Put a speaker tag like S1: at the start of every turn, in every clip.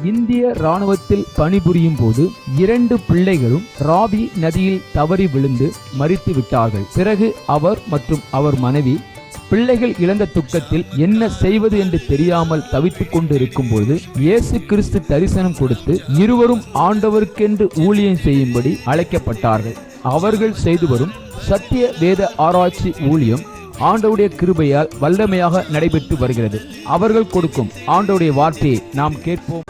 S1: இந்திய ராணுவத்தில் பணிபுரியும் போது 2 பிள்ளைகளும் ராவி நதியில் தவறி விழுந்து மரித்து விட்டார்கள். பிறகு அவர் மற்றும் அவர் மனைவி பிள்ளைகள் இழந்த துக்கத்தில் என்ன செய்வது என்று தெரியாமல் தவித்துக் கொண்டு இருக்கும் போது இயேசு கிறிஸ்து தரிசனம் கொடுத்து இருவரும் ஆண்டவருக்கென்று ஊழியம் செய்யும்படி அழைக்கப்பட்டார்கள். அவர்கள் செய்து வரும் சத்திய வேத ஆராய்ச்சி ஊழியம் ஆண்டவருடைய கிருபையால் வல்லமையாக நடைபெற்று வருகிறது. அவர்கள் கொடுக்கும் ஆண்டவருடைய வார்த்தையை நாம் கேட்போம்.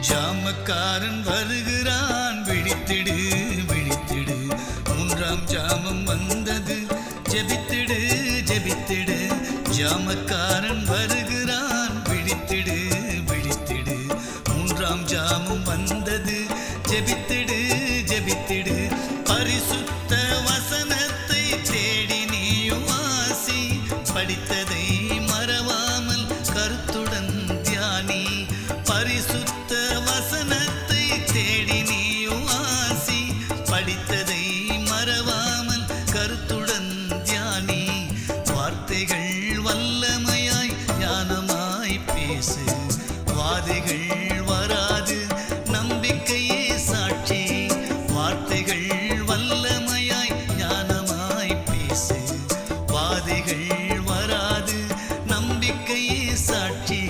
S2: ஜாமக்காரன் வருகிறான், விழித்திடு விழித்திடு, 3ஆம் ஜாமம் வந்தது, ஜெபித்திடு ஜெபித்திடு. ஜாமக்காரன் வருகிறான், விழித்திடு விழித்திடு, 3ஆம் ஜாமம் வந்தது, ஜெபித்திடு ஜெபித்திடு. பரிசுத்த வசனத்தை தேடி நீயும் வாசி, படித்ததை மறவாமல் கருத்துடன் தியானி. பரிசுத்த வசனத்தை தேடி நீயும் வாசி, படித்ததை மறவாமல் கருத்துடன் தியானி. வார்த்தைகள் வல்லமையாய் ஞானமாய் பேசு, வாதைகள் வராது நம்பிக்கையே சாட்சி. வார்த்தைகள் வல்லமையாய் ஞானமாய் பேசு, வாதைகள் வராது நம்பிக்கையே சாட்சி.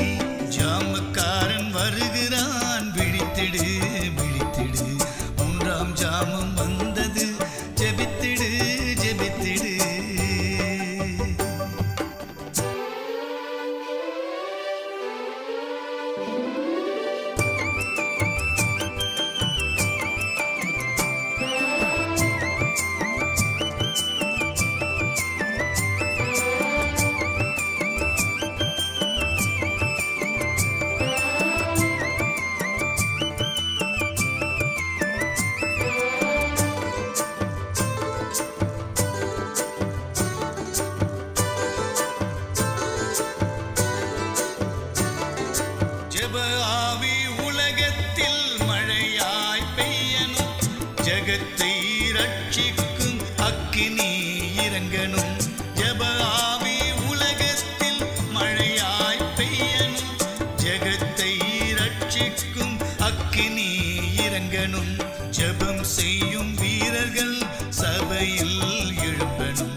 S2: ஜாமக்காரன் வருகிறான், விழித்திடு விழித்திடு, 3ஆம் ஜாமம் வந்தது, ஜெபித்திடு ஜெபித்திடு. ஜெப ஆவி உலகத்தில் மழையாய் பெய்யணும், ஜகத்தை ரட்சிக்கும் அக்கினி இறங்கணும். ஜெப ஆவி உலகத்தில் மழையாய் பெய்யணும், ஜகத்தை ரட்சிக்கும் அக்கினி இறங்கணும். ஜெபம் செய்யும் வீரர்கள் சபையில் எழும்பணும்,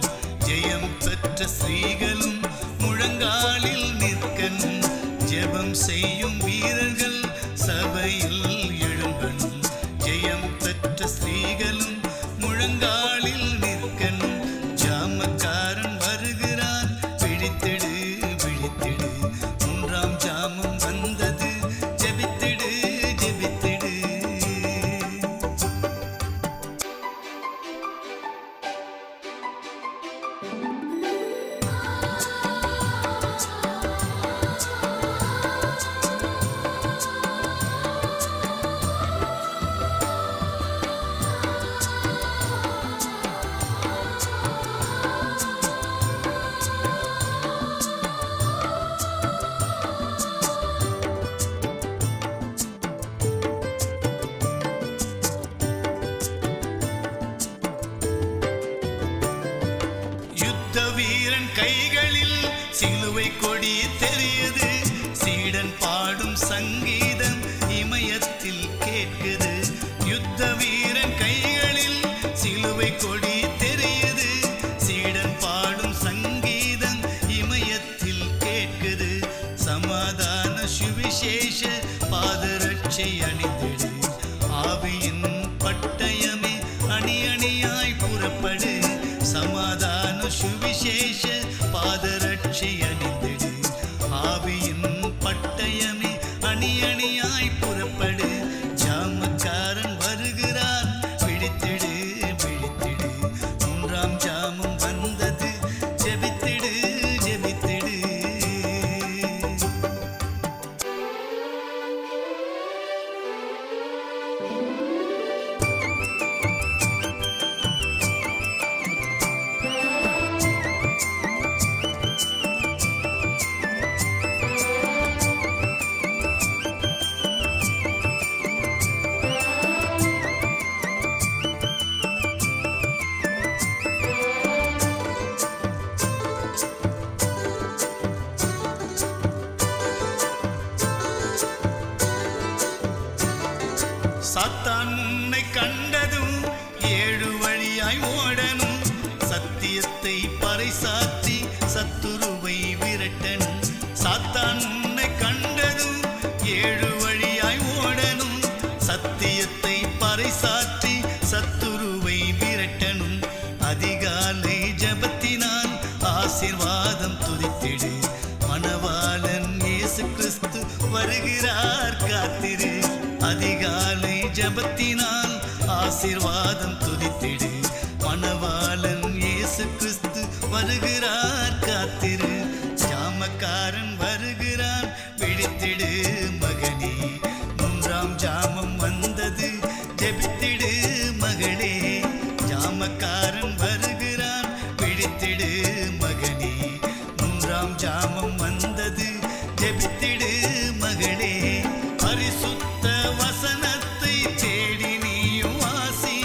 S2: ஜெயம் பெற்ற ஸ்திரீகளும் முழங்காலில் நிற்கணும். ஜெபம் செய்யும் வீரர்கள் சபையில் எழும்பணும், ஜெயம் பெற்ற ஸ்திரீகளும் முழங்காலில் நிற்கணும். ஜாமக்காரன் வருகிறான், விழித்திடு விழித்திடு, 3ஆம் ஜாமம் வந்தது, ஜெபித்திடு ஜெபித்திடு. யுத்த வீரன் கைகளில் சிலுவை கொடி தெரியுது, சீடன் பாடும் சங்கீதம் இமயத்தில் கேட்குது. யுத்த வீரன் கைகளில் சிலுவை கொடி தெரியுது, சீடன் பாடும் சங்கீதம் இமயத்தில் கேட்குது. சமாதான சுவிசேஷ பாதரட்சை அணிந்திடு, ஆவியின் பட்டயமே அணி அணியாய் புறப்படு. சமாதான சுவிசேஷ பாதரட்சை அணிந்திடு, ஆவியின் பட்டயமே அணி அணியாய் புறப்படு. ஜாமக்காரன் வருகிறான், விழித்திடு விழித்திடு, 3ஆம் ஜாமம் வந்தது, ஜெபித்திடு ஜெபித்திடு. சாத்தான் உன்னை கண்டதும் 7 வழியாய் ஓடணும். சத்தியத்தை பறைசாற்றி சத்துருவை விரட்டணும். சாத்தான் உன்னை கண்டதும் 7 வழியாய் ஓடணும். சத்தியத்தை பறைசாற்றி சத்துருவை விரட்டணும். அதிகாலை ஜபத்தினால் ஆசீர்வாதம் துதித்திடு. மணவாளன் இயேசு கிறிஸ்து வருகிறார், காத்திரு. அதிகாலை ஜபத்தினால் ஆசீர்வாதம் துதித்திடு. மணவாளன் இயேசு கிறிஸ்து வருகிறார், காத்திரு. ஜாமக்காரன் வருகிறான், விழித்திடு மகனே. 3ஆம் ஜாமம் வந்தது, ஜெபித்திடு மகளே. ஜாமக்காரன் வருகிறான், விழித்திடு மகனே. 3ஆம் ஜாமம் வந்தது, ஜெபித்திடு மகளே. பரிசுத்த வசனத்தை தேடி நீயும் வாசி.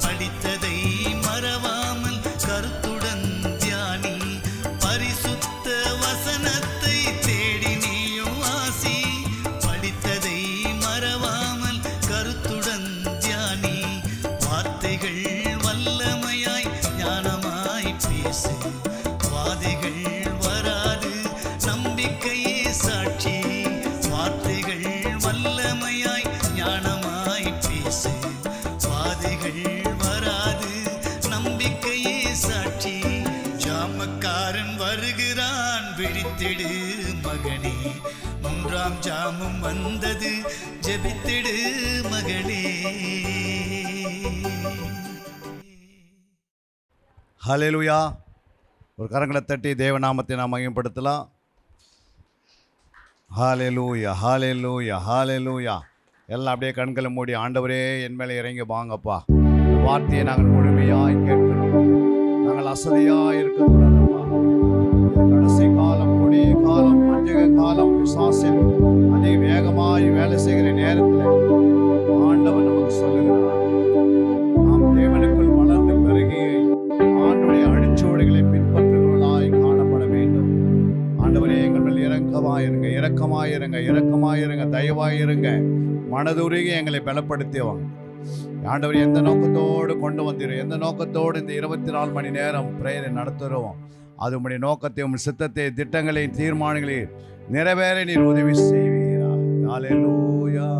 S2: படித்ததை மறவாமல் கருத்துடன் தியானி. பரிசுத்த வசனத்தை தேடி நீயும் வாசி. படித்ததை மறவாமல் கருத்துடன் தியானி. வார்த்தைகள் வல்லமையாய் ஞானமாய் பேசு. வாதைகள் வராது, நம்பிக்கையே சாட்சி. வார்த்தைகள் வல்லமையாய் ஞானமாய் பேசு. வாதைகள் வராது, நம்பிக்கையே சாட்சி. ஜாமக்காரன் வருகிறான், விழித்திடு மகனே. 3ஆம் ஜாமம் வந்தது, ஜெபித்திடு மகளே.
S3: ஹல்லேலூயா. ஒரு கரங்களை தட்டி தேவநாமத்தை நாம் மகிமைப்படுத்தலாம். ஹல்லேலூயா, ஹல்லேலூயா, ஹல்லேலூயா. எல்லாம் அப்படியே கண்களை மூடி, ஆண்டவரே என் மேலே இறங்கி வாங்கப்பா. இந்த வார்த்தையை நாங்கள் முழுமையாய் கேட்கிறோம். நாங்கள் அசதியாக இருக்கக்கூடாதுப்பா. இது கடைசி காலம், கொடிய காலம், மஞ்சக காலம். பிசாசின் அதிக வேகமாய் வேலை செய்கிற நேரத்தில் ஆண்டவர் நமக்கு சொல்லுகிறார், நாம் தேவனுக்குள் வளர்ந்து பெருகி ஆண்டுடைய அடிச்சுவடுகளை பின்பற்றுவர்களாய் காணப்பட வேண்டும். ஆண்டவரே எங்கள் மேல் இரக்கமாயிருங்க, இரக்கமாயிருங்க, இரக்கமாயிருங்க, தயவாயிருங்க. மனதுருகி எங்களை பலப்படுத்தியவாங்க. ஆண்டவர் எந்த நோக்கத்தோடு கொண்டு வந்தீரோ, எந்த நோக்கத்தோடு இந்த 24 மணி நேரம் பிரேயரை நடத்துகிறோம், அது உங்களுடைய நோக்கத்தை, உங்கள் சித்தத்தை, திட்டங்களை, தீர்மானங்களை நிறைவேற நீர் உதவி செய்வீரா. ஹல்லேலூயா.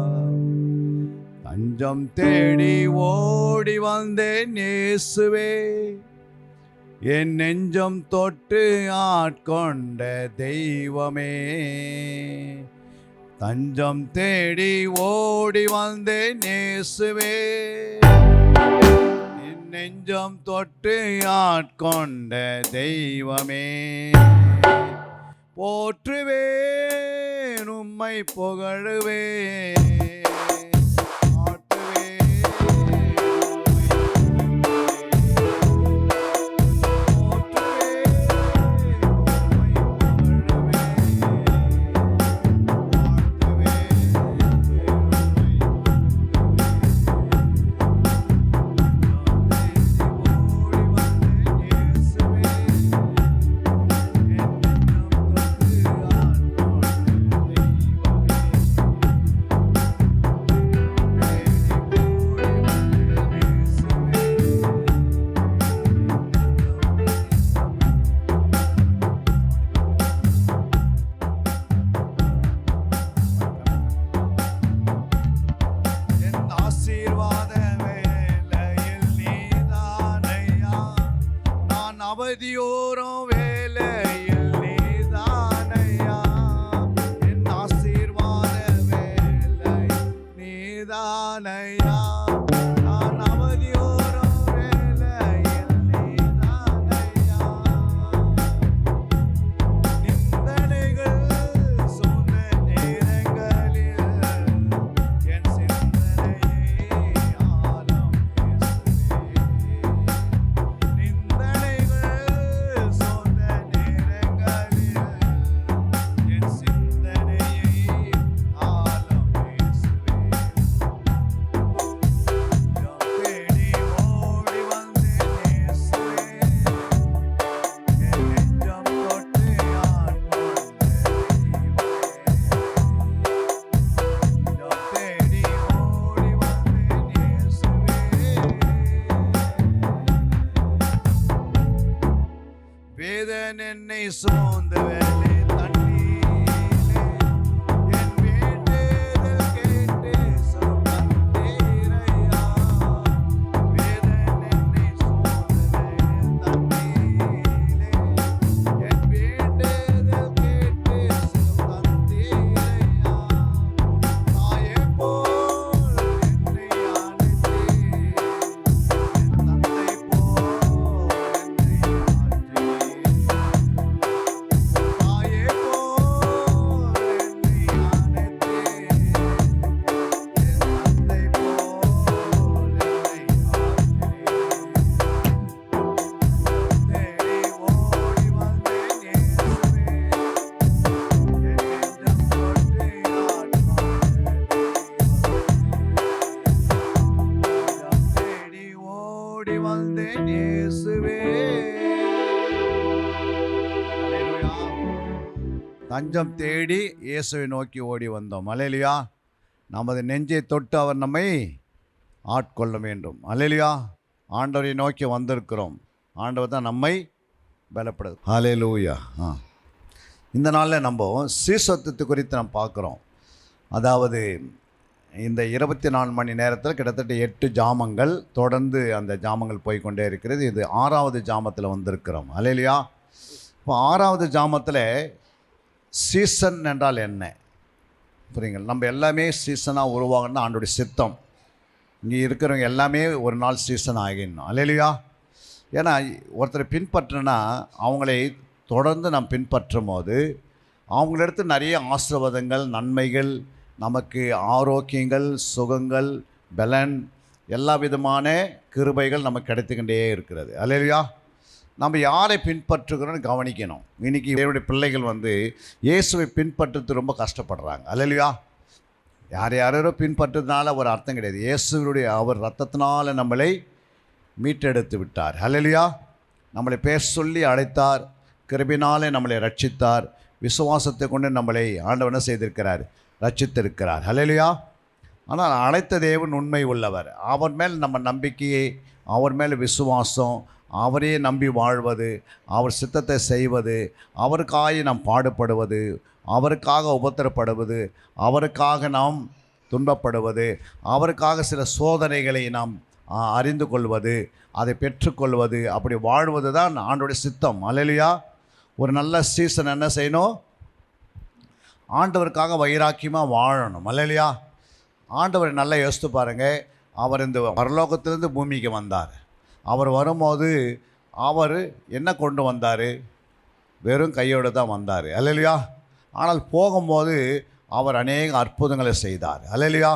S3: தஞ்சம் தேடி ஓடி வந்தேன் இயேசுவே, என் நெஞ்சம் தொட்டு ஆட்கொண்ட தெய்வமே. தஞ்சம் தேடி ஓடி வந்தேன் இயேசுவே, என் நெஞ்சம் தொட்டு ஆட்கொண்ட தெய்வமே. போற்றுவேன், உம்மை புகழுவேன். அவதியோரம் வேலையில் நீதானையா, என் ஆசீர்வாத வேலை நீதானையா. நான் அவதியோரம் வேலையில் நீதானையா. நிந்தனைகள் சொன்ன நேரங்களில் என் சிந்தனையை ஆழம் பேசுவே. நிந்தனைகள் சோர்ந்த வேளை தண்ணீரிலே என் வேண்டுதல் கேட்டு சுகம் தந்தீரையா. வேதன் என்னை சோர்ந்த வேளை தண்ணீரிலே என் வேண்டுதல் கேட்டு சுகம் தந்தீரையா. தாயே போல் என்னை அணைத்தீர், என் தந்தை போல் என்னை ஆற்றினீர். தாயே போல் என்னை அணைத்தீர், என் தந்தை போல் என்னை ஆற்றினீர். தேடி ஓடி வந்தேன் இயேசுவே, என் நெஞ்சம் தொட்டு ஆத்மாவே தேடி ஓடி வந்தேன் இயேசுவே. அல்லேலூயா. தஞ்சம் தேடி இயேசுவை நோக்கி ஓடி வந்தோம். அல்லேலூயா. நமது நெஞ்சை தொட்டு அவர் நம்மை ஆட்கொள்ள வேண்டும். அல்லேலூயா. ஆண்டவரை நோக்கி வந்திருக்கிறோம். ஆண்டவர் தான் நம்மை பலப்படுது. அல்லேலூயா. இந்த நாளில் நம்ம சீசத்துவத்தை குறித்து நம்ம பார்க்குறோம். அதாவது இந்த 24 மணி நேரத்தில் கிட்டத்தட்ட 8 ஜாமங்கள் தொடர்ந்து அந்த ஜாமங்கள் போய்க்கொண்டே இருக்கிறது. இது 6வது ஜாமத்தில் வந்திருக்கிறோம். அல்லேலூயா. இப்போ 6வது ஜாமத்தில் சீசன் என்றால் என்ன புரியுங்கள். நம்ம எல்லாமே சீசனாக உருவாகணும்னு ஆண்டோடைய சித்தம். இங்கே இருக்கிறவங்க எல்லாமே ஒரு நாள் சீசன் ஆகிடணும். அல்லேலூயா. ஏன்னா ஒருத்தரை பின்பற்றினா அவங்களை தொடர்ந்து நாம் பின்பற்றும் போது அவங்களிடத்து நிறைய ஆசீர்வாதங்கள், நன்மைகள், நமக்கு ஆரோக்கியங்கள், சுகங்கள், பலன், எல்லா விதமான கிருபைகள் நமக்கு கிடைத்துக்கிட்டே இருக்கிறது. அல்லேலூயா. நம்ம யாரை பின்பற்றுகிறோன்னு கவனிக்கணும். இன்றைக்கி என்னுடைய பிள்ளைகள் இயேசுவை பின்பற்றுறது ரொம்ப கஷ்டப்படுறாங்க. அல்லேலூயா. யாரோ பின்பற்றதுனால ஒரு அர்த்தம் கிடையாது. இயேசுடைய அவர் ரத்தத்தினால நம்மளை மீட்டெடுத்து விட்டார். அல்லேலூயா. நம்மளை பேர் சொல்லி அழைத்தார், கிருபையினாலே நம்மளை ரட்சித்தார், விசுவாசத்தை கொண்டு நம்மளை ஆண்டவர் என்ன செய்திருக்கிறார், ரட்சித்திருக்கிறார். அல்லேலூயா. ஆனால் அழைத்த தேவன் உண்மை உள்ளவர். அவர் மேல் நம்ம நம்பிக்கையை, அவர் மேல் விசுவாசம், அவரையே நம்பி வாழ்வது, அவர் சித்தத்தை செய்வது, அவருக்காக நாம் பாடுபடுவது, அவருக்காக உபத்திரப்படுவது, அவருக்காக நாம் துன்பப்படுவது, அவருக்காக சில சோதனைகளை நாம் அறிந்து கொள்வது, அதை பெற்றுக்கொள்வது, அப்படி வாழ்வது தான் ஆண்டோடைய சித்தம். அல்லேலூயா. ஒரு நல்ல சீசன் என்ன செய்யணும், ஆண்டவருக்காக வைராக்கியமாக வாழணும். அல்லேலூயா. ஆண்டவர் நல்லா யோசித்து பாருங்கள். அவர் இந்த பரலோகத்திலிருந்து பூமிக்கு வந்தார். அவர் வரும்போது அவர் என்ன கொண்டு வந்தார், வெறும் கையோடு தான் வந்தார். அல்லேலூயா. ஆனால் போகும்போது அவர் அநேக அற்புதங்களை செய்தார். அல்லேலூயா.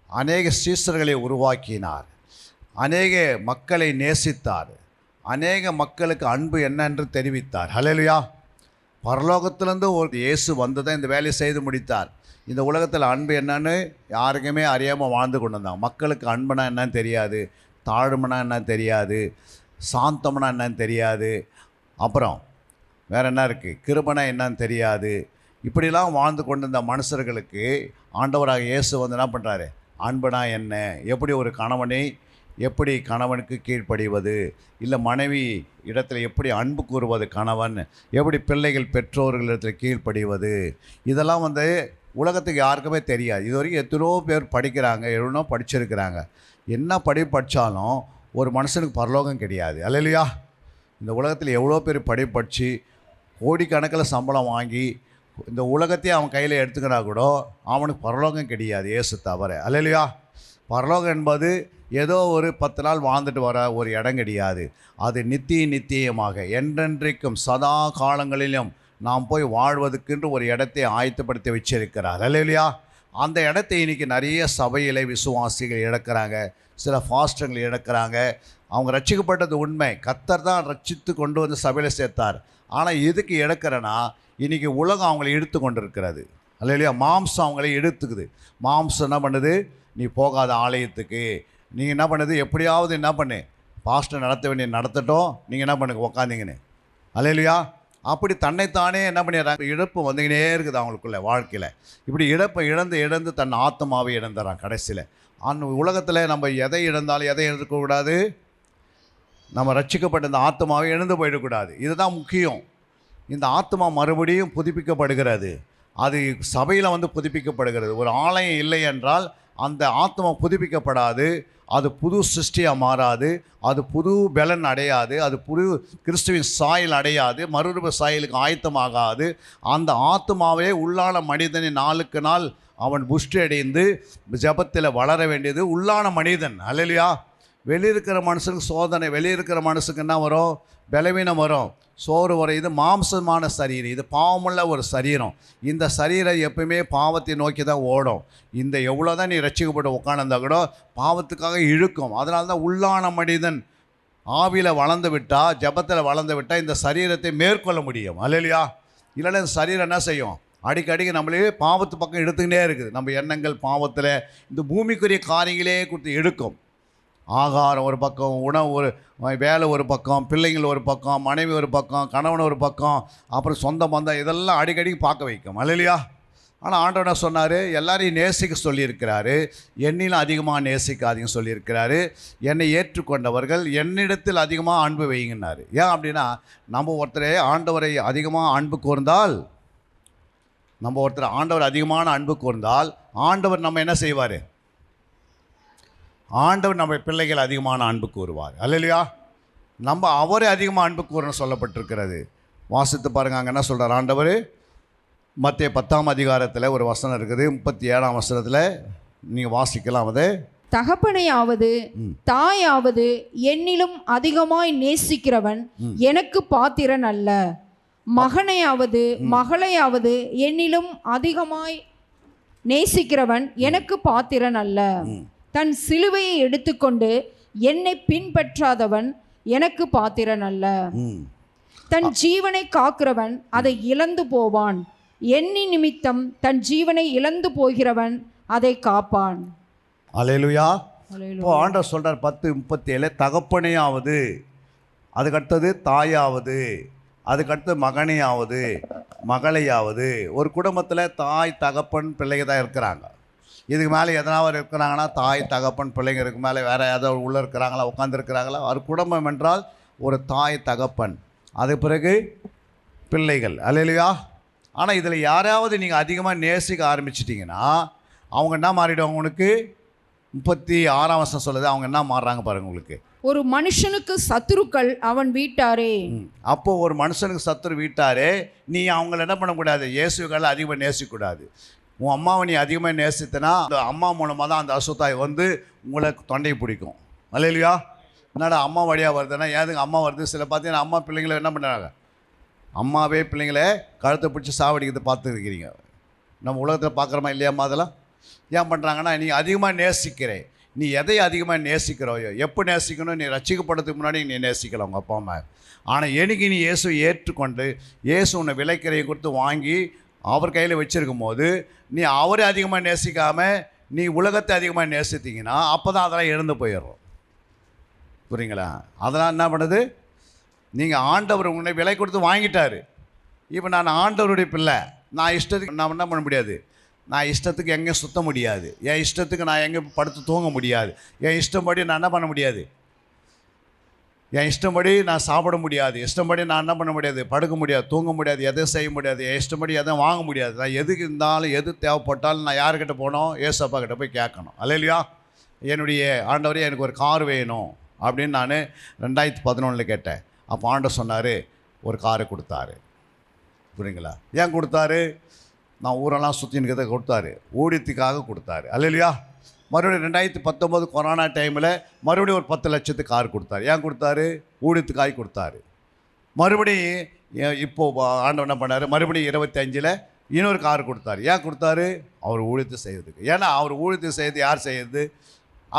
S3: அநேக சீசர்களை உருவாக்கினார், அநேக மக்களை நேசித்தார், அநேக மக்களுக்கு அன்பு என்னென்று தெரிவித்தார். அல்லேலூயா. பரலோகத்திலேருந்து ஒரு இயேசு வந்து தான் இந்த வேலையை செய்து முடித்தார். இந்த உலகத்தில் அன்பு என்னன்னு யாருக்குமே அறியாமல் வாழ்ந்து கொண்டு வந்தாங்க. மக்களுக்கு அன்புனா என்னன்னு தெரியாது, தாழ்மைனா என்னன்னு தெரியாது, சாந்தம்னா என்னன்னு தெரியாது, அப்புறம் வேறு என்ன இருக்குது, கிருபைனா என்னன்னு தெரியாது. இப்படிலாம் வாழ்ந்து கொண்டு இருந்த மனுஷர்களுக்கு ஆண்டவராக இயேசு என்ன பண்ணுறாரு, அன்புனா என்ன, எப்படி ஒரு கணவனை எப்படி கணவனுக்கு கீழ்ப்படிவது, இல்லை மனைவி இடத்துல எப்படி அன்பு கூறுவது கணவன், எப்படி பிள்ளைகள் பெற்றோர்களிடத்தில் கீழ்ப்படிவது, இதெல்லாம் உலகத்துக்கு யாருக்குமே தெரியாது. இது வரைக்கும் எத்தனோ பேர் படிக்கிறாங்க, எவ்வளோ படிச்சிருக்கிறாங்க. என்ன படித்தாலும் ஒரு மனுஷனுக்கு பரலோகம் கிடையாது. அல்லேலூயா. இந்த உலகத்தில் எவ்வளோ பேர் படித்து கோடிக்கணக்கில் சம்பளம் வாங்கி இந்த உலகத்தையே அவன் கையில் எடுத்துக்கினா கூட அவனுக்கு பரலோகம் கிடையாது, இயேசு தவிர. அல்லேலூயா. பரலோகம் என்பது ஏதோ ஒரு 10 நாள் வாழ்ந்துட்டு வர ஒரு இடம் கிடையாது. அது நித்தியமாக என்றென்றைக்கும் சதா காலங்களிலும் நாம் போய் வாழ்வதற்கென்று ஒரு இடத்தை ஆயத்தப்படுத்தி வச்சிருக்கிறார். அல்லேலூயா. அந்த இடத்தை இன்றைக்கி நிறைய சபையிலே விசுவாசிகள் இழக்கிறாங்க, சில ஃபாஸ்டர்கள் இழக்கிறாங்க. அவங்க ரட்சிக்கப்பட்டது உண்மை, கர்த்தர் தான் ரட்சித்து கொண்டு வந்து சபையில் சேர்த்தார். ஆனால் எதுக்கு இழக்கிறேன்னா, இன்றைக்கி உலகம் அவங்களை இழுத்து கொண்டு இருக்கிறது. அல்லேலூயா. மாம்சம் அவங்களை இழுத்துக்குது. மாம்சம் என்ன பண்ணுது, நீ போகாத ஆலயத்துக்கு, நீங்கள் என்ன பண்ணுது, எப்படியாவது என்ன பண்ணு, பாஸ்டர் நடத்த வேண்டிய நடத்தட்டும், நீங்கள் என்ன பண்ணுங்க உக்காந்தீங்கன்னு. அல்லேலூயா. அப்படி தன்னைத்தானே என்ன பண்ணிடுறாங்க, இழப்பு வந்துக்கினே இருக்குது அவங்களுக்குள்ள வாழ்க்கையில். இப்படி இழப்பை இழந்து தன் ஆத்மாவை இழந்துறான் கடைசியில். அந்த உலகத்தில் நம்ம எதை இழந்தாலும் எதை இழக்கக்கூடாது, நம்ம ரட்சிக்கப்பட்ட இந்த ஆத்மாவை இழந்து போயிடக்கூடாது. இதுதான் முக்கியம். இந்த ஆத்மா மறுபடியும் புதுப்பிக்கப்படுகிறது. அது சபையில் வந்து புதுப்பிக்கப்படுகிறது. ஒரு ஆலயம் இல்லை என்றால் அந்த ஆத்மா புதுப்பிக்கப்படாது. அது புது சிருஷ்டியாக மாறாது. அது புது பலன் அடையாது. அது புது கிறிஸ்துவின் சாயல் அடையாது. மறுரூப சாயலுக்கு ஆயத்தமாகாது. அந்த ஆத்மாவே உள்ளான மனிதனை நாளுக்கு நாள் அவன் புஷ்டி அடைந்து ஜபத்தில் வளர வேண்டியது உள்ளான மனிதன். அல்லேலூயா. வெளியிருக்கிற மனுஷனுக்கு சோதனை, வெளியிருக்கிற மனுஷனுக்கு என்ன வரும்? பலவீனம் வரும், சோறு வரும். இது மாம்சமான சரீரம், இது பாவமுள்ள ஒரு சரீரம். இந்த சரீரம் எப்பவுமே பாவத்தை நோக்கி தான் ஓடும். இந்த எவ்வளோ தான் நீ ரட்சிக்கப்பட்டு உட்காந்துருந்தா கூட பாவத்துக்காக இழுக்கும். அதனால தான் உள்ளான மனிதன் ஆவியில் வளர்ந்து விட்டால், ஜபத்தில் வளர்ந்து விட்டால் இந்த சரீரத்தை மேற்கொள்ள முடியும். அல்லேலூயா. இல்லைன்னா இந்த சரீரம் என்ன செய்யும்? அடிக்கடிக்கு நம்மளே பாவத்து பக்கம் எடுத்துக்கிட்டே இருக்குது. நம்ம எண்ணங்கள் பாவத்தில் இந்த பூமிக்குரிய காரியங்களே கொடுத்து எடுக்கும். ஆகாரம் ஒரு பக்கம், உணவு ஒரு, வேலை ஒரு பக்கம், பிள்ளைங்கள் ஒரு பக்கம், மனைவி ஒரு பக்கம், கணவன் ஒரு பக்கம், அப்புறம் சொந்த பந்தம், இதெல்லாம் அடிக்கடிக்கு பார்க்க வைக்கும். அல்லேலூயா. ஆனால் ஆண்டவர் என்ன சொன்னார்? எல்லாரையும் நேசிக்க சொல்லியிருக்கிறாரு. என்னிலும் அதிகமாக நேசிக்காதீங்கன்னு சொல்லியிருக்கிறாரு. என்னை ஏற்றுக்கொண்டவர்கள் என்னிடத்தில் அதிகமாக அன்பு வைங்கன்னாரு. ஏன் அப்படின்னா, நம்ம ஒருத்தரை ஆண்டவரை அதிகமாக அன்பு கூர்ந்தால், ஆண்டவர் அதிகமான அன்பு கூர்ந்தால் ஆண்டவர் நம்ம என்ன செய்வார்? ஆண்டவர் நம்ம பிள்ளைகள் அதிகமான அன்பு கூறுவார். அல்லேலூயா. நம்ம அவரே அதிகமாக அன்பு கூறணும் சொல்லப்பட்டிருக்கிறது. வாசித்து பாருங்கள். அங்கே என்ன சொல்கிறார் ஆண்டவர்? மத்தேயு 10ஆம் அதிகாரத்தில் ஒரு வசனம் இருக்குது. 37ஆம் வசனத்தில் நீங்கள் வாசிக்கலாம். அது
S4: தகப்பனையாவது தாயாவது என்னிலும் அதிகமாய் நேசிக்கிறவன் எனக்கு பாத்திரன் அல்ல. மகனையாவது மகளையாவது என்னிலும் அதிகமாய் நேசிக்கிறவன் எனக்கு பாத்திரன் அல்ல. தன் சிலுவையை எடுத்துக்கொண்டு என்னை பின்பற்றாதவன் எனக்கு பாத்திரன் அல்ல. தன் ஜீவனை காக்கிறவன் அதை இழந்து போவான். என்னி நிமித்தம் தன் ஜீவனை இழந்து போகிறவன் அதை காப்பான்.
S3: அல்லேலூயா. இப்போ ஆண்டவர் சொல்கிறார் 10:37, தகப்பனையாவது, அதுக்கடுத்தது தாயாவது, அதுக்கடுத்து மகனையாவது மகளையாவது. ஒரு குடும்பத்தில் தாய் தகப்பன் பிள்ளைங்க தான் இருக்கிறாங்க. இதுக்கு மேலே எதனாவது இருக்கிறாங்கன்னா தாய் தகப்பன் பிள்ளைங்க இருக்கு மேலே வேறு ஏதாவது உள்ளே இருக்கிறாங்களா, உட்காந்துருக்கிறாங்களா? ஒரு குடும்பம் என்றால் ஒரு தாய் தகப்பன், அது பிறகு பிள்ளைகள். அல்லேலூயா. ஆனால் இதில் யாராவது நீங்கள் அதிகமாக நேசிக்க ஆரம்பிச்சிட்டிங்கன்னா அவங்க என்ன மாறிடுவாங்க? உனக்கு 36ஆம் வசனம் சொல்லுது, அவங்க என்ன மாறுறாங்க பாருங்கள். உங்களுக்கு
S4: ஒரு மனுஷனுக்கு சத்துருக்கள் அவன் வீட்டாரே.
S3: அப்போ ஒரு மனுஷனுக்கு சத்துரு வீட்டாரே. நீ அவங்கள என்ன பண்ணக்கூடாது? இயேசுக்களை அதிகமாக நேசிக்கக்கூடாது. உன் அம்மாவை நீ அதிகமாக நேசித்தனா அந்த அம்மா மூலமாக தான் அந்த அசுத்தாய் வந்து உங்களை தொண்டையை பிடிக்கும். அல்லேலூயா. என்னடா அம்மா வழியாக வருதுன்னா, ஏதுங்க அம்மா வருது? சில பார்த்தீங்கன்னா அம்மா பிள்ளைங்களை என்ன பண்ணுறாங்க? அம்மாவே பிள்ளைங்கள கழுத்தை பிடிச்சி சாவடிக்கிறது பார்த்துருக்கிறீங்க. நம்ம உலகத்தில் பார்க்குறோமா இல்லையாம்மா? அதெல்லாம் ஏன் பண்ணுறாங்கன்னா, நீ அதிகமாக நேசிக்கிறேன். நீ எதை அதிகமாக நேசிக்கிறோயோ, எப்போ நேசிக்கணும்? நீ ரட்சிக்கப்படுறதுக்கு முன்னாடி நீ நேசிக்கலாம் உங்கள் அப்பா அம்மா. ஆனால் எனக்கு நீ இயேசு ஏற்றுக்கொண்டு இயேசு உன்னை விலைக்கரையை கொடுத்து வாங்கி அவர் கையில் வச்சுருக்கும் போது நீ அவரை அதிகமாக நேசிக்காமல் நீ உலகத்தை அதிகமாக நேசித்தீங்கன்னா அப்போ தான் அதெல்லாம் இழந்து போயிடுறோம். புரியுங்களா? அதெல்லாம் என்ன பண்ணுது? நீங்கள் ஆண்டவர் உன்னை விலை கொடுத்து வாங்கிட்டார். இப்போ நான் ஆண்டவருடைய பிள்ளை. நான் இஷ்டத்துக்கு நான் என்ன பண்ண முடியாது? நான் இஷ்டத்துக்கு எங்கேயும் சுற்ற முடியாது. என் இஷ்டத்துக்கு நான் எங்கே படுத்து தூங்க முடியாது. என் இஷ்டப்படி நான் என்ன பண்ண முடியாது? என் இஷ்டப்படி நான் சாப்பிட முடியாது. இஷ்டப்படி நான் என்ன பண்ண முடியாது? படுக்க முடியாது, தூங்க முடியாது, எதுவும் செய்ய முடியாது. என் இஷ்டப்படி எதுவும் வாங்க முடியாது. நான் எதுக்கு இருந்தாலும் எது தேவைப்பட்டாலும் நான் யார்கிட்ட போகணும்? ஏசப்பா கிட்ட போய் கேட்கணும். அல்லேலூயா. என்னுடைய ஆண்டவரே எனக்கு ஒரு கார் வேணும் அப்படின்னு நான் 2011 கேட்டேன். அப்போ ஆண்டவர் சொன்னார், ஒரு காரை கொடுத்தாரு. புரியுங்களா? ஏன் கொடுத்தாரு? நான் ஊரெல்லாம் சுற்றினுக்கிறத கொடுத்தாரு, ஊழியத்துக்காக கொடுத்தாரு. அல்லேலூயா. மறுபடியும் 2019 கொரோனா டைமில் மறுபடியும் ஒரு 10 லட்சத்துக்கு கார் கொடுத்தாரு. ஏன் கொடுத்தாரு? ஊழியத்துக்காக கொடுத்தாரு. மறுபடியும் இப்போது ஆண்டவர் என்ன பண்ணார்? மறுபடியும் 25ல் இன்னொரு கார் கொடுத்தாரு. ஏன் கொடுத்தாரு? அவர் ஊழியத்தை செய்யறதுக்கு. ஏன்னா அவர் ஊழியத்தை செய்யறது யார் செய்யறது?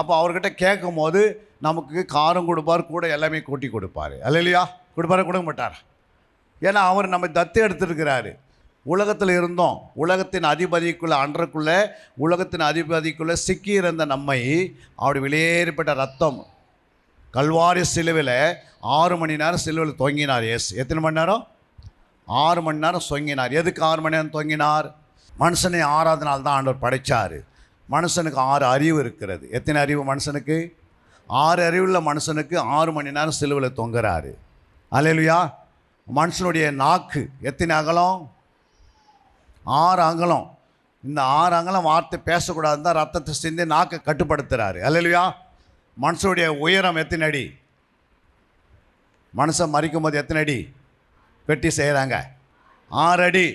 S3: அப்போ அவர்கிட்ட கேட்கும் போது நமக்கு காரும் கொடுப்பார், கூட எல்லாமே கூட்டி கொடுப்பார். அல்லேலூயா. கொடுப்பாரு? கொடுக்க மாட்டார். ஏன்னா அவர் நம்ம தத்து எடுத்துருக்கிறாரு. உலகத்தில் இருந்தோம், உலகத்தின் அதிபதிக்குள்ளே அன்றக்குள்ளே உலகத்தின் அதிபதிக்குள்ளே சிக்கி இருந்த நம்மை அவருடைய வெளியேறப்பட்ட ரத்தம் கல்வாரி சிலுவையில் 6 மணி நேரம் சிலுவையில் தொங்கினார். எத்தனை மணி நேரம்? 6 மணி நேரம் தொங்கினார். எதுக்கு 6 மணி நேரம் தொங்கினார்? மனுஷனை 6ஆவது நாள் தான் ஆண்டவர் படைத்தார். மனுஷனுக்கு 6 அறிவு இருக்கிறது. எத்தனை அறிவு மனுஷனுக்கு? 6 அறிவுள்ள மனுஷனுக்கு 6 மணி நேரம் சிலுவையில் தொங்குறாரு. அல்லேலூயா. மனுஷனுடைய நாக்கு எத்தனை அகலம்? 6 அகலம். இந்த 6 அகலம் வார்த்தை பேசக்கூடாதுன்னு தான் ரத்தத்தை சிந்தி நாக்கை கட்டுப்படுத்துகிறாரு. அல்லேலூயா. மனுஷனுடைய உயரம் எத்தனை அடி? மனுஷன் மறிக்கும் போது எத்தனை அடி வெட்டி செய்கிறாங்க? 6 அடி.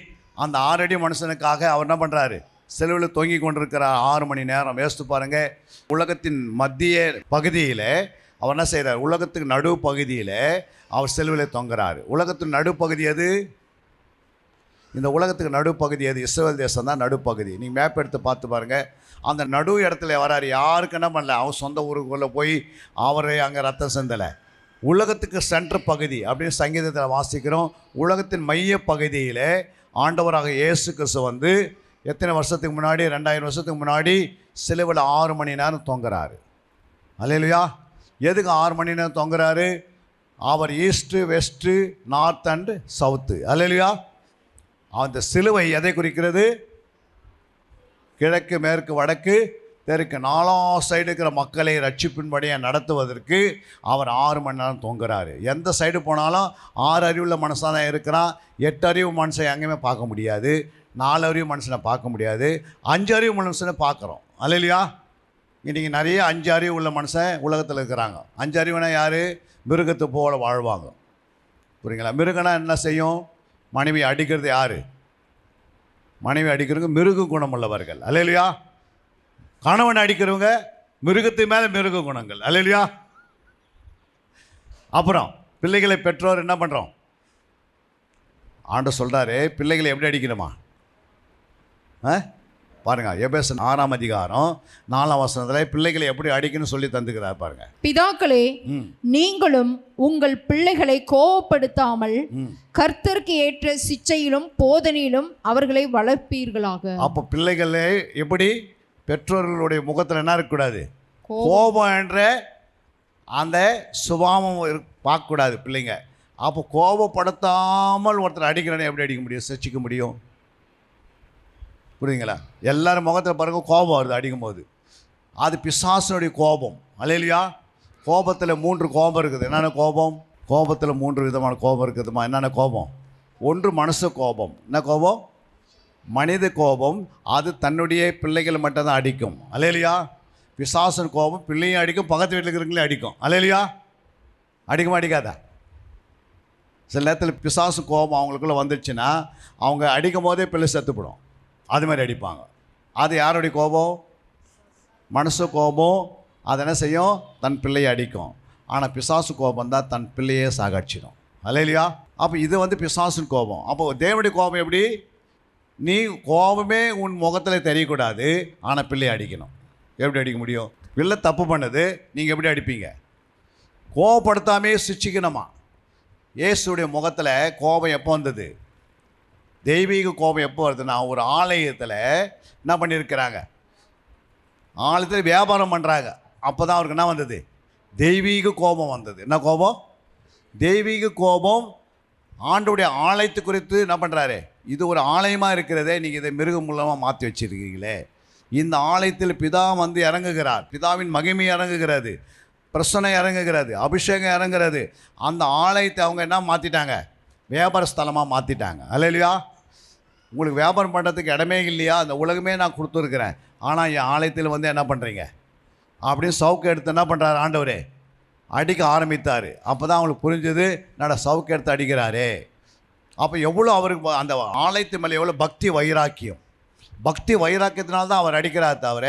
S3: அந்த 6 அடி மனுஷனுக்காக அவர் என்ன பண்ணுறாரு? சிலுவையில் தொங்கி கொண்டிருக்கிறார் 6 மணி நேரம். யோசித்து பாருங்கள். உலகத்தின் மத்திய பகுதியில் அவர் என்ன செய்கிறார்? உலகத்துக்கு நடு பகுதியில் அவர் சிலுவையில் தொங்குறாரு. உலகத்தின் நடுப்பகுதி எது? இந்த உலகத்துக்கு நடுப்பகுதி எது? இஸ்ரவேல் தேசம் தான் நடுப்பகுதி. நீங்கள் மேப் எடுத்து பார்த்து பாருங்கள். அந்த நடு இடத்துல வராரு. யாருக்கு என்ன பண்ணல? அவர் சொந்த ஊருக்குள்ளே போய் அவரை அங்கே ரத்தம் சிந்தலை. உலகத்துக்கு சென்டர் பகுதி அப்படின்னு சங்கீதத்தில் வாசிக்கிறோம். உலகத்தின் மைய பகுதியில் ஆண்டவராக இயேசு கிறிஸ்து வந்து எத்தனை வருஷத்துக்கு முன்னாடி? 2000 வருஷத்துக்கு முன்னாடி சிலுவையில் 6 மணி நேரம் தொங்குறாரு. அல்லேலூயா. எதுக்கு 6 மணி நேரம் தொங்குறாரு? அவர் east, west, north and south. Hallelujah. அந்த சிலுவை எதை குறிக்கிறது? கிழக்கு, மேற்கு, வடக்கு, தெற்கு 4 சைடு இருக்கிற மக்களை ரட்சிப்பின்படியை நடத்துவதற்கு அவர் 6 மணி நேரம் தொங்குறாரு. எந்த சைடு போனாலும் 6 அறிவுள்ள மனுஷன் தான் இருக்கிறான். 8 அறிவு மனுஷன் எங்கேயுமே பார்க்க முடியாது. 4 அறிவு மனுஷனை பார்க்க முடியாது. 5 அறிவு மனுஷனை பார்க்குறோம். அல்லேலூயா. இன்றைக்கி நிறைய 5 அறிவு உள்ள மனுஷன் உலகத்தில் இருக்கிறாங்க. 5 அறிவுனா யார்? மிருகத்தை போல வாழ்வாங்க. புரியுங்களா? மிருகனா என்ன செய்யும்? மனைவி அடிக்கிறது யார்? மனைவி அடிக்கிறவங்க மிருக குணம் உள்ளவர்கள். அல்லேலூயா. கணவன் அடிக்கிறவங்க மிருகத்து மேலே மிருக குணங்கள். அல்லேலூயா. அப்புறம் பிள்ளைகளை பெற்றோர் என்ன பண்ணுறோம்? ஆண்டவர் சொல்கிறாரு, பிள்ளைகளை எப்படி அடிக்கணுமா? பாருங்கள், எபேசன் 6ஆம் அதிகாரம் 4ஆம் வசனத்தில் பிள்ளைகளை எப்படி அடிக்கணும்னு சொல்லி தந்துக்கிறார் பாருங்கள்.
S4: பிதாக்களே, நீங்களும் உங்கள் பிள்ளைகளை கோபப்படுத்தாமல் கர்த்தருக்கு ஏற்ற சிச்சையிலும் போதனையிலும் அவர்களை வளர்ப்பீர்களாக.
S3: அப்போ பிள்ளைகளே எப்படி? பெற்றோர்களுடைய முகத்தில் என்ன இருக்கக்கூடாது? கோபம் என்ற அந்த சுபாவம் பார்க்கக்கூடாது பிள்ளைங்க. அப்போ கோபப்படுத்தாமல் ஒருத்தர் அடிக்கிறேன்னு எப்படி அடிக்க முடியும்? சிரிச்சிக்க முடியும்? புரியுங்களா? எல்லோரும் முகத்தில் பாருங்க, கோபம் வருது அடிக்கும்போது. அது பிசாசனுடைய கோபம். அல்லேலூயா. கோபத்தில் 3 கோபம் இருக்குது. என்னென்ன கோபம்? கோபத்தில் 3 விதமான கோபம் இருக்குதுமா. என்னென்ன கோபம்? ஒன்று மனுஷ கோபம். என்ன கோபம்? மனித கோபம். அது தன்னுடைய பிள்ளைகள் மட்டும்தான் அடிக்கும். அல்லேலூயா. பிசாசன் கோபம் பிள்ளையும் அடிக்கும், பக்கத்து வீட்டில் இருக்கிறவங்களையும் அடிக்கும். அல்லேலூயா. அடிக்குமா அடிக்காதா? சில நேரத்தில் பிசாசு கோபம் அவங்களுக்குள்ளே வந்துடுச்சுன்னா அவங்க அடிக்கும் போதே பிள்ளை செத்துப்படும். அது மாதிரி அடிப்பாங்க. அது யாருடைய கோபம்? மனுஷ கோபம். அது என்ன செய்யும்? தன் பிள்ளையை அடிக்கும். ஆனால் பிசாசு கோபம் தான் தன் பிள்ளையே சாகடிச்சிடும். அல்லேலூயா. அப்போ இது வந்து பிசாசின் கோபம். அப்போ தேவனுடைய கோபம் எப்படி? நீ கோபமே உன் முகத்தில் தெரியக்கூடாது, ஆனால் பிள்ளையை அடிக்கணும். எப்படி அடிக்க முடியும்? பிள்ளை தப்பு பண்ணுது, நீங்கள் எப்படி அடிப்பீங்க? கோபப்படுத்தாமே சிச்சிக்கணுமா? இயேசுடைய முகத்தில் கோபம் எப்போ வந்தது? தெய்வீக கோபம் எப்போ வருதுன்னா, ஒரு ஆலயத்தில் என்ன பண்ணியிருக்கிறாங்க? ஆலயத்தில் வியாபாரம் பண்ணுறாங்க. அப்போ தான் அவருக்கு என்ன வந்தது? தெய்வீக கோபம் வந்தது. என்ன கோபம்? தெய்வீக கோபம். ஆண்டோடைய ஆலயத்து குறித்து என்ன பண்ணுறாரு? இது ஒரு ஆலயமாக இருக்கிறதே, நீங்கள் இதை மிருகம் மூலமாக மாற்றி வச்சுருக்கீங்களே. இந்த ஆலயத்தில் பிதா வந்து இறங்குகிறார். பிதாவின் மகிமை இறங்குகிறது, பிரசனை இறங்குகிறது, அபிஷேகம் இறங்குகிறது. அந்த ஆலயத்தை அவங்க என்ன மாற்றிட்டாங்க? வியாபார ஸ்தலமாக மாற்றிட்டாங்க. அல்லேலூயா. உங்களுக்கு வியாபாரம் பண்ணுறதுக்கு இடமே இல்லையா? அந்த உலகமே நான் கொடுத்துருக்குறேன், ஆனால் என் ஆலயத்தில் வந்து என்ன பண்ணுறீங்க அப்படின்னு சவுக்கு எடுத்து என்ன பண்ணுறாரு? ஆண்டவரே அடிக்க ஆரம்பித்தார். அப்போ தான் அவங்களுக்கு புரிஞ்சது, நான் சவுக்கு எடுத்து அடிக்கிறாரே. அப்போ எவ்வளோ அவருக்கு அந்த ஆலயத்து மேலே எவ்வளோ பக்தி வைராக்கியம். பக்தி வைராக்கியத்தினால தான் அவர் அடிக்கிறார் தவிர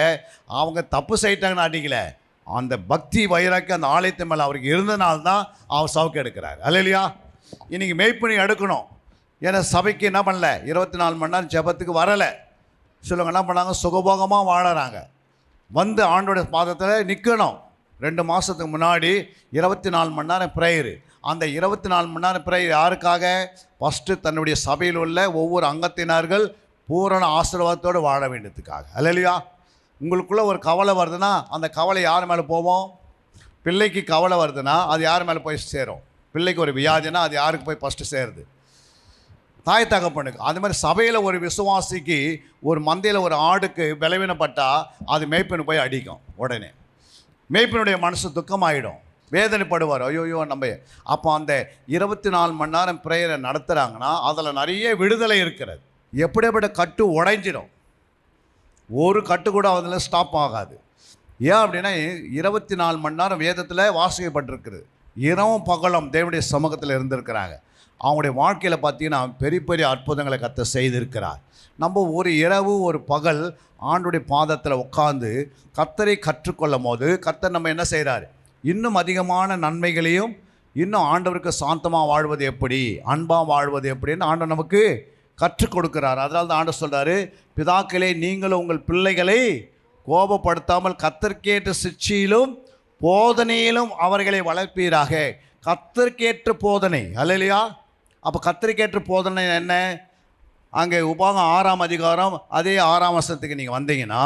S3: அவங்க தப்பு செய்யிட்டாங்கன்னு அடிக்கலை. அந்த பக்தி வைராக்கியம் அந்த ஆலயத்து மேலே அவருக்கு இருந்தனால தான் அவர் சவுக்கு எடுக்கிறார். அல்லேலூயா. இன்றைக்கி மெய்ப்பணி எடுக்கணும். ஏன்னா சபைக்கு என்ன பண்ணல? 24 மணி நேரம் ஜெபத்துக்கு வரலை. சிலவங்க என்ன பண்ணாங்க? சுகபோகமாக வாழறாங்க. வந்து ஆண்டோட பாதத்தில் நிற்கணும். 2 மாதத்துக்கு முன்னாடி 24 மணி நேரம் ப்ரேயரு. அந்த 24 மணி நேரம் ப்ரேயர் யாருக்காக? ஃபஸ்ட்டு தன்னுடைய சபையில் உள்ள ஒவ்வொரு அங்கத்தினர்கள் பூரண ஆசீர்வாதத்தோடு வாழ வேண்டியதுக்காக. அல்லேலூயா. உங்களுக்குள்ளே ஒரு கவலை வருதுன்னா அந்த கவலை யார் மேலே போவோம்? பிள்ளைக்கு கவலை வருதுன்னா அது யார் மேலே போய் சேரும்? பிள்ளைக்கு ஒரு வியாதினா அது யாருக்கு போய் ஃபஸ்ட்டு சேருது? தாய் தகப்பனுக்கு. அது மாதிரி சபையில் ஒரு விசுவாசிக்கு, ஒரு மந்தையில் ஒரு ஆடுக்கு பலவீனப்பட்டால் அது மேய்ப்பனு போய் அடிக்கும். உடனே மேய்ப்பனுடைய மனசு துக்கமாயிடும். வேதனைப்படுவார். ஐயோயோ நம்ம அப்போ அந்த 24 மணி நேரம் ப்ரேயரை நடத்துகிறாங்கன்னா அதில் நிறைய விடுதலை இருக்கிறது. எப்படிப்பட்ட கட்டு உடைஞ்சிடும், ஒரு கட்டு கூட அதில் ஸ்டாப் ஆகாது. ஏன் அப்படின்னா 24 மணி நேரம் வேதத்தில் வாசிக்கப்பட்டிருக்குது. இரவும் பகலும் தேவனுடைய சமூகத்தில் இருந்திருக்கிறாங்க. அவங்களுடைய வாழ்க்கையில் பார்த்தீங்கன்னா பெரிய பெரிய அற்புதங்களை கர்த்தர் செய்திருக்கிறார். நம்ம ஒரு இரவு ஒரு பகல் ஆண்டுடைய பாதத்தில் உட்கார்ந்து கர்த்தரை கற்றுக்கொள்ளும் போது கர்த்தர் நம்ம என்ன செய்கிறார், இன்னும் அதிகமான நன்மைகளையும் இன்னும் ஆண்டவருக்கு சாந்தமாக வாழ்வது எப்படி, அன்பாக வாழ்வது எப்படின்னு ஆண்டவர் நமக்கு கற்றுக் கொடுக்கிறார். அதனால தான் ஆண்டவர் சொல்கிறாரு, பிதாக்களே நீங்களும் உங்கள் பிள்ளைகளை கோபப்படுத்தாமல் கர்த்தருக்கேற்ற சிட்சையிலும் போதனையிலும் அவர்களை வளர்ப்பீராக. கர்த்தருக்கேற்ற போதனை, அல்லேலூயா. அப்போ கர்த்தருக்கேற்ற போதனை என்ன? அங்கே உபாகம் 6ஆம் அதிகாரம் அதே 6ஆம் வசனத்துக்கு நீங்கள் வந்தீங்கன்னா,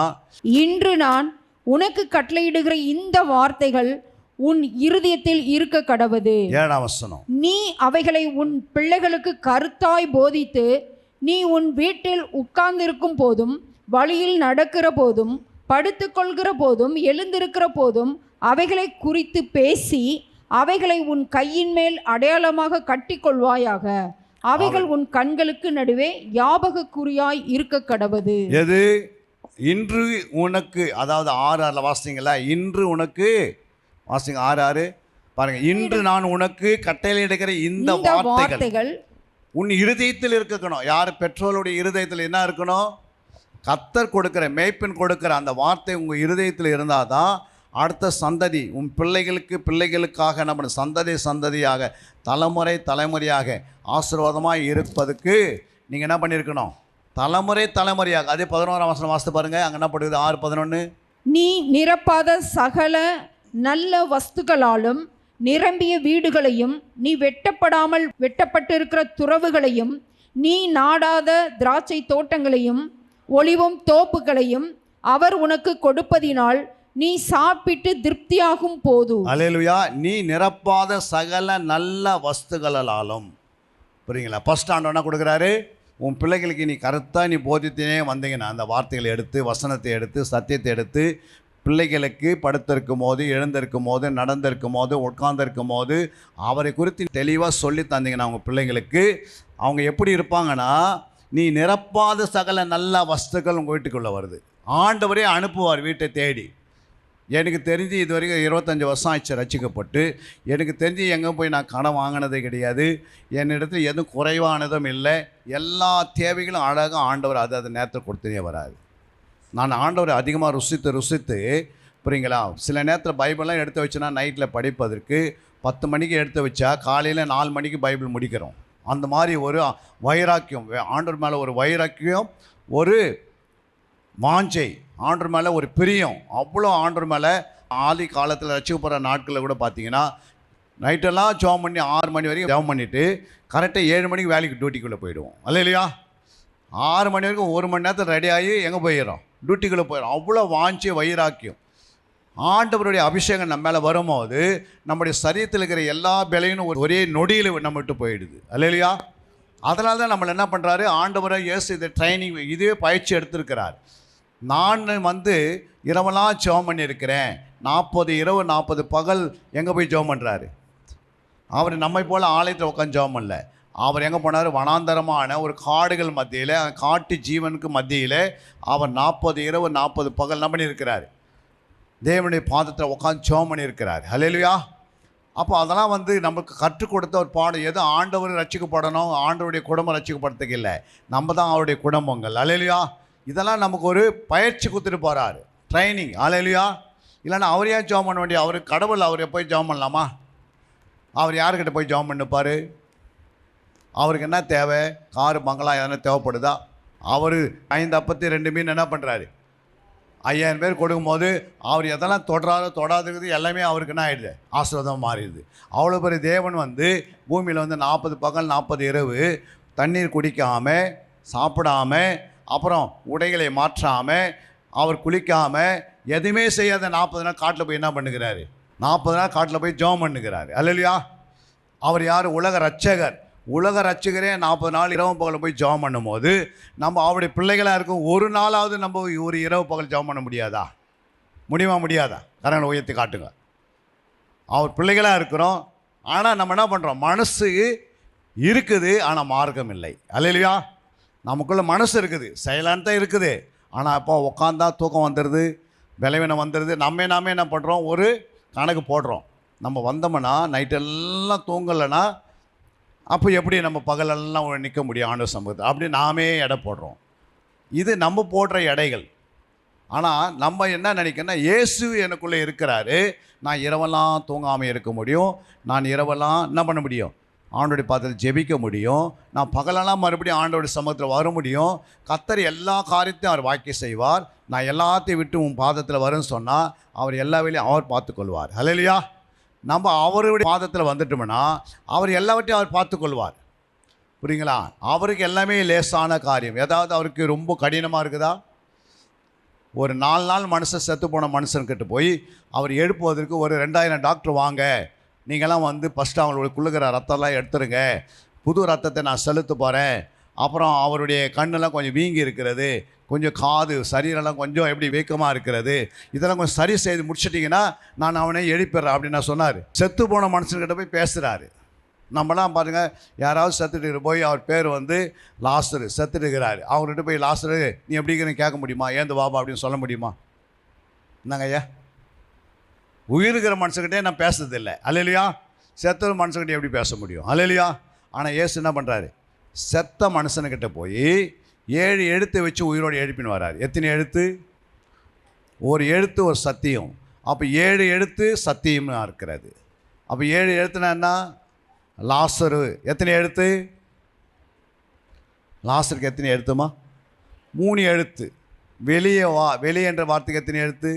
S4: இன்று நான் உனக்கு கட்டளையிடுகிற இந்த வார்த்தைகள் உன் இருதயத்தில் இருக்க கடவது.
S3: 7ஆம் வசனம்.
S4: நீ அவைகளை உன் பிள்ளைகளுக்கு கருத்தாய் போதித்து, நீ உன் வீட்டில் உட்கார்ந்திருக்கும் போதும், வழியில் நடக்கிற போதும், படுத்துக்கொள்கிற போதும், எழுந்திருக்கிற போதும் அவைகளை குறித்து பேசி, அவைகளை உன் கையின் மேல் அடையாளமாக கட்டிக்கொள்வாயாக. அவைகள் உன் கண்களுக்கு நடுவே ஞாபக குறியாய் இருக்க கடவது.
S3: எது? இன்று உனக்கு, அதாவது 6:6 வாசிங்களா, இன்று உனக்கு வாசிங்க 6:6 பாருங்க. இன்று நான் உனக்கு கட்டளையிடுகிற இந்த வார்த்தைகள் உன் இருதயத்தில் இருக்கணும். யார்? பெற்றோருடைய இருதயத்தில் என்ன இருக்கணும்? கர்த்தர் கொடுக்கிற, மேய்ப்பன் கொடுக்கிற அந்த வார்த்தை உங்கள் இருதயத்தில் இருந்தால் தான் அடுத்த சந்ததி, உன் பிள்ளைகளுக்கு பிள்ளைகளுக்காக நம்ம சந்ததி சந்ததியாக தலைமுறை தலைமுறையாக ஆசீர்வாதமாக இருப்பதுக்கு நீங்கள் என்ன பண்ணியிருக்கணும்? தலைமுறை தலைமுறையாக. அதே 11ஆம் வசனம் வாசித்து பாருங்கள். அங்கே என்ன பண்ணுது? 6:11.
S4: நீ நிரப்பாத சகல நல்ல வஸ்துக்களாலும் நிரம்பிய வீடுகளையும், நீ வெட்டப்படாமல் வெட்டப்பட்டிருக்கிற துறவுகளையும், நீ நாடாத திராட்சை தோட்டங்களையும் ஒலிவும் தோப்புகளையும் அவர் உனக்கு கொடுப்பதினால் நீ சாப்பிட்டு திருப்தியாகும் போது.
S3: அல்லேலூயா. நீ நிரப்பாத சகல நல்ல வஸ்துகளாலும். புரியுங்களா? ஃபர்ஸ்ட் ஆண்டவர் என்ன கொடுக்குறாரு? உன் பிள்ளைகளுக்கு நீ கருத்தாக நீ போதித்தே வந்தீங்கன்னா அந்த வார்த்தைகளை எடுத்து, வசனத்தை எடுத்து, சத்தியத்தை எடுத்து பிள்ளைகளுக்கு படுத்திருக்கும் போது, எழுந்திருக்கும் போது, நடந்திருக்கும் போது, உட்கார்ந்திருக்கும் போது அவரை குறித்து தெளிவாக சொல்லி தந்தீங்கன்னா அவங்க பிள்ளைங்களுக்கு அவங்க எப்படி இருப்பாங்கன்னா, நீ நிரப்பாத சகல நல்ல வஸ்துக்கள் உங்கள் வீட்டுக்குள்ளே வருது. ஆண்டவரே அனுப்புவார் வீட்டை தேடி. எனக்கு தெரிஞ்சு இது வரைக்கும் 25 வருஷம் ஆச்சு ரட்சிக்கப்பட்டு. எனக்கு தெரிஞ்சு எங்கே போய் நான் கடன் வாங்கினதே கிடையாது. என்னிடத்தில் எதுவும் குறைவானதும் இல்லை. எல்லா தேவைகளும் அழகாக ஆண்டவர் அது நேரத்தில் கொடுத்துனே வராது. நான் ஆண்டவரை அதிகமாக ருசித்து புரியுங்களா? சில நேரத்தில் பைபிள்லாம் எடுத்து வச்சுன்னா நைட்டில் படிப்பதற்கு 10 மணிக்கு எடுத்து வச்சா காலையில் 4 மணிக்கு பைபிள் முடிக்கிறோம். அந்த மாதிரி ஒரு வைராக்கியம், ஆண்டவர் மேலே ஒரு வைராக்கியம், ஒரு வாஞ்சை, ஆண்டவர் மேலே ஒரு பிரியம், அவ்வளோ ஆண்டவர் மேலே. ஆதி காலத்தில் ரட்சிக்கப்படுற நாட்களில் கூட பார்த்தீங்கன்னா நைட்டெல்லாம் ஜெபம் பண்ணி 6 மணி வரைக்கும் ஜெபம் பண்ணிவிட்டு கரெக்டாக 7 மணிக்கு வேலைக்கு டியூட்டிக்குள்ளே போயிடுவோம். இல்லையா? 6 மணி வரைக்கும் 1 மணி நேரத்தில் ரெடி ஆகி எங்கே போயிடுறோம்? டியூட்டிக்குள்ளே போயிடும். அவ்வளோ வாஞ்சி வைராக்கியம். ஆண்டவருடைய அபிஷேகம் நம்ம மேலே வரும்போது நம்முடைய சரீரத்தில் இருக்கிற எல்லா பலனும் ஒரே நொடியில் நம்ம விட்டு போயிடுது. இல்லையா? அதனால தான் நம்மளை என்ன பண்ணுறாரு ஆண்டவரை இயேசு இதை ட்ரைனிங், இதுவே பயிற்சி எடுத்திருக்கிறார். நான் இரவெல்லாம் ஜெபம் பண்ணியிருக்கிறேன். 40 இரவு 40 பகல் எங்கே போய் ஜெபம் பண்ணுறாரு? அவர் நம்மை போல் ஆலயத்தில் உட்காந்து ஜெபம் பண்ணல. அவர் எங்கே போனார்? வனாந்தரமான ஒரு காடுகள் மத்தியில், காட்டு ஜீவனுக்கு மத்தியில் அவர் 40 இரவு 40 பகல் என்ன பண்ணியிருக்கிறார்? தேவனுடைய பாதத்தில் உட்காந்து ஜெபம் பண்ணியிருக்கிறார். ஹல்லேலூயா. அப்போ அதெல்லாம் நமக்கு கற்றுக் கொடுத்த ஒரு பாடம். எது? ஆண்டவர் ரட்சிக்கப்படணும், ஆண்டவருடைய குடும்பம் ரட்சிக்கப்படுறதுக்கு இல்லை, நம்ம தான் அவருடைய குடும்பங்கள். ஹல்லேலூயா. இதெல்லாம் நமக்கு ஒரு பயிற்சி கொடுத்துட்டு போகிறார், ட்ரைனிங். ஹல்லேலூயா. இல்லைன்னா அவர் ஏன் ஜெபம் பண்ண வேண்டிய? அவர் கடவுள், அவரை போய் ஜெபம் பண்ணலாமா? அவர் யாருக்கிட்ட போய் ஜெபம் பண்ணிப்பார்? அவருக்கு என்ன தேவை? காரு பங்களா எதனா தேவைப்படுதா? அவர் 5 அப்பத்து 2 மீன் என்ன பண்ணுறாரு? 5000 பேர் கொடுக்கும்போது அவர் எதெல்லாம் தொடுறாரோ தொடாதுங்கிறது எல்லாமே அவருக்கு என்ன ஆகிடுது? ஆசீர்வாதமாக மாறிடுது. அவ்வளோ பெரிய தேவன் பூமியில் 40 பகல் 40 இரவு தண்ணீர் குடிக்காமல், சாப்பிடாமல், அப்புறம் உடைகளை மாற்றாமல், அவர் குளிக்காமல், எதுவுமே செய்யாத 40 நாள் காட்டில் போய் என்ன பண்ணுகிறாரு? 40 நாள் காட்டில் போய் ஜெபம் பண்ணுகிறாரு. அல்லேலூயா. அவர் யார்? உலக ரட்சகர். உலக ரட்சகரே 40 நாள் இரவு பகல் போய் ஜெபம் பண்ணும்போது நம்ம அவருடைய பிள்ளைகளாக இருக்கும். ஒரு நாளாவது நம்ம ஒரு இரவு பகல் ஜெபம் பண்ண முடியாதா? முடியுமா? முடியாதா? கரங்களை உயர்த்தி காட்டுங்க. அவர் பிள்ளைகளாக இருக்கிறோம். ஆனால் நம்ம என்ன பண்ணுறோம், மனசு இருக்குது ஆனால் மார்க்கம் இல்லை. அல்லேலூயா. நமக்குள்ள மனசு இருக்குது, செயலான் தான் இருக்குது. ஆனால் அப்போ உட்காந்தா தூக்கம் வந்துடுது, பலவீனம் வந்துடுது. நாமே என்ன பண்ணுறோம், ஒரு கணக்கு போடுறோம். நம்ம வந்தோம்னா நைட்டெல்லாம் தூங்கலைன்னா அப்போ எப்படி நம்ம பகலெல்லாம் நிற்க முடியும் ஆண்டவர் சமூகத்தில்? அப்படி நாமே எடை போடுறோம். இது நம்ம போடுற எடைகள். ஆனால் நம்ம என்ன நினைக்கிறோன்னா, இயேசு எனக்குள்ளே இருக்கிறாரு, நான் இரவெல்லாம் தூங்காமல் இருக்க முடியும், நான் இரவெல்லாம் என்ன பண்ண முடியும், ஆண்டோடைய பாதத்தில் ஜெபிக்க முடியும், நான் பகலெல்லாம் மறுபடியும் ஆண்டோடைய சமூகத்தில் வர முடியும், கர்த்தர் எல்லா காரியத்தையும் அவர் வாக்கியம் செய்வார், நான் எல்லாத்தையும் விட்டு உன் பாதத்தில் வரும்னு சொன்னால் அவர் எல்லா வேலையும் அவர் பார்த்துக்கொள்வார். அல்லேலூயா. நம்ம அவருடைய பாதத்தில் வந்துட்டோம்னா அவர் எல்லாவற்றையும் அவர் பார்த்துக்கொள்வார். புரியுங்களா? அவருக்கு எல்லாமே லேசான காரியம். ஏதாவது அவருக்கு ரொம்ப கடினமாக இருக்குதா? ஒரு 4 நாள் மனுஷன் செத்து போன மனுஷன்கிட்ட போய் அவர் எழுப்புவதற்கு ஒரு 2000 டாக்டர் வாங்க, நீங்களாம் வந்து ஃபஸ்ட்டு அவங்களுக்கு குள்ளுகிற ரத்தம்லாம் எடுத்துருங்க, புது ரத்தத்தை நான் செலுத்த போகிறேன், அப்புறம் அவருடைய கண்ணெல்லாம் கொஞ்சம் வீங்கி இருக்கிறது, கொஞ்சம் காது சரீரெல்லாம் கொஞ்சம் எப்படி வீக்கமாக இருக்கிறது, இதெல்லாம் கொஞ்சம் சரி செய்து முடிச்சிட்டிங்கன்னா நான் அவனை எழுப்பிடுறேன் அப்படின்னு நான் சொன்னார். செத்து போன மனுஷன்கிட்ட போய் பேசுகிறாரு. நம்மலாம் பாருங்கள், யாராவது செத்துட்டு போய் அவர் பேர் வந்து லாசரு செத்துட்டுக்கிறாரு, அவர்கிட்ட போய் லாசரு நீ எப்படி இருக்கிறன்னு கேட்க முடியுமா? ஏந்து பாபா அப்படின்னு சொல்ல முடியுமா? என்னங்க ஐயா, உயிருக்கிற மனுஷங்கிட்டே நான் பேசுறதில்லை. அல்லேலூயா. செத்த மனுஷங்கிட்டே எப்படி பேச முடியும்? அல்லேலூயா. ஆனால் இயேசு என்ன பண்ணுறாரு, செத்த மனுஷனுக்கிட்ட போய் 7 எழுத்தை வச்சு உயிரோடு எழுப்பின்னு வராரு. எத்தனை எழுத்து? ஒரு எழுத்து ஒரு சத்தியம். அப்போ 7 எழுத்து சத்தியம்னு இருக்கிறது. அப்போ 7 எழுத்துனா என்ன? லாசரு எத்தனை எழுத்து? லாசருக்கு எத்தனை எழுத்துமா? 3 எழுத்து. வெளியே வா, வெளியே என்ற வார்த்தைக்கு எத்தனை எழுத்து?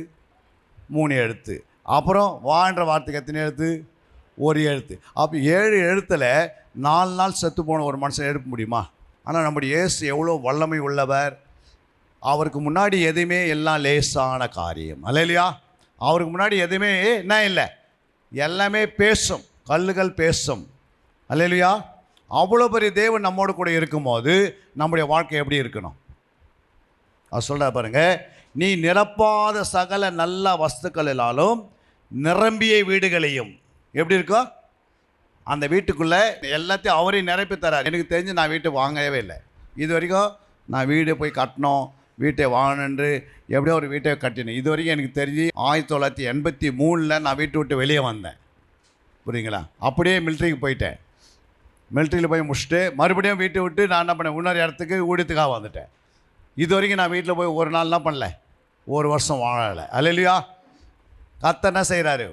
S3: 3 எழுத்து. அப்புறம் வா என்ற வார்த்தைக்கு எத்தனை எழுத்து? 1 எழுத்து. அப்போ 7 எழுத்தில் 4 நாள் செத்து போன ஒரு மனுஷன் எழுப்ப முடியுமா? ஆனால் நம்முடைய இயேசு எவ்வளோ வல்லமை உள்ளவர். அவருக்கு முன்னாடி எதுவுமே எல்லாம் லேசான காரியம். அல்லேலூயா. அவருக்கு முன்னாடி எதுவுமே என்ன இல்லை, எல்லாமே பேசும், கல்லுகள் பேசும். அல்லேலூயா. அவ்வளோ பெரிய தேவன் நம்மோடு கூட இருக்கும்போது நம்முடைய வாழ்க்கை எப்படி இருக்கணும்? அவர் சொல்கிறா பாருங்க, நீ நிரப்பாத சகல நல்ல வஸ்துக்களினாலும் நிரம்பிய வீடுகளையும். எப்படி இருக்கோ அந்த வீட்டுக்குள்ளே எல்லாத்தையும் அவரே நிரப்பி தரார். எனக்கு தெரிஞ்சு நான் வீட்டை வாங்கவே இல்லை. இது வரைக்கும் நான் வீடு போய் கட்டணும், வீட்டை வாங்கணுன்று எப்படியோ ஒரு வீட்டை கட்டினேன். இது வரைக்கும் எனக்கு தெரிஞ்சு 1983 நான் வீட்டை விட்டு வெளியே வந்தேன். புரியுங்களா? அப்படியே மிலிட்ரிக்கு போயிட்டேன். மிலிட்ரியில் போய் முடிச்சுட்டு மறுபடியும் வீட்டை விட்டு நான் என்ன பண்ணேன், இன்னொரு இடத்துக்கு ஊழியத்துக்காக வந்துட்டேன். இது வரைக்கும் நான் வீட்டில் போய் ஒரு நாள் என்ன பண்ணல, 1 வருஷம் வாழலை. அல்லேலூயா. கர்த்தர் என்ன செய்கிறாரு,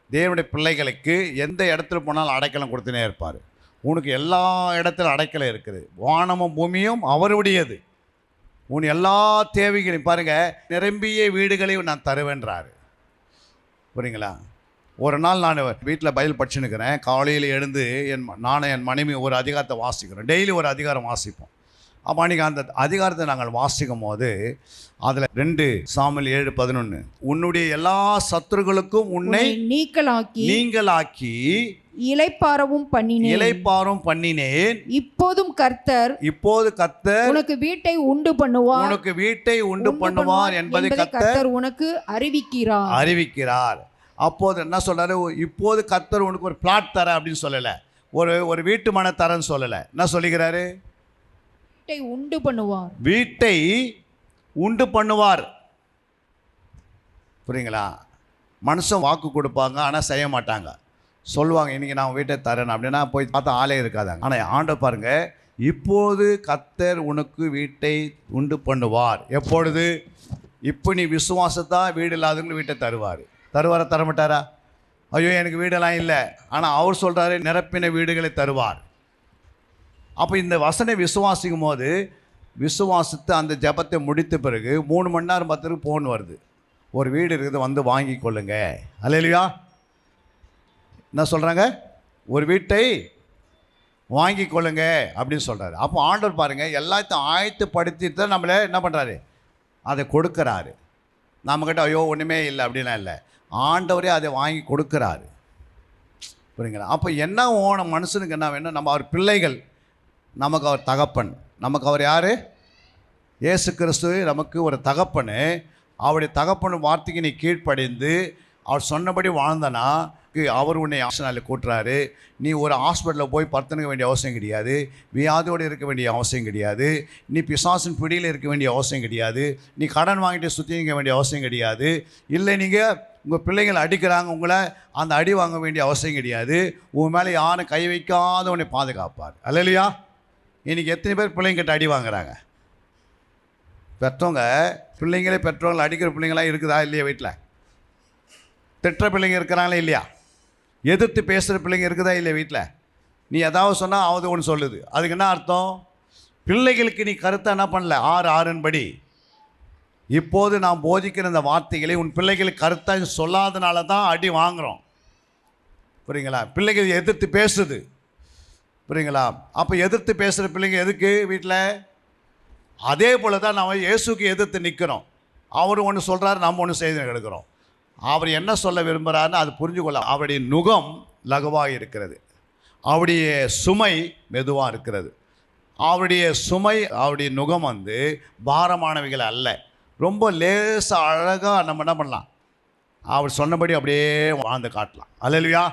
S3: தேவனுடைய பிள்ளைகளுக்கு எந்த இடத்துல போனாலும் அடைக்கலம் கொடுத்துனே இருப்பார். உனக்கு எல்லா இடத்துலையும் அடைக்கலம் இருக்குது. வானமும் பூமியும் அவருடையது. உன் எல்லா தேவைகளையும் பாருங்கள், நிரம்பிய வீடுகளையும் நான் தருவேன்றாரு. புரியுங்களா? ஒரு நாள் நான் வீட்டில் பைபிள் படிச்சுன்னுக்கிறேன். காலையில் எழுந்து நானும் என் மனைவி ஒரு அதிகாரத்தை வாசிக்கிறோம். டெய்லி ஒரு அதிகாரம் வாசிப்போம். அப்போ அன்றைக்கி அந்த அதிகாரத்தை நாங்கள் வாசிக்கும் போது அதில் 2 சாமுவேல் 7:11 உன்னுடைய எல்லா சத்துருக்களுக்கும் உன்னை நீங்களாக்கி
S4: இளைப்பாறவும்
S3: பண்ணினேன்.
S4: இப்போது கர்த்தர்
S3: உனக்கு வீட்டை உண்டு பண்ணுவார் என்பதை கர்த்தர்
S4: உனக்கு
S3: அறிவிக்கிறார். அப்போது என்ன சொல்றாரு, இப்போது கர்த்தர் உனக்கு ஒரு பிளாட் தர அப்படின்னு சொல்லலை, ஒரு வீட்டு மனை தரன்னு சொல்லலை. என்ன சொல்லுகிறாரு? வீட்டை உண்டு பண்ணுவார். புரியுங்களா? மனுஷன் வாக்கு கொடுப்பாங்க, ஆனால் செய்ய மாட்டாங்க. சொல்லுவாங்க இன்றைக்கி நான் வீட்டை தரேன் அப்படின்னா போய் பார்த்தா ஆளே இருக்காதாங்க. ஆனால் ஆண்டவர் பாருங்க, இப்போது கர்த்தர் உனக்கு வீட்டை உண்டு பண்ணுவார். எப்பொழுது? இப்போ நீ விசுவாசத்தா வீடு இல்லாதவங்களுக்கு வீட்டை தருவார். தரமாட்டாரா? ஐயோ எனக்கு வீடெல்லாம் இல்லை, ஆனால் அவர் சொல்கிறாரு நிரப்பின வீடுகளை தருவார். அப்போ இந்த வசனை விசுவாசிக்கும் போது விசுவாசித்து அந்த ஜபத்தை முடித்த பிறகு 3 மணி நேரம் 10 ஃபோன் வருது, ஒரு வீடு இருக்குது வந்து வாங்கி கொள்ளுங்க. அல்லேலூயா. என்ன சொல்கிறாங்க? ஒரு வீட்டை வாங்கி கொள்ளுங்க அப்படின்னு சொல்கிறாரு. அப்போ ஆண்டவர் பாருங்கள், எல்லாத்தையும் ஆயத்தப்படுத்திட்டு தான் நம்மளை என்ன பண்ணுறாரு, அதை கொடுக்குறாரு. நம்மக்கிட்ட ஐயோ ஒன்றுமே இல்லை அப்படின்னா இல்லை, ஆண்டவரே அதை வாங்கி கொடுக்குறாரு. புரியுங்களா? அப்போ என்ன ஓணும் மனுஷனுக்கு என்ன வேணும், நம்ம அவர் பிள்ளைகள், நமக்கு அவர் தகப்பன். நமக்கு அவர் யார்? இயேசு கிறிஸ்து நமக்கு ஒரு தகப்பன். அவருடைய தகப்பன் வார்த்தைக்கு நீ கீழ்ப்படிந்து அவர் சொன்னபடி வாழ்ந்தனா அவர் உன்னை ஆசனால கூட்டுறாரு. நீ ஒரு ஹாஸ்பிட்டலில் போய் படுத்துக்க வேண்டிய அவசியம் கிடையாது. வியாதியோடு இருக்க வேண்டிய அவசியம் கிடையாது. நீ பிசாசின் பிடியில் இருக்க வேண்டிய அவசியம் கிடையாது. நீ கடன் வாங்கிட்டு சுற்றிக்க வேண்டிய அவசியம் கிடையாது. இல்லை நீங்கள் உங்கள் பிள்ளைங்களை அடிக்கிறாங்க, உங்களை அந்த அடி வாங்க வேண்டிய அவசியம் கிடையாது. உன் மேலே யாரும் கை வைக்காத உன்னை பாதுகாப்பார். அல்லையா? இன்றைக்கி எத்தனை பேர் பிள்ளைங்கிட்ட அடி வாங்குறாங்க? பெற்றவங்க பெற்றவங்களை அடிக்கிற பிள்ளைங்களாம் இருக்குதா இல்லையா? வீட்டில் திட்டுற பிள்ளைங்க இருக்கிறாங்களே இல்லையா? எதிர்த்து பேசுகிற பிள்ளைங்க இருக்குதா இல்லையா? வீட்டில் நீ ஏதாவது சொன்னால் அவது ஒன்று சொல்லுது. அதுக்கு என்ன அர்த்தம்? பிள்ளைகளுக்கு நீ கருத்தை என்ன பண்ணல? 6:6 படி இப்போது நான் போதிக்கிற இந்த வார்த்தைகளை உன் பிள்ளைகளுக்கு கருத்தாக சொல்லாதனால தான் அடி வாங்குகிறோம். புரியுங்களா? பிள்ளைகள் எதிர்த்து பேசுது. புரியுங்களா? அப்போ எதிர்த்து பேசுகிற பிள்ளைங்க எதுக்கு வீட்டில்? அதே போல் தான் நம்ம இயேசுக்கு எதிர்த்து நிற்கிறோம். அவர் ஒன்று சொல்கிறாரு, நம்ம ஒன்று செய்து எடுக்கிறோம். அவர் என்ன சொல்ல விரும்புகிறாருன்னு அது புரிஞ்சு கொள்ள. அவருடைய நுகம் லகுவாக இருக்கிறது, அவருடைய சுமை மெதுவாக இருக்கிறது. அவருடைய சுமை, அவருடைய நுகம் பாரமானவைகள் அல்ல. ரொம்ப லேசாக அழகாக நம்ம என்ன பண்ணலாம்? அவர் சொன்னபடி அப்படியே வாழ்ந்து காட்டலாம். அல்லையா?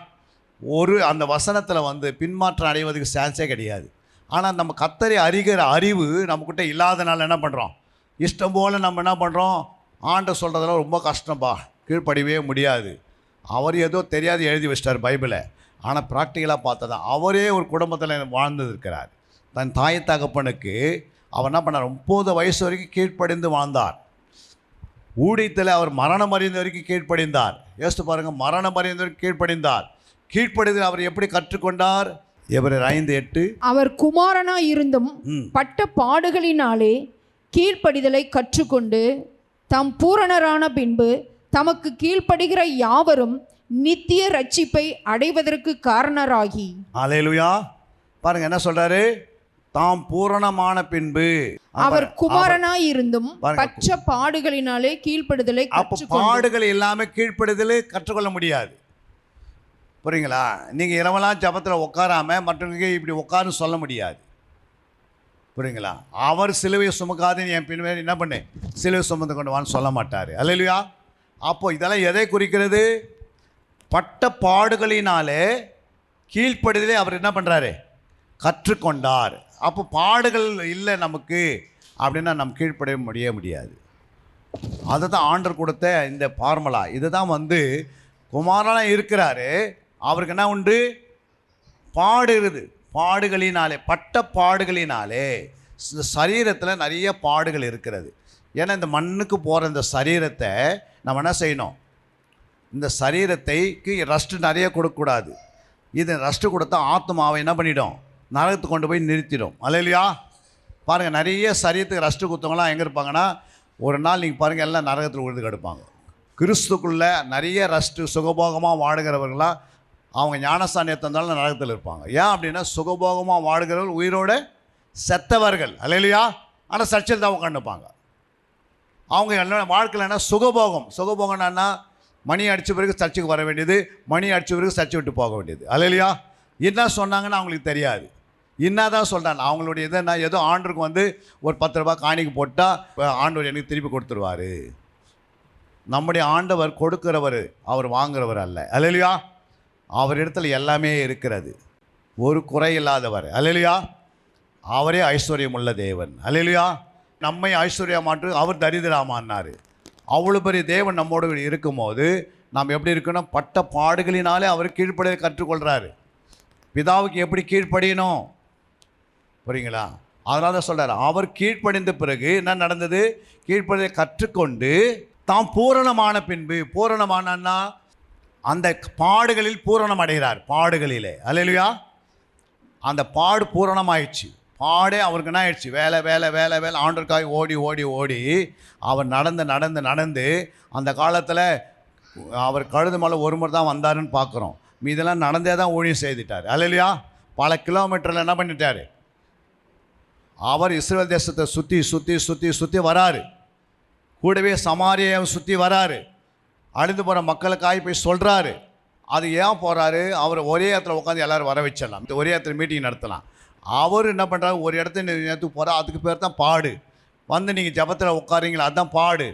S3: அந்த வசனத்தில் பின்மாற்றம் அடைவதுக்கு சான்ஸே கிடையாது. ஆனால் நம்ம கர்த்தரை அறிகிற அறிவு நம்மக்கிட்ட இல்லாதனால என்ன பண்ணுறோம்? இஷ்டம் போல் நம்ம என்ன பண்ணுறோம்? ஆண்டவர் சொல்கிறதெல்லாம் ரொம்ப கஷ்டம்பா, கீழ்ப்படியவே முடியாது. அவர் ஏதோ தெரியாது எழுதி வச்சிட்டார் பைபிளை. ஆனால் ப்ராக்டிக்கலாக பார்த்தா தான் அவரே ஒரு குடும்பத்தில் வாழ்ந்து இருக்கிறார். தன் தாய் தகப்பனுக்கு அவர் என்ன பண்ணார்? 30 வயசு வரைக்கும் கீழ்ப்படிந்து வாழ்ந்தார். ஊழியத்தில் அவர் மரணம் அறிந்த வரைக்கும் கீழ்ப்படிந்தார். யோசித்து பாருங்கள், மரணம் அறிந்த வரைக்கும் கீழ்ப்படிந்தார். கீழ்ப்படிந்து அவர் எப்படி கற்றுக்கொண்டார்? எபிரேயர் 5:8
S4: அவர் குமாரனாய் இருந்தும் பட்ட பாடுகளினாலே கீழ்ப்படிதலை கற்றுக்கொண்டு தாம் பூரணரான பின்பு தமக்கு கீழ்ப்படுகிற யாவரும் நித்திய ரட்சிப்பை அடைவதற்கு காரணராகி.
S3: அல்லேலூயா. பாருங்க என்ன சொல்றாரு? தாம் பூரணமான பின்பு
S4: அவர் குமாரனாய் இருந்தும் பச்ச பாடுகளினாலே கீழ்ப்படுதலை கற்றுக்கொண்டு.
S3: பாடுகள் இல்லாமல் கீழ்ப்படுதலை கற்றுக்கொள்ள முடியாது. புரியுங்களா? நீங்கள் இரவெல்லாம் ஜபத்தில் உட்காராமல் மற்றவங்க இப்படி உட்காருன்னு சொல்ல முடியாது. புரியுங்களா? அவர் சிலுவையை சுமக்காதுன்னு என் பின்வேறு என்ன பண்ணு சிலுவை சுமந்து கொண்டு வான்னு சொல்ல மாட்டார். அல்லேலூயா. அப்போ இதெல்லாம் எதை குறிக்கிறது? பட்ட பாடுகளினாலே கீழ்ப்படுதலே அவர் என்ன பண்ணுறாரு? கற்றுக்கொண்டார். அப்போ பாடுகள் இல்லை நமக்கு அப்படின்னா நம்ம கீழ்ப்படைய முடியாது. அதை தான் ஆண்டவர் கொடுத்த இந்த ஃபார்முலா. இது தான் குமாரனாக இருக்கிறாரு, அவருக்கு என்ன உண்டு? பாடு இருக்குது. பாடுகளினாலே, பட்ட பாடுகளினாலே இந்த சரீரத்தில் நிறைய பாடுகள் இருக்கிறது. ஏன்னா இந்த மண்ணுக்கு போகிற இந்த சரீரத்தை நம்ம என்ன செய்யணும்? இந்த சரீரத்தைக்கு ரெஸ்ட்டு நிறைய கொடுக்கக்கூடாது. இது ரெஸ்ட்டு கொடுத்தா ஆத்மாவை என்ன பண்ணிடும்? நரகத்துக்கு கொண்டு போய் நிறுத்திடும். அல்லையா? பாருங்கள், நிறைய சரீரத்துக்கு ரெஸ்ட்டு கொடுத்தவங்களாம் எங்கே இருப்பாங்கன்னா, ஒரு நாள் நீங்கள் பாருங்கள் எல்லாம் நரகத்தில் விழுந்து கெடுப்பாங்க. கிறிஸ்துக்குள்ளே நிறைய ரெஸ்ட்டு சுகபோகமாக வாடுகிறவர்களாம் அவங்க ஞானஸ்தானம் தந்தாலும் நரகத்தில் இருப்பாங்க. ஏன் அப்படின்னா சுகபோகமாக வாடுகிறவர்கள் உயிரோட செத்தவர்கள். அல்லையா? ஆனால் சர்ச்சில் தான் உட்காந்துப்பாங்க. அவங்க என்ன வாழ்க்கையில் என்ன சுகபோகம்னா மணி அடித்த பிறகு சர்ச்சுக்கு வர வேண்டியது, மணி அடித்த பிறகு சர்ச்சை விட்டு போக வேண்டியது. அல்லையா? என்ன சொன்னாங்கன்னு அவங்களுக்கு தெரியாது. என்ன தான் சொல்கிறாங்க அவங்களுடைய இதை. நான் ஏதோ ஆண்டருக்கு ஒரு 10 ரூபா காணிக்கு போட்டால் ஆண்டவர் எனக்கு திருப்பி கொடுத்துருவார். நம்முடைய ஆண்டவர் கொடுக்கிறவர், அவர் வாங்குறவர் அல்ல. அல்லையா? அவர் இடத்துல எல்லாமே இருக்கிறது, ஒரு குறை இல்லாதவர். அல்லேலூயா. அவரே ஐஸ்வர்யம் உள்ள தேவன். அல்லேலூயா. நம்மை ஐஸ்வர்யம் மாற்று அவர் தரித்திரமானார். அவ்வளோ பெரிய தேவன் நம்மோடு இருக்கும்போது நாம் எப்படி இருக்கணும்? பட்ட பாடுகளினாலே அவர் கீழ்ப்படிய கற்றுக்கொள்கிறாரு. பிதாவுக்கு எப்படி கீழ்ப்படியணும்? புரியுங்களா? அதனால தான் சொல்கிறார், அவர் கீழ்ப்படிந்த பிறகு என்ன நடந்தது? கீழ்ப்படியை கற்றுக்கொண்டு தாம் பூரணமான பின்பு, பூரணமானா அந்த பாடுகளில் பூரணம் அடைகிறார். பாடுகளிலே. அல்லேலூயா. அந்த பாடு பூரணமாயிடுச்சு. பாடே அவருக்கு என்ன ஆயிடுச்சு? வேலை வேலை வேலை வேலை ஆண்டவருக்காக ஓடி ஓடி ஓடி அவர் நடந்து அந்த காலத்தில் அவர் கழுது மலை ஒரு முறை தான் வந்தாருன்னு பார்க்குறோம். மீதெல்லாம் நடந்தே தான் ஊழியம் செய்துட்டார். அல்லேலூயா. பல கிலோமீட்டரில் என்ன பண்ணிட்டார்? அவர் இஸ்ரவேல் தேசத்தை சுற்றி சுற்றி சுற்றி சுற்றி வராரு. கூடவே சமாரியை சுற்றி வராரு. அழிந்து போகிற மக்களுக்காக போய் சொல்கிறாரு. அது ஏன் போகிறாரு? அவர் ஒரே இடத்துல உட்காந்து எல்லோரும் வர வச்சிடலாம், ஒரே இடத்துல மீட்டிங் நடத்தலாம். அவர் என்ன பண்ணுறாரு? ஒரு இடத்துல நேரத்துக்கு போகிறார். அதுக்கு பேர் தான் பாடு. நீங்கள் ஜபத்தில் உட்காரீங்களா, அதுதான் பாடு.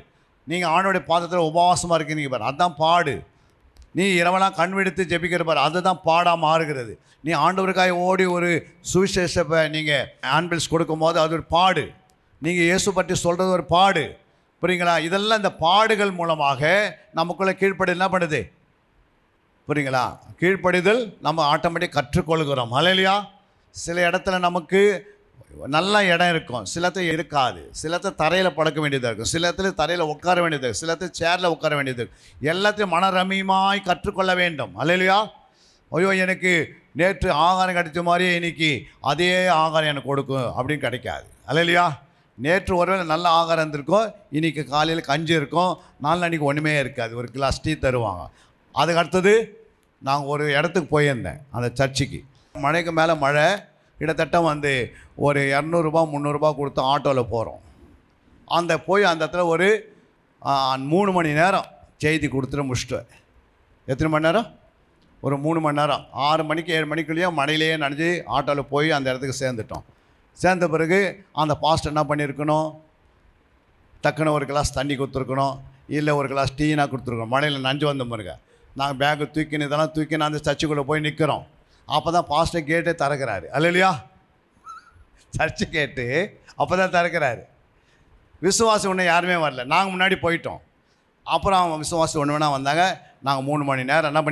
S3: நீங்கள் ஆண்டோடைய பாதத்தில் உபவாசமாக இருக்கீங்க பாரு, அதுதான் பாடு. நீ இரவெல்லாம் கண் விடுத்து ஜெபிக்கிற பாரு, அதுதான் பாடாக மாறுகிறது. நீ ஆண்டவருக்காய் ஓடி ஒரு சுவிசேஷப்பை நீங்கள் ஆன்பில்ஸ் கொடுக்கும்போது அது ஒரு பாடு, நீங்கள் இயேசு பற்றி சொல்கிறது ஒரு பாடு, புரியுங்களா? இதெல்லாம் இந்த பாடுகள் மூலமாக நமக்குள்ளே கீழ்ப்படி என்ன பண்ணுது, புரியுங்களா? கீழ்ப்படிதல் நம்ம ஆட்டோமேட்டிக் கற்றுக்கொள்கிறோம். அல்லேலூயா. சில இடத்துல நமக்கு நல்ல இடம் இருக்கும், சிலத்தில் இருக்காது. சிலத்தில் தரையில் படுக்க வேண்டியதாக இருக்கும், சில இடத்துல தரையில் உட்கார வேண்டியது இருக்கும், சில இடத்துல சேரில் உட்கார வேண்டியது இருக்கும். எல்லாத்தையும் மனரமியமாய் கற்றுக்கொள்ள வேண்டும். அல்லேலூயா. ஐயோ எனக்கு நேற்று ஆகாரம் கிடைச்ச மாதிரியே இன்னைக்கு அதே ஆகாரம் எனக்கு கொடுக்கும் அப்படின்னு கிடைக்காது. அல்லேலூயா. நேற்று ஒருவேளை நல்ல ஆகாரம் இருந்திருக்கும், இன்றைக்கி காலையில் கஞ்சி இருக்கும், நாளைக்கு ஒன்றுமே இருக்காது, ஒரு கிளாஸ் டீ தருவாங்க. அதுக்கு அடுத்தது நாங்கள் ஒரு இடத்துக்கு போயிருந்தேன், அந்த சர்ச்சுக்கு. மழைக்கு மேலே மழை, கிட்டத்தட்ட ஒரு 200 300 கொடுத்து ஆட்டோவில் போகிறோம். அந்த இடத்துல ஒரு 3 மணி நேரம் செய்தி கொடுத்துட்டு முடிச்சிட்டு. எத்தனை மணி நேரம்? ஒரு 3 மணி நேரம். 6 மணிக்கு 7 மணிக்குள்ளேயே மழையிலேயே நனைஞ்சு ஆட்டோவில் போய் அந்த இடத்துக்கு சேர்ந்துட்டோம். சேர்ந்த பிறகு அந்த பாஸ்டர் என்ன பண்ணியிருக்கணும், டக்குன்னு ஒரு கிளாஸ் தண்ணி கொடுத்துருக்கணும், இல்லை ஒரு கிளாஸ் டீனா கொடுத்துருக்கணும். மழையில் நஞ்சு வந்த பாருங்க. நாங்கள் பேக்கை தூக்கின்னு இதெல்லாம் தூக்கின்னு அந்த சர்ச்சுக்குள்ளே போய் நிற்கிறோம். அப்போ தான் பாஸ்டர் கேட்டே திறக்கிறாரு. அல்லேலூயா. சர்ச்சு கேட்டு அப்போ தான் திறக்கிறாரு. விசுவாசி ஒன்று யாருமே வரல, நாங்கள் முன்னாடி போயிட்டோம். அப்புறம் விசுவாசி ஒன்று வேணா வந்தாங்க. நாங்கள் 3 மணி நேரம் என்ன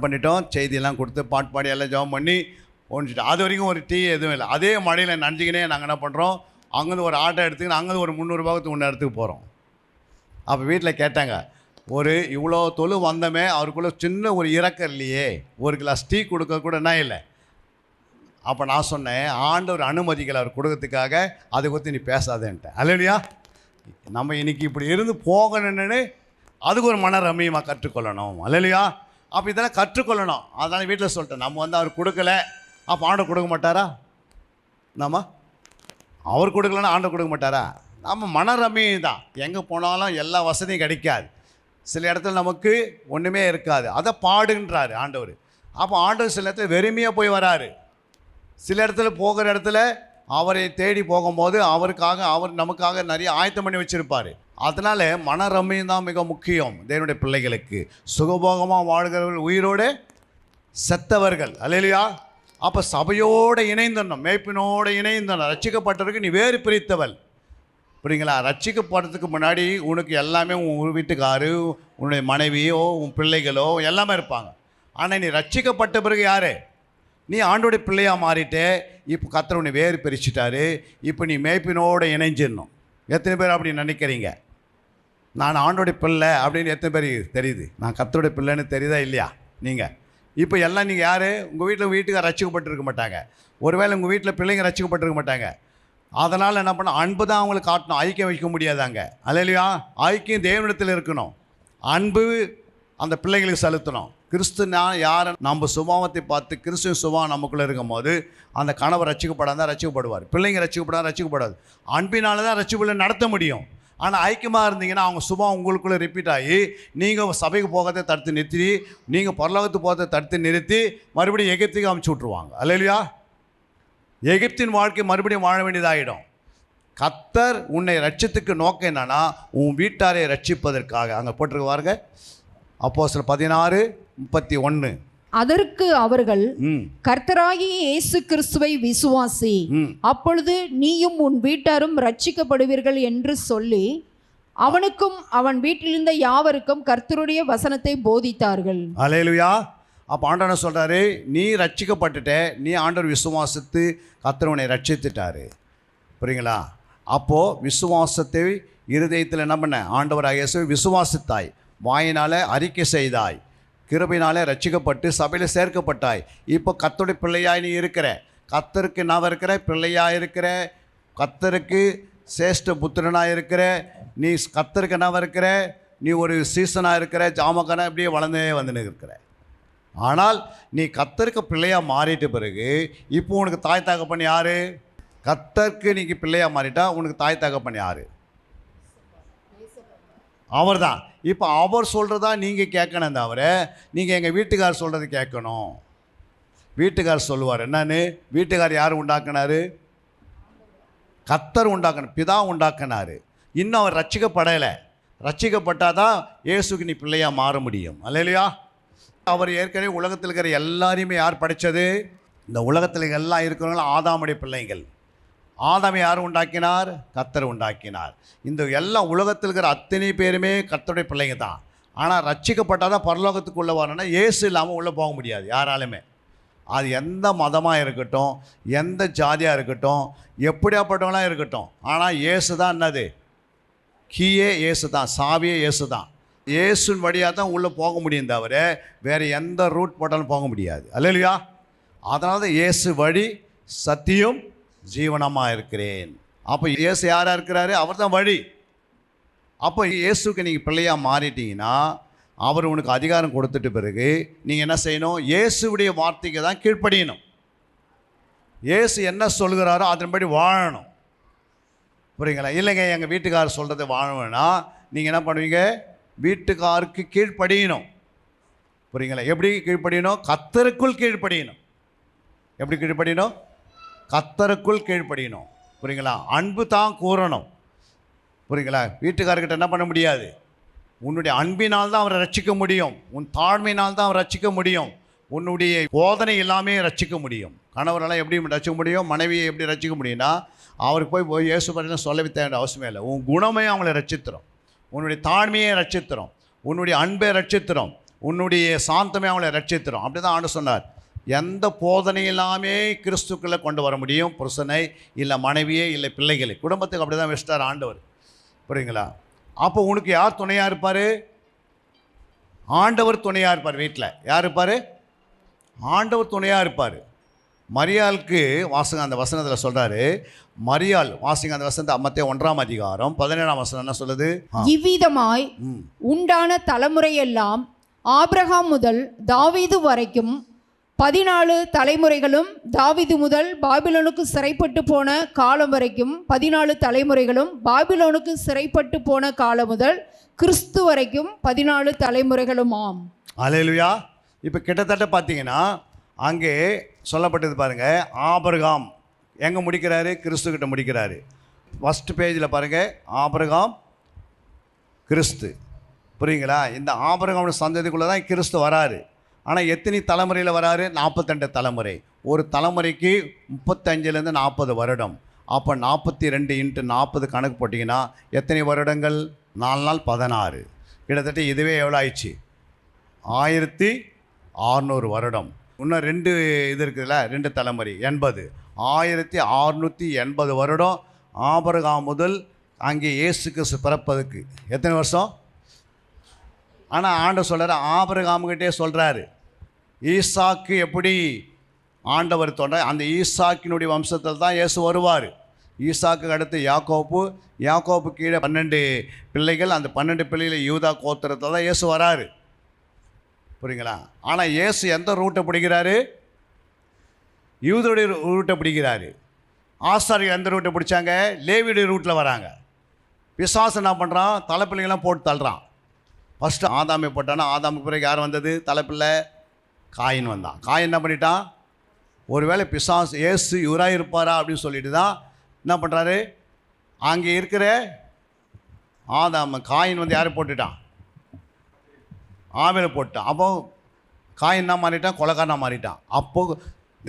S3: பண்ணிட்டோம், செய்தியெல்லாம் கொடுத்து பாட்டு பாடி எல்லாம் ஜெபம் பண்ணி ஒழிச்சிட்டோம். அது வரைக்கும் ஒரு டீ எதுவும் இல்லை. அதே மழையில் நனைஞ்சிக்கினே நாங்கள் என்ன பண்ணுறோம், அங்கேருந்து ஒரு ஆட்டோ எடுத்துக்கின்னு அங்கேருந்து ஒரு 300 ரூபாய்க்கு ஒன்று இடத்துக்கு போகிறோம். அப்போ வீட்டில் கேட்டாங்க, ஒரு இவ்வளோ தொழு வந்தமே, அவருக்குள்ளே சின்ன ஒரு இறக்கம் இல்லையே, ஒரு கிளாஸ் டீ கொடுக்க கூட என்ன இல்லை. அப்போ நான் சொன்னேன், ஆண்டவர் அனுமதிக்கலை அவர் கொடுக்கறதுக்காக, அதை பற்றி நீ பேசாதேன்ட்டேன். அல்லேலூயா. நம்ம இன்றைக்கி இப்படி இருந்து போகணுன்னு அதுக்கு ஒரு மன ரம்மியமாக கற்றுக்கொள்ளணும். அல்லேலூயா. அப்போ இதெல்லாம் கற்றுக்கொள்ளணும். அதனால் வீட்டில் சொல்லிட்டேன், நம்ம அவர் கொடுக்கலை, அப்போ ஆண்டவர் கொடுக்க மாட்டாரா? அவர் கொடுக்கலன்னா ஆண்டவர் கொடுக்க மாட்டாரா? நம்ம மன ரம்மியம் தான். எங்கே போனாலும் எல்லா வசதியும் கிடைக்காது, சில இடத்துல நமக்கு ஒன்றுமே இருக்காது. அதை பாடுன்றார் ஆண்டவர். அப்போ ஆண்டவர் சில இடத்துல வெறுமையாக போய் வராரு. சில இடத்துல போகிற இடத்துல அவரை தேடி போகும்போது அவர் நமக்காக நிறைய ஆயத்தம் பண்ணி வச்சுருப்பார். அதனால் மன ரம்மியம் தான் மிக முக்கியம். தேவனுடைய பிள்ளைகளுக்கு சுகபோகமாக வாழ்கிறவர்கள் உயிரோடு செத்தவர்கள். அல்லேலூயா. அப்போ சபையோடு இணைந்தணும், மேய்ப்பினோடு இணைந்தணும். ரட்சிக்கப்பட்டவருக்கு நீ வேறு பிரித்தவள், புரியுங்களா? ரட்சிக்கப்படுறதுக்கு முன்னாடி உனக்கு எல்லாமே உன் வீட்டுக்காரு, உன்னுடைய மனைவியோ, உன் பிள்ளைகளோ எல்லாமே இருப்பாங்க. ஆனால் நீ ரட்சிக்கப்பட்ட பிறகு யார்? நீ ஆண்டோடைய பிள்ளையாக மாறிட்டே. இப்போ கர்த்தர் உன்னை வேறு பிரிச்சுட்டாரு. இப்போ நீ மேய்ப்பினோடு இணைஞ்சிடணும். எத்தனை பேர் அப்படி நினைக்கிறீங்க? நான் ஆண்டோடைய பிள்ளை அப்படின்னு எத்தனை பேர் தெரியுது? நான் கர்த்தருடைய பிள்ளைன்னு தெரியுதா இல்லையா? நீங்கள் இப்போ எல்லாம் நீங்கள் யார்? உங்கள் வீட்டுக்கார் ரட்சிக்கப்பட்டிருக்க மாட்டாங்க, ஒருவேளை உங்கள் வீட்டில் பிள்ளைங்க ரட்சிக்கப்பட்டிருக்க மாட்டாங்க. அதனால் என்ன பண்ண, அன்பு தான் அவங்களுக்கு காட்டணும், ஐக்கியம் வைக்க முடியாதாங்க. அல்லேலூயா. ஐக்கியம் தேவனிடத்தில் இருக்கணும், அன்பு அந்த பிள்ளைங்களுக்கு செலுத்தணும். கிறிஸ்துனா யார்? நம்ம சுபாவத்தை பார்த்து கிறிஸ்துவ சுபாவம் நமக்குள்ளே இருக்கும் போது அந்த கணவர் ரட்சிக்கப்படாதான் ரட்சிக்கப்படுவார், பிள்ளைங்க ரட்சிக்கப்படாதான் ரட்சிக்கப்படாது. அன்பினால தான் ரட்சிப்புகளை நடத்த முடியும். ஆனால் ஐக்கியமாக இருந்தீங்கன்னா அவங்க சுபாவம் உங்களுக்குள்ளே ரிப்பீட் ஆகி நீங்கள் சபைக்கு போகிறதை தடுத்து நிறுத்தி, நீங்கள் பரலோகத்துக்கு போகிறதை தடுத்து நிறுத்தி மறுபடியும் எகிப்துக்கு அமுச்சு விட்ருவாங்க. அல்லேலூயா. எகிப்தின் வாழ்க்கை மறுபடியும் வாழ வேண்டியதாகிடும். கர்த்தர் உன்னை ரட்சித்துக்கு நோக்கம் என்னன்னா, உன் வீட்டாரை ரட்சிப்பதற்காக. அங்கே போட்டிருக்குவாருங்க, அப்போஸ்தலர் 16:31.
S4: அதற்கு அவர்கள், கர்த்தராகிய இயேசு கிறிஸ்துவை விசுவாசி, அப்பொழுது நீயும் உன் வீட்டாரும் ரட்சிக்கப்படுவீர்கள் என்று சொல்லி அவனுக்கும் அவன் வீட்டிலிருந்த யாவருக்கும் கர்த்தருடைய வசனத்தை போதித்தார்கள்.
S3: அல்லேலூயா. அப்போ ஆண்டவர் சொல்கிறாரு, நீ ரட்சிக்கப்பட்டுட்ட, நீ ஆண்டவர் விசுவாசித்து கர்த்தர் உன்னை ரட்சித்துட்டாரு, புரியுங்களா? அப்போது விசுவாசத்தை இருதயத்தில் என்ன பண்ண, ஆண்டவராகிய இயேசுவை விசுவாசித்தாய், வாயினால் அறிக்கை செய்தாய், கிருபையினாலே ரட்சிக்கப்பட்டு சபையில் சேர்க்கப்பட்டாய். இப்போ கர்த்தருடைய பிள்ளையாய் நீ இருக்கிற, கர்த்தருக்கு நான் இருக்கிற பிள்ளையாக இருக்கிற, கர்த்தருக்கு சேஷ்ட புத்திரனாக இருக்கிற, நீ கர்த்தருக்கு நான் இருக்கிற, நீ ஒரு சீசனாக இருக்கிற, ஜாமக்கான இப்படியே வளர்ந்தே வந்துன்னு இருக்கிற. ஆனால் நீ கர்த்தருக்கு பிள்ளையாக மாறிட்ட பிறகு இப்போ உனக்கு தாய் தகப்பன் யார்? கர்த்தருக்கு நீங்கள் பிள்ளையாக மாறிட்டா உனக்கு தாய் தகப்பன் யார்? அவர் தான். இப்போ அவர் சொல்கிறதா நீங்கள் கேட்கணும், தவிர நீங்கள் எங்கள் வீட்டுக்கார் சொல்கிறது கேட்கணும். வீட்டுக்கார் சொல்லுவார் என்னன்னு? வீட்டுக்கார் யார் உண்டாக்குனார்? கர்த்தர் உண்டாக்கணும், பிதா உண்டாக்குனார். இன்னும் அவர் ரட்சிக்கப்படலை. ரட்சிக்கப்பட்டால் தான் இயேசுக்கு நீ பிள்ளையாக மாற முடியும். அல்லேலூயா. அவர் ஏற்கனவே உலகத்தில் இருக்கிற எல்லாரையுமே யார் படைத்தது? இந்த உலகத்தில் எல்லாம் இருக்கிறவங்களும் ஆதாமுடைய பிள்ளைகள். ஆதாமை யார் உண்டாக்கினார்? கர்த்தர் உண்டாக்கினார். இந்த எல்லா உலகத்தில் இருக்கிற அத்தனை பேருமே கர்த்தருடைய பிள்ளைங்க தான். ஆனால் ரட்சிக்கப்பட்டால் தான் பரலோகத்துக்குள்ளே வரணும்னா இயேசு இல்லாமல் உள்ளே போக முடியாது யாராலுமே. அது எந்த மதமாக இருக்கட்டும், எந்த ஜாதியாக இருக்கட்டும், எப்படியாப்பட்டவங்களாம் இருக்கட்டும், ஆனால் இயேசு தான் என்னது? கீயே இயேசு தான், சாவியே இயேசு தான். இயேசுன் வழியாக தான் உள்ளே போக முடியும் தவிர வேறு எந்த ரூட் போட்டாலும் போக முடியாது. அல்லேலூயா. அதனால தான் இயேசு வழி சத்தியம் ஜீவனமாக இருக்கிறேன். அப்போ இயேசு யாராக இருக்கிறாரு? அவர் தான் வழி. அப்போ இயேசுக்கு நீங்கள் பிள்ளையாக மாறிட்டீங்கன்னா அவர் உனக்கு அதிகாரம் கொடுத்துட்டு பிறகு நீங்கள் என்ன செய்யணும்? இயேசுடைய வார்த்தைக்கு தான் கீழ்ப்படியணும். இயேசு என்ன சொல்கிறாரோ அதன்படி வாழணும். புரியுங்களா? இல்லைங்க எங்கள் வீட்டுக்காரர் சொல்கிறத வாழணும்னா நீங்கள் என்ன பண்ணுவீங்க? வீட்டுக்காருக்கு கீழ்ப்படியணும். புரியுங்களா? எப்படி கீழ்ப்படியணும்? கர்த்தருக்குள் கீழ்ப்படியணும். எப்படி கீழ்ப்படியணும்? கர்த்தருக்குள் கீழ்ப்படியணும். புரியுங்களா? அன்பு தான் கூறணும். புரியுங்களா? வீட்டுக்காரர்கிட்ட என்ன பண்ண முடியாது? உன்னுடைய அன்பினால் தான் அவரை ரட்சிக்க முடியும். உன் தாழ்மையினால் தான் அவரை ரட்சிக்க முடியும். உன்னுடைய போதனை எல்லாமே ரட்சிக்க முடியும். கணவரெல்லாம் எப்படி ரட்சிக்க முடியும்? மனைவியை எப்படி ரட்சிக்க முடியும்னா அவருக்கு போய் இயேசு பற்றி சொல்லவே தேவை அவசியமே இல்லை. உன் குணமே அவங்கள ரட்சித்துரும், உன்னுடைய தாழ்மையை ரட்சித்துரும், உன்னுடைய அன்பை ரட்சித்துரும், உன்னுடைய சாந்தமே அவங்கள ரட்சித்துரும். அப்படி தான் ஆண்டு சொன்னார். எந்த போதனை எல்லாமே கிறிஸ்துக்குள்ளே கொண்டு வர முடியும் புருஷனை, இல்லை மனைவியே, இல்லை பிள்ளைகளை. குடும்பத்துக்கு அப்படி தான் வச்சிட்டார் ஆண்டவர். புரியுங்களா? அப்போ உனக்கு யார் துணையாக இருப்பார்? ஆண்டவர் துணையாக இருப்பார். வீட்டில் யார் இருப்பார்? ஆண்டவர் துணையாக இருப்பார். மரியாளுக்கு வாசங்க அந்த வசனத்தில் சொல்கிறாரு. மரியாள் வாசிங்க அந்த வசனத்தை மத்தேயு 1:17 என்ன சொல்லுது?
S4: இவ்விதமாய் உண்டான தலைமுறையெல்லாம் ஆபிரகாம் முதல் தாவீது வரைக்கும் 14 தலைமுறைகளும், தாவீது முதல் பாபிலோனுக்கு சிறைப்பட்டு போன காலம் வரைக்கும் 14 தலைமுறைகளும், பாபிலோனுக்கு சிறைப்பட்டு போன காலம் முதல் கிறிஸ்து வரைக்கும் 14 தலைமுறைகளும் ஆம்.
S3: அல்லேலூயா. இப்போ கிட்டத்தட்ட பார்த்தீங்கன்னா அங்கே சொல்லப்பட்டது பாருங்கள். ஆபிரகாம் எங்கே முடிக்கிறாரு? கிறிஸ்துக்கிட்ட முடிக்கிறாரு. ஃபஸ்ட் பேஜில் பாருங்கள், ஆபிரகாம் கிறிஸ்து. புரியுங்களா? இந்த ஆபிரகாம் சந்ததிக்குள்ளே தான் கிறிஸ்து வராரு. ஆனால் எத்தனை தலைமுறையில் வராரு? 42 தலைமுறை. ஒரு தலைமுறைக்கு 35லேருந்து 40 வருடம். அப்போ 42 × 40 கணக்கு போட்டிங்கன்னா எத்தனை வருடங்கள்? 4 நாள் 16. கிட்டத்தட்ட இதுவே எவ்வளோ ஆயிடுச்சு? 1600 வருடம். இன்னும் 2 இது இருக்குதுல்ல, 2 தலைமுறை 80. 1680 வருடம் ஆபிரகாம் முதல் அங்கே இயேசு கிறிஸ்து பிறப்பதுக்கு எத்தனை வருஷம்? ஆனால் ஆண்டவர் சொல்கிறார், ஆபிரகாமுக்கிட்டே சொல்கிறாரு, ஈசாக்கு எப்படி ஆண்டவர் தோன்ற அந்த ஈசாக்கினுடைய வம்சத்தில் தான் இயேசு வருவார். ஈசாக்கு அடுத்து யாக்கோப்பு, யாக்கோப்பு கீழே 12 பிள்ளைகள். அந்த 12 பிள்ளைகள் யூதா கோத்திரத்தில் தான் இயேசு வராரு. புரியுங்களா? ஆனால் இயேசு எந்த ரூட்டை பிடிக்கிறாரு? யூதருடைய ரூட்டை பிடிக்கிறாரு. ஆசாரியர் எந்த ரூட்டை பிடிச்சாங்க? லேவியுடைய ரூட்டில் வராங்க. பிசாசு என்ன பண்ணுறான்? தலைப்பிள்ளைங்களாம் போட்டு தள்ளுறான். ஃபஸ்ட்டு ஆதாமை போட்டானா, ஆதாமுக்கு பிறகு யார் வந்தது? தலைப்பிள்ளை காயின் வந்தான். காயின் என்ன பண்ணிட்டான்? ஒருவேளை பிசாசு இயேசு இவராக இருப்பாரா அப்படின்னு சொல்லிட்டு தான் என்ன பண்ணுறாரு? அங்கே இருக்கிற ஆதாம் காயின் வந்து யாரை போட்டுட்டான்? ஆவேலை போட்டான். அப்போ காயின் என்ன மாறிட்டான்? கொலைக்காரனாக மாறிட்டான். அப்போது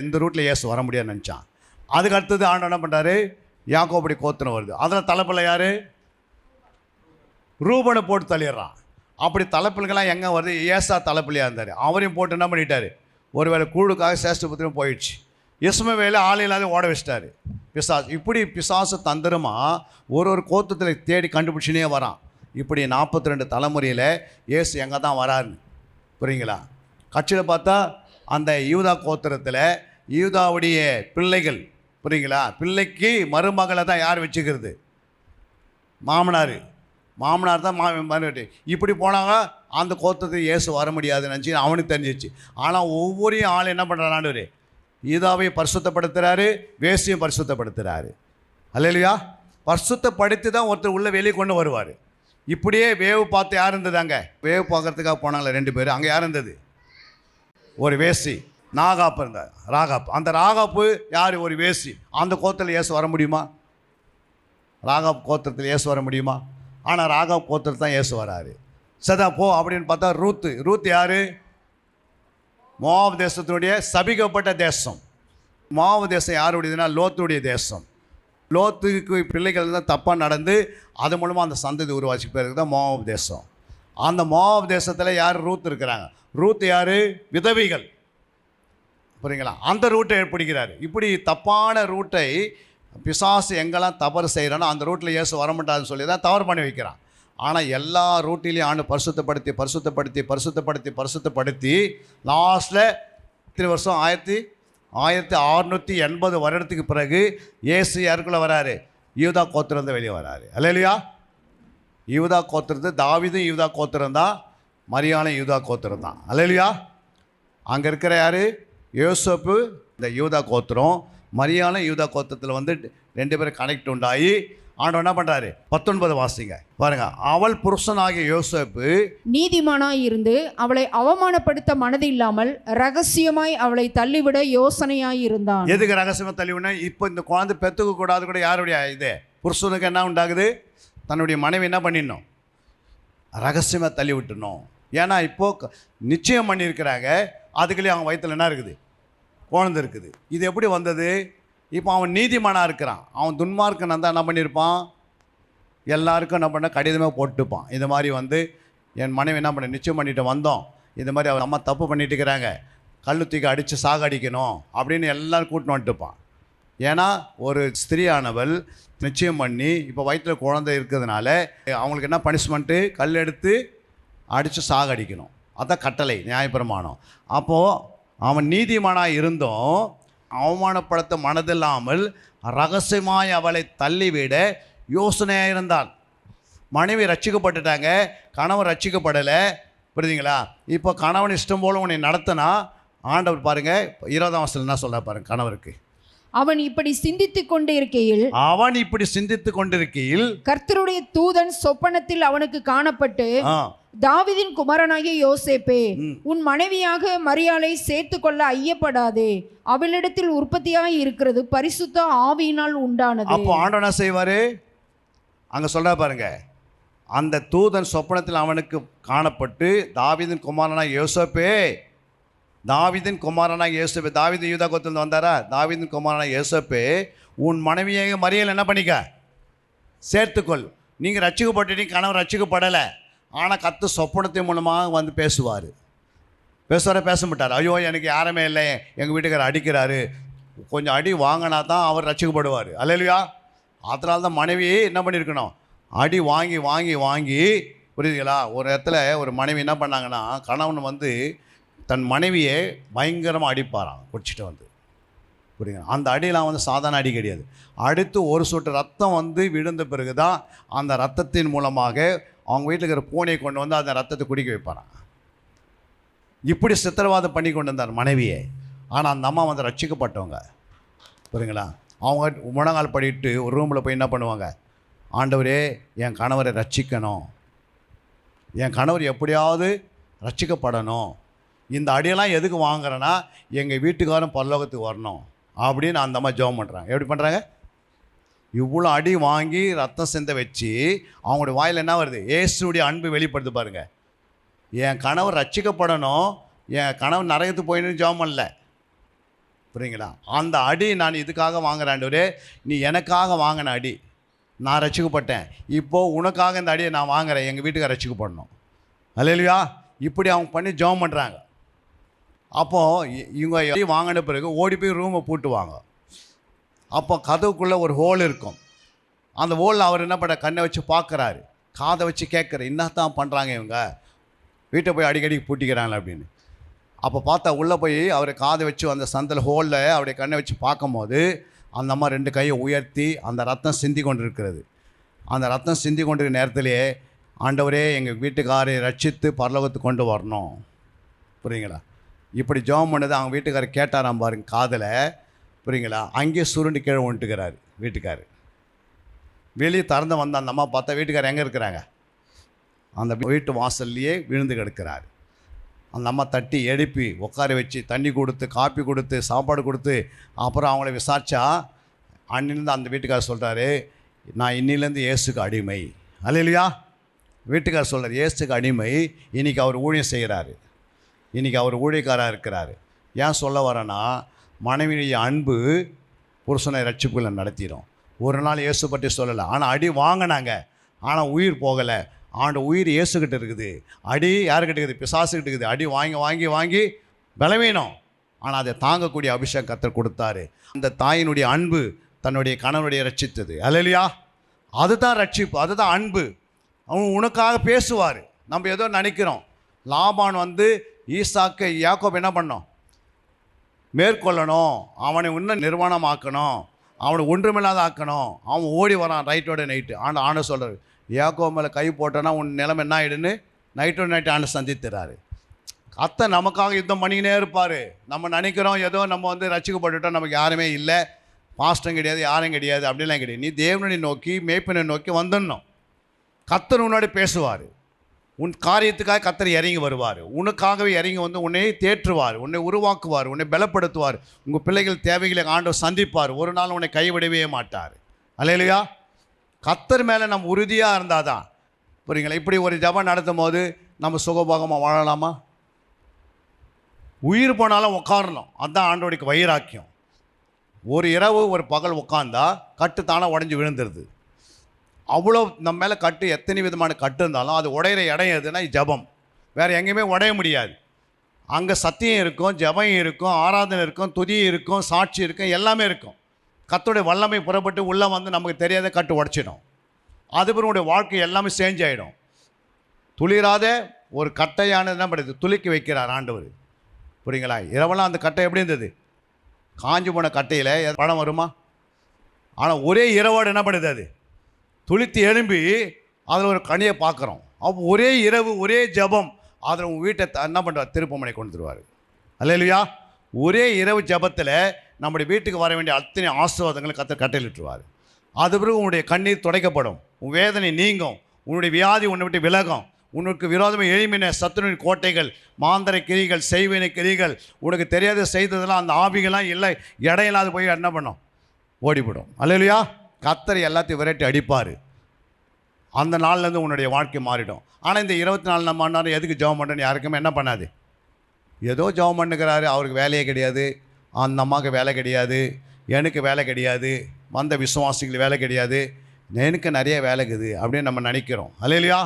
S3: இந்த ரூட்டில் இயேசு வர முடியாதுன்னு நினச்சான். அதுக்கு அடுத்தது ஆண்டவர் என்ன பண்ணுறாரு? யாக்கோபடி கோத்திரம் வருது. அதில் தலைப்பிள்ளை யார்? ரூபனை போட்டு தள்ளிடுறான். அப்படி தலைப்பிள்ளைகள்லாம் எங்கே வருது? ஏசா தலைப்பிள்ளையாக இருந்தார். அவரையும் போட்டு என்ன பண்ணிட்டார்? ஒருவேளை கூழுக்காக சேஷ்டபுத்திரம் போயிடுச்சு. இஸ்மவேலை ஆள் இல்லாத ஓட வச்சிட்டாரு பிசாசு. இப்படி பிசாசு தந்திரமாக ஒரு கோத்திரத்தில் தேடி கண்டுபிடிச்சினே வரான். இப்படி 42 தலைமுறையில் இயேசு எங்கே தான் வராருன்னு. புரியுங்களா? கட்சியில் பார்த்தா அந்த யூதா கோத்திரத்தில் யூதாவுடைய பிள்ளைகள். புரியுங்களா? பிள்ளைக்கு மருமகளை தான் யார் வச்சுக்கிறது? மாமனார். மாமனார் தான் மறுபடி. இப்படி போனாங்க அந்த கோத்திரத்துக்கு இயேசு வர முடியாதுன்னு நினச்சி அவனுக்கு தெரிஞ்சிச்சு. ஆனால் ஒவ்வொரு ஆள் என்ன பண்ணுறான்? ஆண்டவர் யூதாவை பரிசுத்தப்படுத்துகிறாரு, வேசியும் பரிசுத்தப்படுத்துகிறாரு. அல்லேலூயா. பரிசுத்தப்படுத்தி தான் ஒருத்தர் உள்ளே வெளியே கொண்டு வருவார். இப்படியே வேவு பார்த்து யார் இருந்தது? அங்கே வேவு பார்க்குறதுக்காக போனாங்களே 2 பேர். அங்கே யார் இருந்தது? ஒரு வேசி, நாகாப்பு இருந்தார். ராகாப்பு. அந்த ராகாப்பு யார்? ஒரு வேசி. அந்த கோத்திரத்தில் இயேசு வர முடியுமா? ராகாப்பு கோத்திரத்தில் இயேசு வர முடியுமா? ஆனால் ராகாப்பு கோத்திரத்தில் தான் இயேசு வராரு. சதா போ அப்படின்னு பார்த்தா ரூத்து. ரூத் யார்? மோவாப் தேசத்தினுடைய சபிக்கப்பட்ட தேசம். மோவாப் தேசம் யாருடையதுன்னா லோத்துடைய தேசம். லோத்துக்கு பிள்ளைகள் தான் தப்பாக நடந்து அது மூலமாக அந்த சந்ததி உருவாச்சு பேருக்கு தான் மோவாப் தேசம். அந்த மோவாப் தேசத்தில் யார் ரூத் இருக்கிறாங்க. ரூத் யார்? விதவிகள். புரியுங்களா? அந்த ரூட்டை பிடிக்கிறார். இப்படி தப்பான ரூட்டை பிசாசு எங்கெல்லாம் தவறு செய்கிறானோ அந்த ரூட்டில் இயேசு வரமாட்டாதுன்னு சொல்லி தான் தவறு பண்ணி வைக்கிறான். ஆனால் எல்லா ரூட்டிலையும் ஆண்டு பரிசுத்தப்படுத்தி பரிசுத்தப்படுத்தி பரிசுத்தப்படுத்தி பரிசுத்தப்படுத்தி லாஸ்ட்டில் இத்தனை வருஷம் 1680 வருடத்துக்கு பிறகு இயேசு யாருக்குள்ளே வராரு? யூதா கோத்திரந்து வெளியே வராரு. அல்லேலூயா. யூதா கோத்திரத்து தாவீதும் யூதா கோத்திரம் தான், மரியாளும் யூதா கோத்திரம் தான். அல்லேலூயா. அங்கே இருக்கிற யார்? யோசேப்பு இந்த யூதா கோத்திரம், மரியாளும் யூதா கோத்திரத்தில் வந்து 2 பேரும் கனெக்ட் உண்டாகி ஆண்டவர் என்ன பண்ணுறாரு? 19 வாசிங்க பாருங்க. அவள் புருஷனாகிய யோசேப்பு
S4: நீதிமானாய் இருந்து அவளை அவமானப்படுத்த மனதில்லாமல் ரகசியமாய் அவளை தள்ளிவிட யோசனையாய் இருந்தான்.
S3: எதுக்கு ரகசியமாக தள்ளிவிட? இப்போ இந்த குழந்தை பெற்றுக்க கூடாது கூட யாருடைய இது? புருஷனுக்கு என்ன உண்டாகுது? தன்னுடைய மனைவி என்ன பண்ணிடணும்? ரகசியமாக தள்ளி விட்டுணும். ஏன்னா இப்போது நிச்சயம் பண்ணியிருக்கிறாங்க, அதுக்குள்ளேயே அவங்க வயிற்றில் என்ன இருக்குது? குழந்தை இருக்குது. இது எப்படி வந்தது? இப்போ அவன் நீதிமானாக இருக்கிறான். அவன் துன்மார்க்கன் தான் என்ன பண்ணியிருப்பான்? எல்லாருக்கும் என்ன பண்ண கடிதமாக போட்டுப்பான். இது மாதிரி வந்து என் மனைவி என்ன பண்ண நிச்சயம் பண்ணிட்டு வந்தோம், இது மாதிரி அவர் அம்மா தப்பு பண்ணிட்டு இருக்கிறாங்க, கல்லுத்திக்கு அடித்து சாகடிக்கணும் அப்படின்னு எல்லோரும் கூட்டின்னு வந்துட்டுப்பான். ஏன்னா ஒரு ஸ்திரீயானவள் நிச்சயம் பண்ணி இப்போ வயிற்றில் குழந்தை இருக்கிறதுனால அவங்களுக்கு என்ன பனிஷ்மெண்ட்டு? கல் எடுத்து அடித்து சாகடிக்கணும். அதான் கட்டளை, நியாயப்பிரமாணம். அப்போது அவன் நீதிமானாக இருந்தும் அவமானப்படுத்த மனதில்லாமல் ரகசியமாய் அவளை தள்ளிவிட யோசனையாக இருந்தான். மனைவி ரட்சிக்கப்பட்டுட்டாங்க, கணவன் ரட்சிக்கப்படலை. புரியுதுங்களா? இப்போ கணவன் இஷ்டம் போல் உன்னை நடத்தினா ஆண்டவர் பாருங்கள் 20ஆம் வசனம் என்ன சொல்ல பாருங்க. கணவருக்கு
S4: அவன் இப்படி சிந்தித்துக் கொண்டிருக்கையில் கர்த்தருடைய தூதன் சொப்பனத்தில் அவனுக்கு காணப்பட்டு, தாவீதின் குமாரனாகிய யோசேப்பே, உன் மனைவியாக மரியாளை சேர்த்து கொள்ள ஐயப்படாதே, அவளிடத்தில் உற்பத்தியாய் இருக்கிறது பரிசுத்த ஆவியினால் உண்டானது.
S3: அப்போ ஆண்டவர் என்ன செய்வாரு? அங்க சொல்ற பாருங்க. அந்த தூதன் சொப்பனத்தில் அவனுக்கு காணப்பட்டு, தாவீதின் குமாரனாகிய யோசேப்பே, தாவீதின் குமாரனாகிய யோசேப்பே, தாவீது யூதா கோத்திரத்தில் வந்தாரா? தாவீதின் குமாரனாகிய யோசேப்பே, உன் மனைவியாக மரியாள் என்ன பண்ணிக்க? சேர்த்துக்கொள். நீங்கள் ரட்சிக்கப்பட்டுட்டீங்க, கணவன் ரட்சிக்கப்படலை. ஆனால் கர்த்தர் சொப்பனத்தின் மூலமாக வந்து பேசுவார். பேச மாட்டார். ஐயோ எனக்கு யாருமே இல்லை, எங்கள் வீட்டுக்காரர் அடிக்கிறாரு, கொஞ்சம் அடி வாங்கினா தான் அவர் ரட்சிக்கப்படுவார். அல்லேலூயா. அதனால தான் மனைவி என்ன பண்ணியிருக்கணும்? அடி வாங்கி வாங்கி வாங்கி. புரியுதுங்களா? ஒரு இடத்துல ஒரு மனைவி என்ன பண்ணாங்கன்னா, கணவன் வந்து தன் மனைவியை பயங்கரமாக அடிப்பாராம் குடிச்சிட்டு வந்து. புரியுங்க? அந்த அடியெலாம் வந்து சாதாரண அடி கிடையாது. அடுத்து ஒரு சொட்டு ரத்தம் வந்து விழுந்த பிறகு தான் அந்த ரத்தத்தின் மூலமாக அவங்க வீட்டில் இருக்கிற பூனையை கொண்டு வந்து அந்த ரத்தத்தை குடிக்க வைப்பாரான். இப்படி சித்திரவாதம் பண்ணி கொண்டு வந்தார் மனைவியை. ஆனால் அந்த அம்மா வந்து ரட்சிக்கப்பட்டவங்க. புரியுங்களா? அவங்க முழங்கால் படிட்டு ஒரு ரூமில் போய் என்ன பண்ணுவாங்க? ஆண்டவரே, என் கணவரை ரட்சிக்கணும், என் கணவர் எப்படியாவது ரட்சிக்கப்படணும், இந்த அடியெல்லாம் எதுக்கு வாங்குறேன்னா எங்கள் வீட்டுக்காரன் பரலோகத்துக்கு வரணும் அப்படின்னு அந்த அம்மா ஜெபம் பண்ணுறாங்க. எப்படி பண்ணுறாங்க? இவ்வளோ அடி வாங்கி ரத்தம் சிந்த வச்சு அவங்களுடைய வாயில் என்ன வருது? இயேசுடைய அன்பு வெளிப்படுத்து பாருங்க. என் கணவர் ரட்சிக்கப்படணும், என் கணவர் நரகத்துக்கு போயின்னு ஜெபம் பண்ணல. புரியுங்களா? அந்த அடி நான் இதுக்காக வாங்குறாண்டவரே, நீ எனக்காக வாங்கின அடி, நான் ரட்சிக்கப்பட்டேன், இப்போது உனக்காக இந்த அடியை நான் வாங்குறேன், எங்கள் வீட்டுக்கு ரட்சிக்கப்படணும். அல்லேலூயா. இப்படி அவங்க பண்ணி ஜெபம் பண்ணுறாங்க. அப்போது இவங்க அடி வாங்கின பிறகு ஓடி போய் ரூமை பூட்டுவாங்க. அப்போ கதவுக்குள்ளே ஒரு ஹோல் இருக்கும். அந்த ஹோலில் அவர் என்ன பண்ண கண்ணை வச்சு பார்க்குறாரு, காதை வச்சு கேட்குற, என்னத்தான் பண்ணுறாங்க இவங்க, வீட்டை போய் அடிக்கடி பூட்டிக்கிறாங்களே அப்படின்னு. அப்போ பார்த்தா உள்ளே போய் அவர் காதை வச்சு அந்த சந்தில் ஹோலில் அவருடைய கண்ணை வச்சு பார்க்கும்போது அந்த அம்மா 2 கையை உயர்த்தி அந்த ரத்தம் சிந்தி கொண்டு இருக்கிறது. அந்த ரத்தம் சிந்தி கொண்டிருக்கிற நேரத்திலே, ஆண்டவரே எங்கள் வீட்டுக்காரை ரட்சித்து பரலோகத்துக்கு கொண்டு வரணும். புரியுங்களா? இப்படி ஜெபம் பண்ணது அவங்க வீட்டுக்காரர் கேட்டாராம் பாருங்க காதில். புரியுங்களா? அங்கேயே சுருண்டு கீழே வந்துட்டுக்கிறாரு வீட்டுக்காரர். வெளியே திறந்து வந்த அந்த அம்மா பார்த்தா வீட்டுக்காரர் எங்கே இருக்கிறாங்க? அந்த வீட்டு வாசல்லையே விழுந்து கிடக்கிறார். அந்த அம்மா தட்டி எழுப்பி உட்கார வச்சு தண்ணி கொடுத்து காப்பி கொடுத்து சாப்பாடு கொடுத்து அப்புறம் அவங்கள விசாரித்தா அன்னிலேருந்து அந்த வீட்டுக்காரர் சொல்கிறாரு, நான் இன்னிலேருந்து இயேசுக்கு அடிமை. அல்லேலூயா. வீட்டுக்காரர் சொல்கிறார், இயேசுக்கு அடிமை. இன்றைக்கி அவர் ஊழியம் செய்கிறாரு. இன்றைக்கி அவர் ஊழியக்காராக இருக்கிறார். ஏன் சொல்ல வரேன்னா, மனைவியுடைய அன்பு புருஷனை ரட்சிப்புகளை நடத்திடும். ஒரு நாள் இயேசு பற்றி சொல்லலை, ஆனால் அடி வாங்கினாங்க, ஆனால் உயிர் போகலை. உயிர் இயேசுக்கிட்ட இருக்குது, அடி யாருக்கிட்ட இருக்குது? பிசாசுக்கிட்ட இருக்குது. அடி வாங்கி வாங்கி வாங்கி பலவீனம், ஆனால் அதை தாங்கக்கூடிய அபிஷேகம் கர்த்தர் கொடுத்தாரு. அந்த தாயினுடைய அன்பு தன்னுடைய கணவனுடைய ரட்சித்தது. அல்லேலூயா. அதுதான் ரட்சிப்பு, அதுதான் அன்பு. அவன் உனக்காக பேசுவார். நம்ம ஏதோ நினைக்கிறோம். லாபான் ஈசாக்கு யாக்கோபு என்ன பண்ணோம்? மேற்கொள்ளணும், அவனை இன்னும் நிர்வாணமாக்கணும், அவனை ஒன்றுமில்லாத ஆக்கணும். அவன் ஓடி வரான் ரைட்டோட நைட்டு. ஆண்டு சொல்கிறார், யாக்கோபு மேலே கை போட்டோன்னா உன் நிலைமை என்ன ஆகிடுன்னு நைட்டோட நைட்டு ஆண்டு சந்தித்துறாரு. அத்தை நமக்காக யுத்தம் பண்ணிக்கினே இருப்பார். நம்ம நினைக்கிறோம் ஏதோ நம்ம ரட்சிக்கப்பட்டுட்டோம், நமக்கு யாருமே இல்லை, பாஸ்டம் கிடையாது, யாரும் கிடையாது, அப்படிலாம் கிடையாது. நீ தேவனை நோக்கி மேய்ப்பனை நோக்கி வந்துடணும். கர்த்தர் உன்னோட பேசுவார். உன் காரியத்துக்காக கர்த்தர் இறங்கி வருவார். உனக்காகவே இறங்கி உன்னை தேற்றுவார், உன்னை உருவாக்குவார், உன்னை பலப்படுத்துவார். உங்கள் பிள்ளைகள் தேவைகளை ஆண்டவர் சந்திப்பார். ஒரு நாள் உன்னை கைவிடவே மாட்டார். அல்லேலூயா. கர்த்தர் மேலே நம்ம உறுதியாக இருந்தால் தான். புரியுங்களா? இப்படி ஒரு ஜெபம் நடத்தும் போது நம்ம சுகபோகமாக வாழலாமா? உயிர் போனாலும் உட்காரணும். அதுதான் ஆண்டவருக்கு வைராக்கியம். ஒரு இரவு ஒரு பகல் உட்காந்தா கட்டு தானே உடஞ்சி விழுந்துருது. அவ்வளோ நம்ம மேலே கட்டு, எத்தனை விதமான கட்டு இருந்தாலும் அது உடையிற இடம் எதுனா ஜெபம். வேறு எங்கேயுமே உடைய முடியாது. அங்கே சத்தியம் இருக்கும், ஜெபம் இருக்கும், ஆராதனை இருக்கும், துதி இருக்கும், சாட்சி இருக்கும், எல்லாமே இருக்கும். கர்த்தருடைய வல்லமை புறப்பட்டு உள்ளே நமக்கு தெரியாத கட்டு உடச்சிடும். அதுபோல் உடைய வாழ்க்கை எல்லாமே சேஞ்ச் ஆகிடும். துளிராத ஒரு கட்டையானது என்ன பண்ணுது? துளிக்க வைக்கிறார் ஆண்டவர். புரியுங்களா? இரவெல்லாம் அந்த கட்டை எப்படி இருந்தது? காஞ்சி போன கட்டையில் பழம் வருமா? ஆனால் ஒரே இரவோடு என்ன பண்ணுது? அது துளித்து எழும்பி அதில் ஒரு கனியை பார்க்குறோம். அப்போ ஒரே இரவு ஒரே ஜெபம் அதில் உங்கள் வீட்டை என்ன பண்ணுறார்? திருப்பமனை கொண்டு வருவார். அல்லேலூயா. ஒரே இரவு ஜெபத்தில் நம்முடைய வீட்டுக்கு வர வேண்டிய அத்தனை ஆசீர்வாதங்களை கர்த்தர் கட்டளையிட்டுருவார். அது பிறகு உன்னுடைய கண்ணீர் துடைக்கப்படும், உன் வேதனை நீங்கும், உன்னுடைய வியாதி உன்னை விட்டு விலகும். உனக்கு விரோதமாக எழுமின சத்துருவின் கோட்டைகள், மாந்தரை கிரிகள், செய்வினை கிரிகள், உனக்கு தெரியாத செய்ததெல்லாம் அந்த ஆவிகள்லாம் இல்லை, இடையில்லாது போய் என்ன பண்ணும்? ஓடிவிடும். அல்லேலூயா. கர்த்தர் எல்லாத்தையும் விரட்டி அடிப்பார். அந்த நாள்லேருந்து உன்னுடைய வாழ்க்கை மாறிடும். ஆனால் இந்த 24 மணி நேரம் எதுக்கு ஜெபம் பண்ணுறேன்னு யாருக்குமே என்ன பண்ணாது. ஏதோ ஜெபம் பண்ணுகிறாரு, அவருக்கு வேலையே கிடையாது, அந்த அம்மாவுக்கு வேலை கிடையாது, எனக்கு வேலை கிடையாது, வந்த விசுவாசிகள் வேலை கிடையாது, எனக்கு நிறைய வேலை இருக்குது அப்படின்னு நம்ம நினைக்கிறோம். அல்லேலூயா.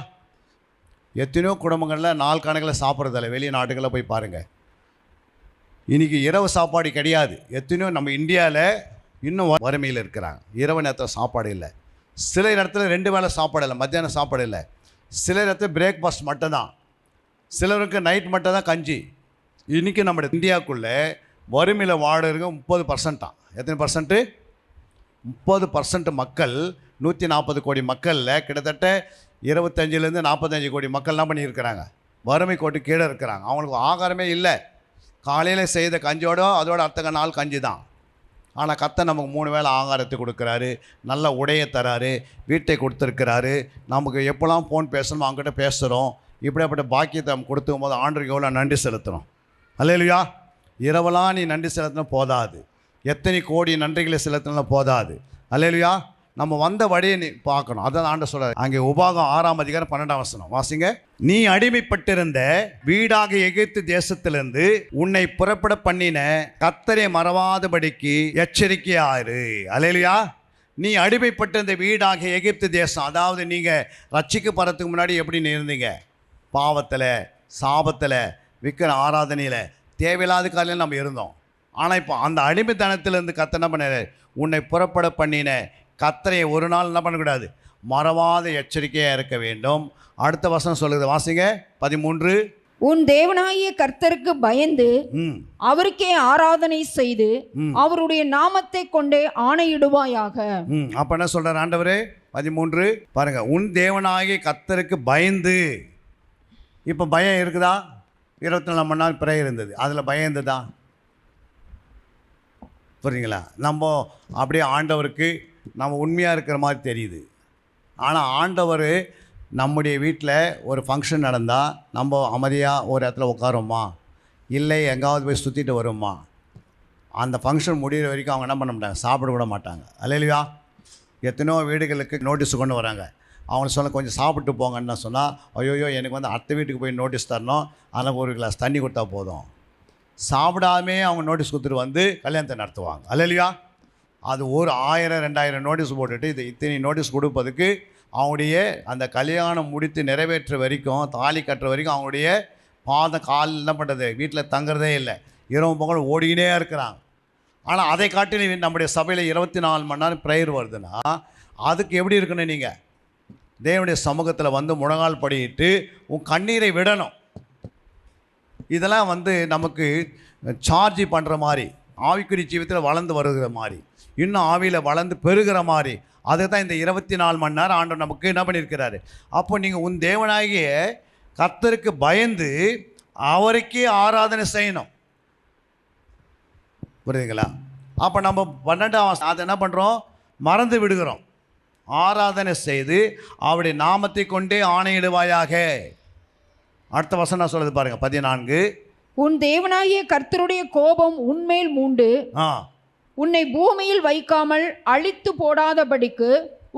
S3: எத்தனையோ குடும்பங்களில் நாள் கணக்கில் சாப்பிட்றதில்ல. வெளிநாட்டுகளில் போய் பாருங்கள், இன்றைக்கி இரவு சாப்பாடு கிடையாது. எத்தனையோ நம்ம இந்தியாவில் இன்னும் வறுமையில் இருக்கிறாங்க. இரவு நேரத்தில் சாப்பாடு இல்லை. சில இடத்துல 2 வேளை சாப்பாடு இல்லை, மத்தியானம் சாப்பாடு இல்லை. சில இடத்துல பிரேக்ஃபாஸ்ட் மட்டும்தான், சிலருக்கு நைட் மட்டும் தான் கஞ்சி. இன்றைக்கி நம்ம இந்தியாவுக்குள்ளே வறுமையில் வாடுறவங்க 30%. எத்தனை பர்சன்ட்டு? 30% மக்கள். 140 கோடி மக்களில் கிட்டத்தட்ட 25லேருந்து 45 கோடி மக்கள் என்ன பண்ணியிருக்கிறாங்க? வறுமை கோட்டு கீழே இருக்கிறாங்க. அவங்களுக்கு ஆகாரமே இல்லை. காலையில் செய்த கஞ்சோட அதோட அடுத்த நாள் கஞ்சி தான். ஆனால் கர்த்தர் நமக்கு 3 வேளை ஆகாரத்தை கொடுக்குறாரு, நல்ல உடையை தராரு, வீட்டை கொடுத்துருக்கிறாரு. நமக்கு எப்போல்லாம் ஃபோன் பேசணுமோ அவங்ககிட்ட பேசுகிறோம். இப்படியாப்பட்ட பாக்கியத்தை நம்ம கொடுத்துக்கும் போது ஆண்டவருக்கு எவ்வளோ நன்றி செலுத்தணும். அல்லேலூயா. இரவெல்லாம் நீ நன்றி செலுத்தினா போதாது, எத்தனை கோடி நன்றிகளை செலுத்தினா போதாது. அல்லேலூயா. நம்ம வந்த வழியை நீ பார்க்கணும். அதான் ஆண்டவர் சொல்கிறார். அங்கே உபாகம் 6ஆம் அதிகாரம் 12ஆம் வசனம் வாசிங்க. நீ அடிமைப்பட்டிருந்த வீடாக எகிப்து தேசத்திலிருந்து உன்னை புறப்பட பண்ணின கர்த்தரை மறவாதபடிக்கு எச்சரிக்கையாயிரு. அல்லேலூயா. நீ அடிமைப்பட்டிருந்த வீடாக எகிப்து தேசம், அதாவது நீங்கள் ரட்சிக்கப்படுறதுக்கு முன்னாடி எப்படி இருந்தீங்க? பாவத்தில், சாபத்தில், விக்கிர ஆராதனையில், தேவையில்லாத காலையில் நம்ம இருந்தோம். ஆனால் இப்போ அந்த அடிமைத்தனத்திலேருந்து கர்த்தர் என்ன பண்ண? உன்னை புறப்பட பண்ணின கர்த்தரை ஒரு நாள் என்ன பண்ணக்கூடாது? மறவாத எச்சரிக்கையாக இருக்க வேண்டும். அடுத்த வசனம் சொல்லுது, வாசிங்க 13.
S4: உன் தேவனாகிய கர்த்தருக்கு பயந்து அவருக்கே ஆராதனை செய்து அவருடைய நாமத்தை கொண்டே ஆணையிடுவாயாக.
S3: அப்போ என்ன சொல்கிறார் ஆண்டவரே? 13 பாருங்க. உன் தேவனாகிய கர்த்தருக்கு பயந்து. இப்போ பயம் இருக்குதா? 24 மணி நேரம் பிறகு இருந்தது, அதில் பயம் இருந்ததா? புரியுங்களா? நம்ம அப்படியே ஆண்டவருக்கு நம்ம உண்மையாக இருக்கிற மாதிரி தெரியுது. ஆனால் ஆண்டவர் நம்முடைய வீட்டில் ஒரு ஃபங்க்ஷன் நடந்தால் நம்ம அமைதியாக ஒரு இடத்துல உட்காரோமா, இல்லை எங்காவது போய் சுற்றிட்டு வரோமா? அந்த ஃபங்க்ஷன் முடிகிற வரைக்கும் அவங்க என்ன பண்ண மாட்டாங்க? சாப்பிட விட மாட்டாங்க. அல்லேலூயா. எத்தனையோ வீடுகளுக்கு நோட்டீஸ் கொண்டு வராங்க, அவனை சொன்ன கொஞ்சம் சாப்பிட்டு போங்கன்னு நான் சொன்னால், ஐயோயோ எனக்கு வந்து அடுத்த வீட்டுக்கு போய் நோட்டீஸ் தரணும், அதனால் ஒரு கிளாஸ் தண்ணி கொடுத்தா போதும். சாப்பிடாமே அவங்க நோட்டீஸ் கொடுத்துட்டு வந்து கல்யாணத்தை நடத்துவாங்க. அல்லையா? அது ஒரு 1000 2000 நோட்டீஸ் போட்டுட்டு இது இத்தனை நோட்டீஸ் கொடுப்பதுக்கு அவங்களுடைய அந்த கல்யாணம் முடித்து நிறைவேற்ற வரைக்கும், தாலி கட்டுற வரைக்கும் அவங்களுடைய பாதம் கால் என்ன பண்ணுறது, வீட்டில் தங்குறதே இல்லை, இரவு பகல் ஓடிக்கினே இருக்கிறாங்க. ஆனால் அதை காட்டிலும் நம்முடைய சபையில் 24 மணி நேரம் ப்ரேயர் வருதுன்னா அதுக்கு எப்படி இருக்கணும்? நீங்கள் தேவனுடைய சமூகத்தில் வந்து முழங்கால் படியிட்டு உன் கண்ணீரை விடணும். இதெல்லாம் வந்து நமக்கு சார்ஜ் பண்ணுற மாதிரி, ஆவிக்குறி ஜீவியத்தில் வளர்ந்து வருகிற மாதிரி, இன்னும் ஆவியில் வளர்ந்து பெருகிற மாதிரி, அதை தான் இந்த 24 மணி நேரம் ஆண்டவர் நமக்கு என்ன பண்ணியிருக்கிறாரு. அப்போ நீங்கள் உன் தேவனாகிய கர்த்தருக்கு பயந்து அவருக்கே ஆராதனை செய்யணும். புரியுதுங்களா? அப்போ நம்ம 12ஆம் அதை என்ன பண்ணுறோம்? மறந்து விடுகிறோம். ஆராதனை செய்து அவருடைய நாமத்தை கொண்டே ஆணையிடுவாயாக. அடுத்த வசனம் நான் சொல்லுது பாருங்க, 14.
S4: உன் தேவனாகிய கர்த்தருடைய கோபம் உன்மேல் மூண்டு உன்னை பூமியில் வைக்காமல் அழித்து போடாதபடிக்கு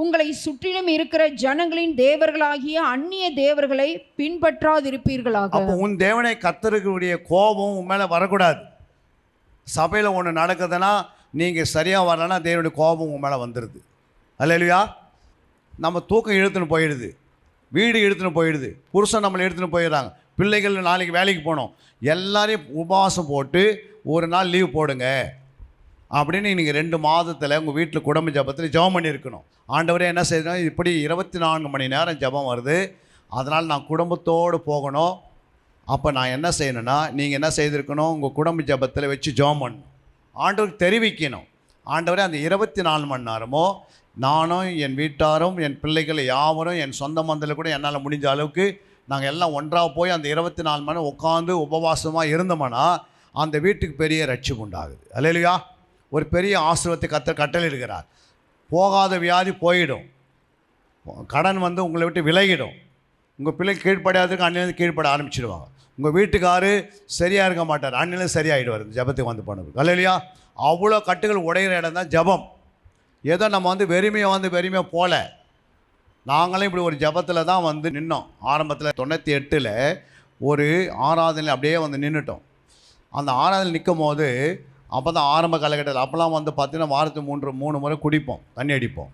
S4: உங்களை சுற்றிலும் இருக்கிற ஜனங்களின் தேவர்களாகிய அந்நிய தேவர்களை பின்பற்றாதிருப்பீர்களாக.
S3: அப்போ உன் தேவனை கர்த்தருடைய கோபம் உன் மேலே வரக்கூடாது. சபையில் ஒன்று நடக்குதுன்னா நீங்கள் சரியாக வரலன்னா தேவனுடைய கோபம் உன் மேலே வந்துடுது. அல்லேலூயா. நம்ம தூக்கம் இழுத்துன்னு போயிடுது, வீடு இழுத்துன்னு போயிடுது, புருஷன் நம்மளை எடுத்துன்னு போயிடுறாங்க, பிள்ளைகள் நாளைக்கு வேலைக்கு போகணும், எல்லாரையும் உபவாசம் போட்டு ஒரு நாள் லீவ் போடுங்க அப்படின்னு நீங்கள் 2 மாதத்தில் உங்கள் வீட்டில் குடும்ப ஜபத்தில் ஜெபம் பண்ணியிருக்கணும். ஆண்டவரே என்ன செய்யணும், இப்படி 24 மணி நேரம் ஜெபம் வருது, அதனால் நான் குடும்பத்தோடு போகணும். அப்போ நான் என்ன செய்யணும்னா, நீங்கள் என்ன செய்திருக்கணும், உங்கள் குடும்ப ஜபத்தில் வச்சு ஜெபம் பண்ணணும், ஆண்டவருக்கு தெரிவிக்கணும். ஆண்டவரே அந்த 24 மணி நேரமோ நானும் என் வீட்டாரும் என் பிள்ளைகள் யாவரும் என் சொந்த மந்தில் கூட என்னால் முடிஞ்ச அளவுக்கு நாங்கள் எல்லாம் ஒன்றாக போய் அந்த 24 மணி நேரம் உட்காந்து உபவாசமாக இருந்தோம்னா அந்த வீட்டுக்கு பெரிய ரட்சிப்பு உண்டாகுது. அல்லேலூயா. ஒரு பெரிய ஆசீர்வாதத்தை கட்டளையிடுகிறார். போகாத வியாதி போயிடும், கடன் வந்து உங்களை விட்டு விலகிடும், உங்கள் பிள்ளை கீழ்ப்படையாததுக்கு அன்னிலேருந்து கீழ்ப்பட ஆரம்பிச்சிடுவாங்க, உங்கள் வீட்டுக்காரு சரியாக இருக்க மாட்டார், அன்னிலேருந்து சரியாகிடுவார் இந்த ஜபத்துக்கு வந்து பண்ணுறது. அல்லேலூயா. அவ்வளோ கட்டுகள் உடையிற இடம் தான் ஜபம். ஏதோ நம்ம வந்து வெறுமையாக போகல, நாங்களும் இப்படி ஒரு ஜபத்தில் தான் வந்து நின்னோம். ஆரம்பத்தில் 98 ஒரு ஆராதனையில் அப்படியே வந்து நின்றுட்டோம். அந்த ஆராதனை நிற்கும் போது அப்போ தான் ஆரம்ப காலகட்டத்தில் அப்போல்லாம் வந்து பார்த்திங்கன்னா வாரத்துக்கு 3 முறை குடிப்போம், தண்ணி அடிப்போம்.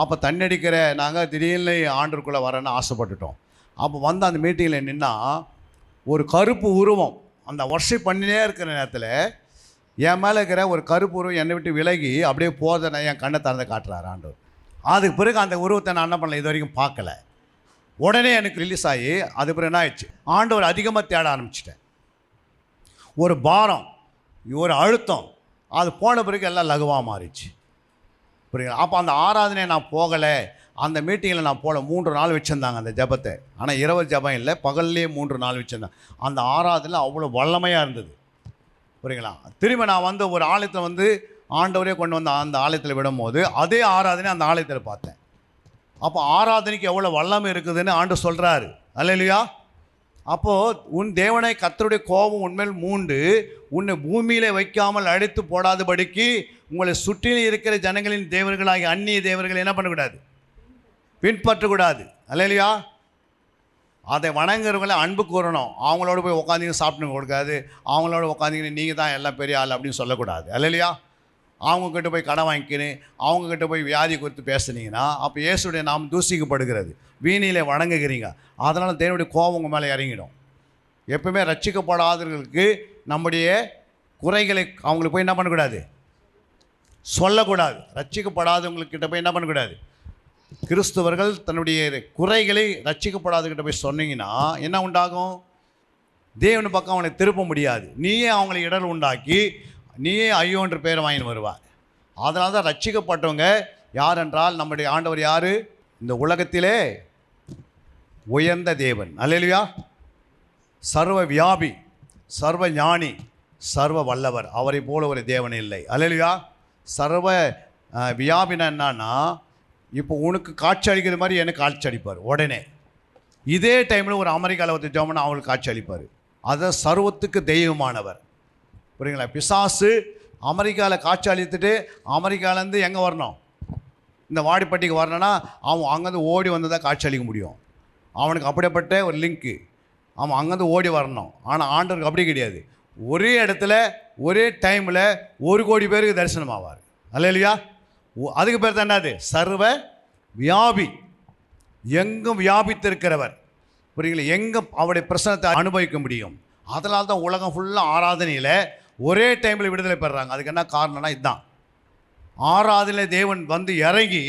S3: அப்போ தண்ணி அடிக்கிற நாங்கள் திடீர்னு ஆண்டருக்குள்ளே வரேன்னு ஆசைப்பட்டுட்டோம். அப்போ வந்து அந்த மீட்டிங்கில் நின்னால் ஒரு கருப்பு உருவம் அந்த வர்ஷிப் பண்ணினே இருக்கிற நேரத்தில் என் மேலே இருக்கிற ஒரு கருப்பு உருவம் என்னை விட்டு விலகி அப்படியே போதை நான் என் கண்ணை திறந்து காட்டுறாரு ஆண்டவர். அதுக்கு பிறகு அந்த உருவத்தை நான் என்ன பண்ணல, இது வரைக்கும் பார்க்கல. உடனே எனக்கு ரிலீஸ் ஆகி அது பிறகு என்ன ஆயிடுச்சு, ஆண்டவர் அதிகமாக தேட ஆரம்பிச்சிட்டேன். ஒரு பாரம், ஒரு அழுத்தம், அது போன பிறகு எல்லாம் லகுவாக மாறிச்சு. புரியுங்களா? அப்போ அந்த ஆராதனை நான் போகலை, அந்த மீட்டிங்கில் நான் போகல. 3 நாள் வச்சுருந்தாங்க அந்த ஜபத்தை. ஆனால் இரவு ஜபம் இல்லை, பகல்லையே 3 நாள் வச்சுருந்தேன். அந்த ஆராதனை அவ்வளோ வல்லமையாக இருந்தது. புரியுங்களா? திரும்ப நான் வந்து ஒரு ஆலயத்தில் வந்து ஆண்டவரே கொண்டு வந்து அந்த ஆலயத்தில் விடும்போது அதே ஆராதனை அந்த ஆலயத்தில் பார்த்தேன். அப்போ ஆராதனைக்கு எவ்வளோ வல்லமை இருக்குதுன்னு ஆண்டவர் சொல்கிறாரு. அல்லேலூயா. அப்போது உன் தேவனை கர்த்தருடைய கோபம் உன்மேல் மூண்டு உன்னை பூமியில் வைக்காமல் அழித்து போடாதபடிக்கு உங்களை சுற்றிலும் இருக்கிற ஜனங்களின் தேவர்களாகி அந்நிய தேவர்களை என்ன பண்ணக்கூடாது, பின்பற்றக்கூடாது. அல்லேலூயா. அதை வணங்குறவங்களை அன்பு கூறணும். அவங்களோட போய் உட்காந்திங்க சாப்பிட்டு கொடுக்காது, அவங்களோட உட்காந்திங்க நீங்கள் தான் எல்லாம் பெரிய ஆள் அப்படின்னு சொல்லக்கூடாது. அல்லேலூயா. அவங்கக்கிட்ட போய் கடன் வாங்கிக்கின்னு அவங்கக்கிட்ட போய் வியாதி குறித்து பேசுனீங்கன்னா அப்போ இயேசுடைய நாம் தூசிக்கப்படுகிறது, வீணியில் வணங்குகிறீங்க. அதனால் தேவனுடைய கோபம் உங்கள் மேலே இறங்கிடும். எப்பவுமே ரட்சிக்கப்படாதவர்களுக்கு நம்முடைய குறைகளை அவங்களுக்கு போய் என்ன பண்ணக்கூடாது, சொல்லக்கூடாது. ரட்சிக்கப்படாதவங்கக்கிட்ட போய் என்ன பண்ணக்கூடாது, கிறிஸ்தவர்கள் தன்னுடைய குறைகளை ரட்சிக்கப்படாதவர்கிட்ட போய் சொன்னீங்கன்னா என்ன உண்டாகும், தேவன் பக்கம் அவனை திருப்ப முடியாது. நீயே அவங்களை இடர் உண்டாக்கி நீயே ஐயோன்ற பேரை வாங்கின்னு வருவார். அதனால தான் ரட்சிக்கப்பட்டவங்க யார் என்றால் நம்முடைய ஆண்டவர் யார், இந்த உலகத்திலே உயர்ந்த தேவன். அல்லேலூயா. சர்வ வியாபி, சர்வ ஞானி, சர்வ வல்லவர், அவரை போல ஒரு தேவன் இல்லை. அல்லேலூயா. சர்வ வியாபினா என்னன்னா, இப்போ உனக்கு காட்சி அளிக்கிற மாதிரி எனக்கு காட்சி அளிப்பார் உடனே. இதே டைமில் ஒரு அமெரிக்காவில் ஒருத்தர் ஜெபம்னா அவங்களுக்கு காட்சி அளிப்பார். அதை சர்வத்துக்கு தெய்வமானவர். புரியுங்களா? பிசாசு அமெரிக்காவில் காட்சி அளித்துட்டு அமெரிக்காவிலேருந்து எங்கே வரணும், இந்த வாடிப்பட்டிக்கு வரணும்னா அவன் அங்கேருந்து ஓடி வந்து தான் காட்சி அளிக்க முடியும். அவனுக்கு அப்படிப்பட்ட ஒரு லிங்க்கு. அவன் அங்கேருந்து ஓடி வரணும். ஆனால் ஆண்டவருக்கு அப்படி கிடையாது. ஒரே இடத்துல ஒரே டைமில் 1 கோடி பேருக்கு தரிசனம் ஆவார். அல்லேலூயா. அதுக்கு பேர் தான் என்னது? சர்வ வியாபி, எங்கும் வியாபித்திருக்கிறவர். புரியுங்களா? எங்கே அவருடைய பிரசனத்தை அனுபவிக்க முடியும். அதனால தான் உலகம் ஃபுல்லாக ஆராதனையில் ஒரே டைமில் விடுதலை பெறுறாங்க. அதுக்கு என்ன காரணம்னா இதுதான். ஆராதனையில் தேவன் வந்து இறங்கி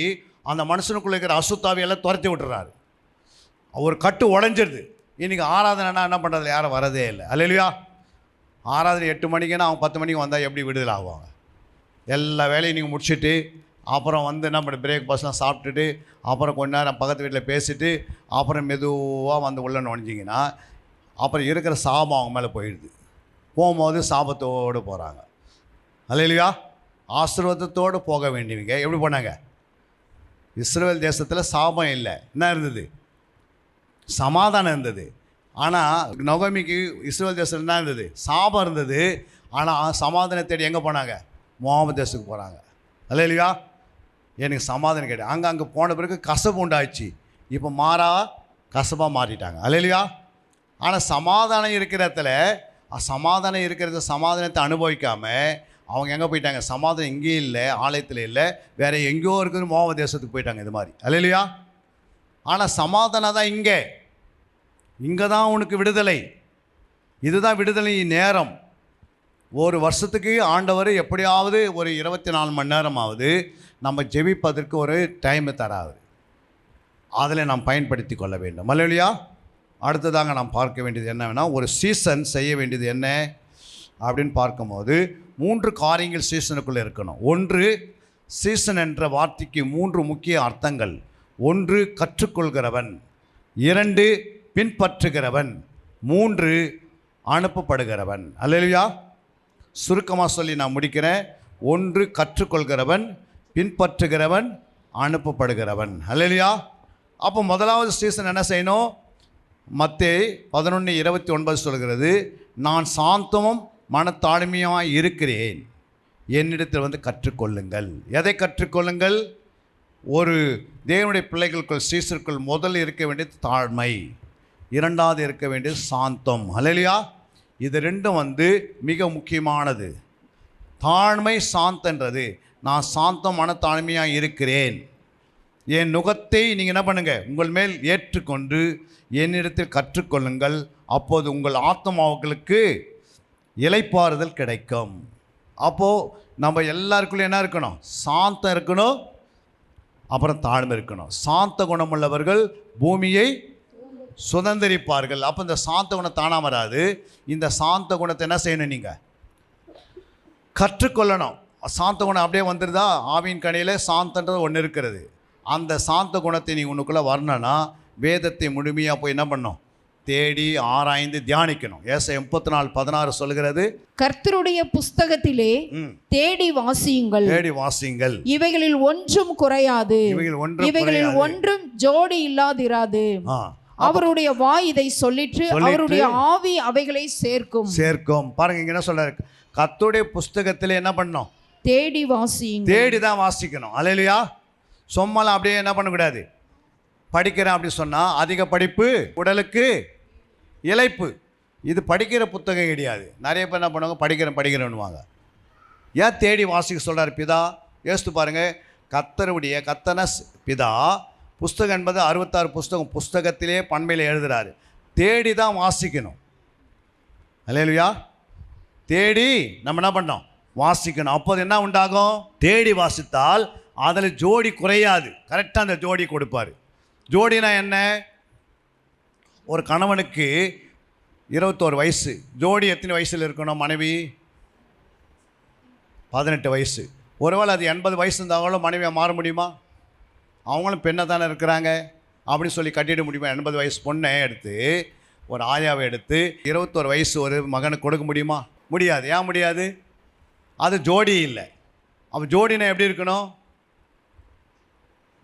S3: அந்த மனுஷனுக்குள்ளே இருக்கிற அசுத்தாவியெல்லாம் துரத்தி விட்டுறாரு. ஒரு கட்டு உடஞ்சிருது. இன்றைக்கி ஆராதனைனா என்ன பண்ணுறதுல யாரும் வரதே இல்லை. அல்லேலூயா. ஆராதனை 8 மணிக்குன்னா அவங்க 10 மணிக்கு வந்தால் எப்படி விடுதலை ஆகுவாங்க? எல்லா வேலையும் நீங்கள் முடிச்சுட்டு அப்புறம் வந்து என்ன பண்ண பிரேக்ஃபாஸ்ட்லாம் சாப்பிட்டுட்டு அப்புறம் கொஞ்ச நேரம் பக்கத்து வீட்டில் பேசிவிட்டு அப்புறம் மெதுவாக வந்து உள்ள நுழைஞ்சிங்கன்னா அப்புறம் இருக்கிற சாபம் அவங்க மேலே போயிடுது. போகும்போது சாபத்தோடு போகிறாங்க. அல்லேலூயா. ஆசீர்வாதத்தோடு போக வேண்டியவங்க எப்படி போனாங்க? இஸ்ரவேல் தேசத்தில் சாபம் இல்லை, என்ன இருந்தது? சமாதானம் இருந்தது. ஆனால் நொகமிக்கு இஸ்ரவேல் தேசத்தில் என்ன இருந்தது? சாபம் இருந்தது. ஆனால் சமாதானம் தேடி எங்கே போனாங்க? மோவாப் தேசத்துக்கு போகிறாங்க. அல்லேலூயா. எனக்கு சமாதானம் கேட்டு அங்கே போன பிறகு கசப்பு உண்டாச்சு. இப்போ மாறா கசப்பாக மாறிட்டாங்க. அல்லேலூயா. ஆனால் சமாதானம் இருக்கிற இடத்துல சமாதானம் இருக்கிறத சமாதானத்தை அனுபவிக்காமல் அவங்க எங்கே போயிட்டாங்க? சமாதானம் இங்கேயும் இல்லை, ஆலயத்தில் இல்லை, வேறு எங்கேயோ இருக்குது, மோவாப் தேசத்துக்கு போயிட்டாங்க. இது மாதிரி. அல்லேலூயா. ஆனால் சமாதானம் தான் இங்கே தான் உனக்கு விடுதலை. இதுதான் விடுதலை நேரம். ஒரு வருஷத்துக்கு ஆண்டவர் எப்படியாவது ஒரு 24 மணி நேரமாவது நம்ம ஜெபிப்பதற்கு ஒரு டைமை தராது. அதில் நாம் பயன்படுத்தி கொள்ள வேண்டும். அல்லேலூயா. அடுத்ததாக நாம் பார்க்க வேண்டியது என்னன்னா, ஒரு சீசன் செய்ய வேண்டியது என்ன அப்படின்னு பார்க்கும்போது 3 காரியங்கள் சீசனுக்குள்ளே இருக்கணும். 1, சீசன் என்ற வார்த்தைக்கு 3 முக்கிய அர்த்தங்கள். 1, கற்றுக்கொள்கிறவன். 2, பின்பற்றுகிறவன். 3, அனுப்பப்படுகிறவன். அல்லேலூயா. சுருக்கமாக சொல்லி நான் முடிக்கிறேன். 1, கற்றுக்கொள்கிறவன், பின்பற்றுகிறவன், அனுப்பப்படுகிறவன். அல்லேலூயா. அப்போ முதலாவது சீசன் என்ன செய்யணும்? மத்தேயு 11:29 சொல்கிறது, நான் சாந்தமும் மனத்தாழ்மையாக இருக்கிறேன், என்னிடத்தில் வந்து கற்றுக்கொள்ளுங்கள். எதை கற்றுக்கொள்ளுங்கள்? ஒரு தேவனுடைய பிள்ளைகளுக்குள் சீசருக்குள் முதல் இருக்க வேண்டியது தாழ்மை, 2வது இருக்க வேண்டியது சாந்தம். அல்லேலூயா. இது 2 வந்து மிக முக்கியமானது. தாழ்மை, சாந்தன்றது. நான் சாந்தம் மனத்தாழ்மையாக இருக்கிறேன். என் நுகத்தை நீங்கள் என்ன பண்ணுங்கள்? உங்கள் மேல் ஏற்றுக்கொண்டு என்னிடத்தில் கற்றுக்கொள்ளுங்கள், அப்போது உங்கள் ஆத்மாவுகளுக்கு இளைப்பாறுதல் கிடைக்கும். அப்போது நம்ம எல்லாருக்குள்ளே என்ன இருக்கணும்? சாந்தம் இருக்கணும், அப்புறம் தாழ்மை இருக்கணும். சாந்த குணமுள்ளவர்கள் பூமியை சுதந்திரிப்பார்கள். அப்போ இந்த சாந்த குணம் தானாக வராது. இந்த சாந்த குணத்தை என்ன செய்யணும்? நீங்கள் கற்றுக்கொள்ளணும். சாந்த குணம் அப்படியே வந்துடுதா? ஆவியின் கனியில் சாந்தன்றது ஒன்று இருக்கிறது. அந்த சாந்த குணத்தை நீ உனக்குள்ளே வரணும்னா வேதத்தை முழுமையாக போய் என்ன பண்ணணும்? தேடி ஆராய்ந்து தியானிக்கணும். ஏசாயா 34:16 சொல்கிறது, கர்த்தருடைய புஸ்தகத்திலே தேடி வாசியுங்கள், தேடி வாசியுங்கள், இவைகளில் ஒன்றும் குறையாது, இவைகளில் ஒன்றும் ஜோடி இல்லாதிராது. அவருடைய வாய் இதை சொல்லிட்டு அவருடைய ஆவி அவைகளை சேர்க்கும். பாருங்க, இங்க என்ன சொல்றாரு? கர்த்தருடைய புஸ்தகத்திலே என்ன பண்ணணும்? தேடி வாசியுங்க. தேடி தான் வாசிக்கணும். அல்லேலூயா. சும்மாலாம் அப்படியே என்ன பண்ணக்கூடாது? படிக்கிறேன் அப்படி சொன்னால் அதிக படிப்பு உடலுக்கு இளைப்பு. இது படிக்கிற புத்தகம் கிடையாது. நிறைய பேர் என்ன பண்ணுவாங்க? படிக்கிறேன்னுவாங்க. ஏன் தேடி வாசிக்க சொல்கிறார் பிதா? யோசித்து பாருங்கள். கர்த்தன பிதா புஸ்தகம் என்பது 66 புஸ்தகம். புஸ்தகத்திலே பன்மையில் எழுதுகிறாரு. தேடி தான் வாசிக்கணும். அல்லேலூயா. தேடி நம்ம என்ன பண்ணோம்? வாசிக்கணும். அப்போது என்ன உண்டாகும்? தேடி வாசித்தால் அதில் ஜோடி குறையாது. கரெக்டாக அந்த ஜோடி கொடுப்பார். ஜோடினா என்ன? ஒரு கணவனுக்கு 21 வயசு. ஜோடி எத்தனை வயசில் இருக்கணும்? மனைவி 18 வயசு. ஒருவேளை அது 80 வயசு இருந்தாலும் மனைவியாக மாற முடியுமா? அவங்களும் பெண்ணை தானே இருக்கிறாங்க. அப்படின்னு சொல்லி கட்டிட முடியுமா? 80 வயசு பொண்ணை எடுத்து, ஒரு ஆயாவை எடுத்து 21 வயசு ஒரு மகனுக்கு கொடுக்க முடியுமா? முடியாது. ஏன் முடியாது? அது ஜோடி இல்லை. அப்போ ஜோடினா எப்படி இருக்கணும்?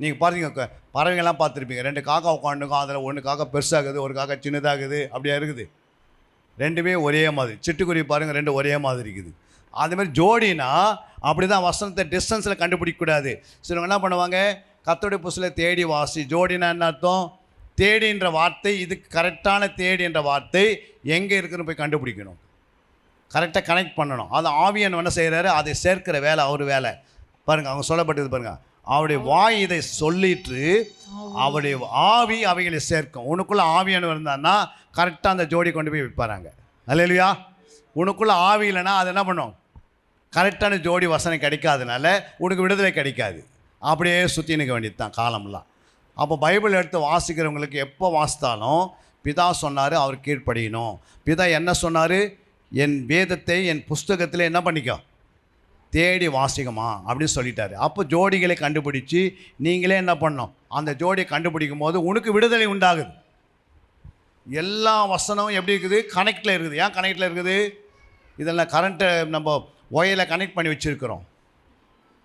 S3: நீங்கள் பாருங்க, பறவைங்கள்லாம் பார்த்துருப்பீங்க. 2 காக்கா உட்காந்துக்கும். அதில் 1 காக்கா பெருசாகுது, ஒரு காக்கா சின்னதாகுது. அப்படியா இருக்குது? 2மே ஒரே மாதிரி. சிட்டுக்குருவி பாருங்கள், 2 ஒரே மாதிரி இருக்குது. அதேமாதிரி ஜோடினா அப்படி தான் வசனத்தை டிஸ்டன்ஸில் கண்டுபிடிக்கக்கூடாது. சிலவங்க என்ன பண்ணுவாங்க, கர்த்தருடைய புஸ்தகத்தில் தேடி வாசி. ஜோடினா என்ன அர்த்தம்? தேடின்ற வார்த்தை, இதுக்கு கரெக்டான தேடின்ற வார்த்தை எங்கே இருக்குன்னு போய் கண்டுபிடிக்கணும், கரெக்டாக கனெக்ட் பண்ணணும். அது ஆவியன் என்ன செய்கிறாரு, அதை சேர்க்கிற வேலை அவர் வேலை. பாருங்கள், அவங்க சொல்லப்பட்டது பாருங்கள், அவருடைய வாய் இதை சொல்லிட்டு அவருடைய ஆவி அவைகளை சேர்க்கும். உனக்குள்ளே ஆவியானவர் இருந்தான்னா கரெக்டாக அந்த ஜோடி கொண்டு போய் வைப்பாராங்க. அல்லேலூயா. உனக்குள்ளே ஆவி இல்லைன்னா அது என்ன பண்ணும், கரெக்டான ஜோடி வசனம் கிடைக்காதனால உனக்கு விடுதலை கிடைக்காது. அப்படியே சுற்றி நிற்க வேண்டியது தான் காலம்லாம். அப்போ பைபிள் எடுத்து வாசிக்கிறவங்களுக்கு எப்போ வாசித்தாலும் பிதா சொன்னார், அவர் கீழ்ப்படியணும். பிதா என்ன சொன்னார், என் வேதத்தை என் புஸ்தகத்தில் என்ன பண்ணிக்கோ, தேடி வாசிக்கமா அப்படின்னு சொல்லிட்டாரு. அப்போ ஜோடிகளை கண்டுபிடிச்சி நீங்களே என்ன பண்ணணும், அந்த ஜோடியை கண்டுபிடிக்கும் போது உனக்கு விடுதலை உண்டாகுது. எல்லா வசனமும் எப்படி இருக்குது, கனெக்டில் இருக்குது. ஏன் கனெக்டில் இருக்குது, இதெல்லாம் கரண்ட்டை நம்ம ஒயரில் கனெக்ட் பண்ணி வச்சுருக்கிறோம்.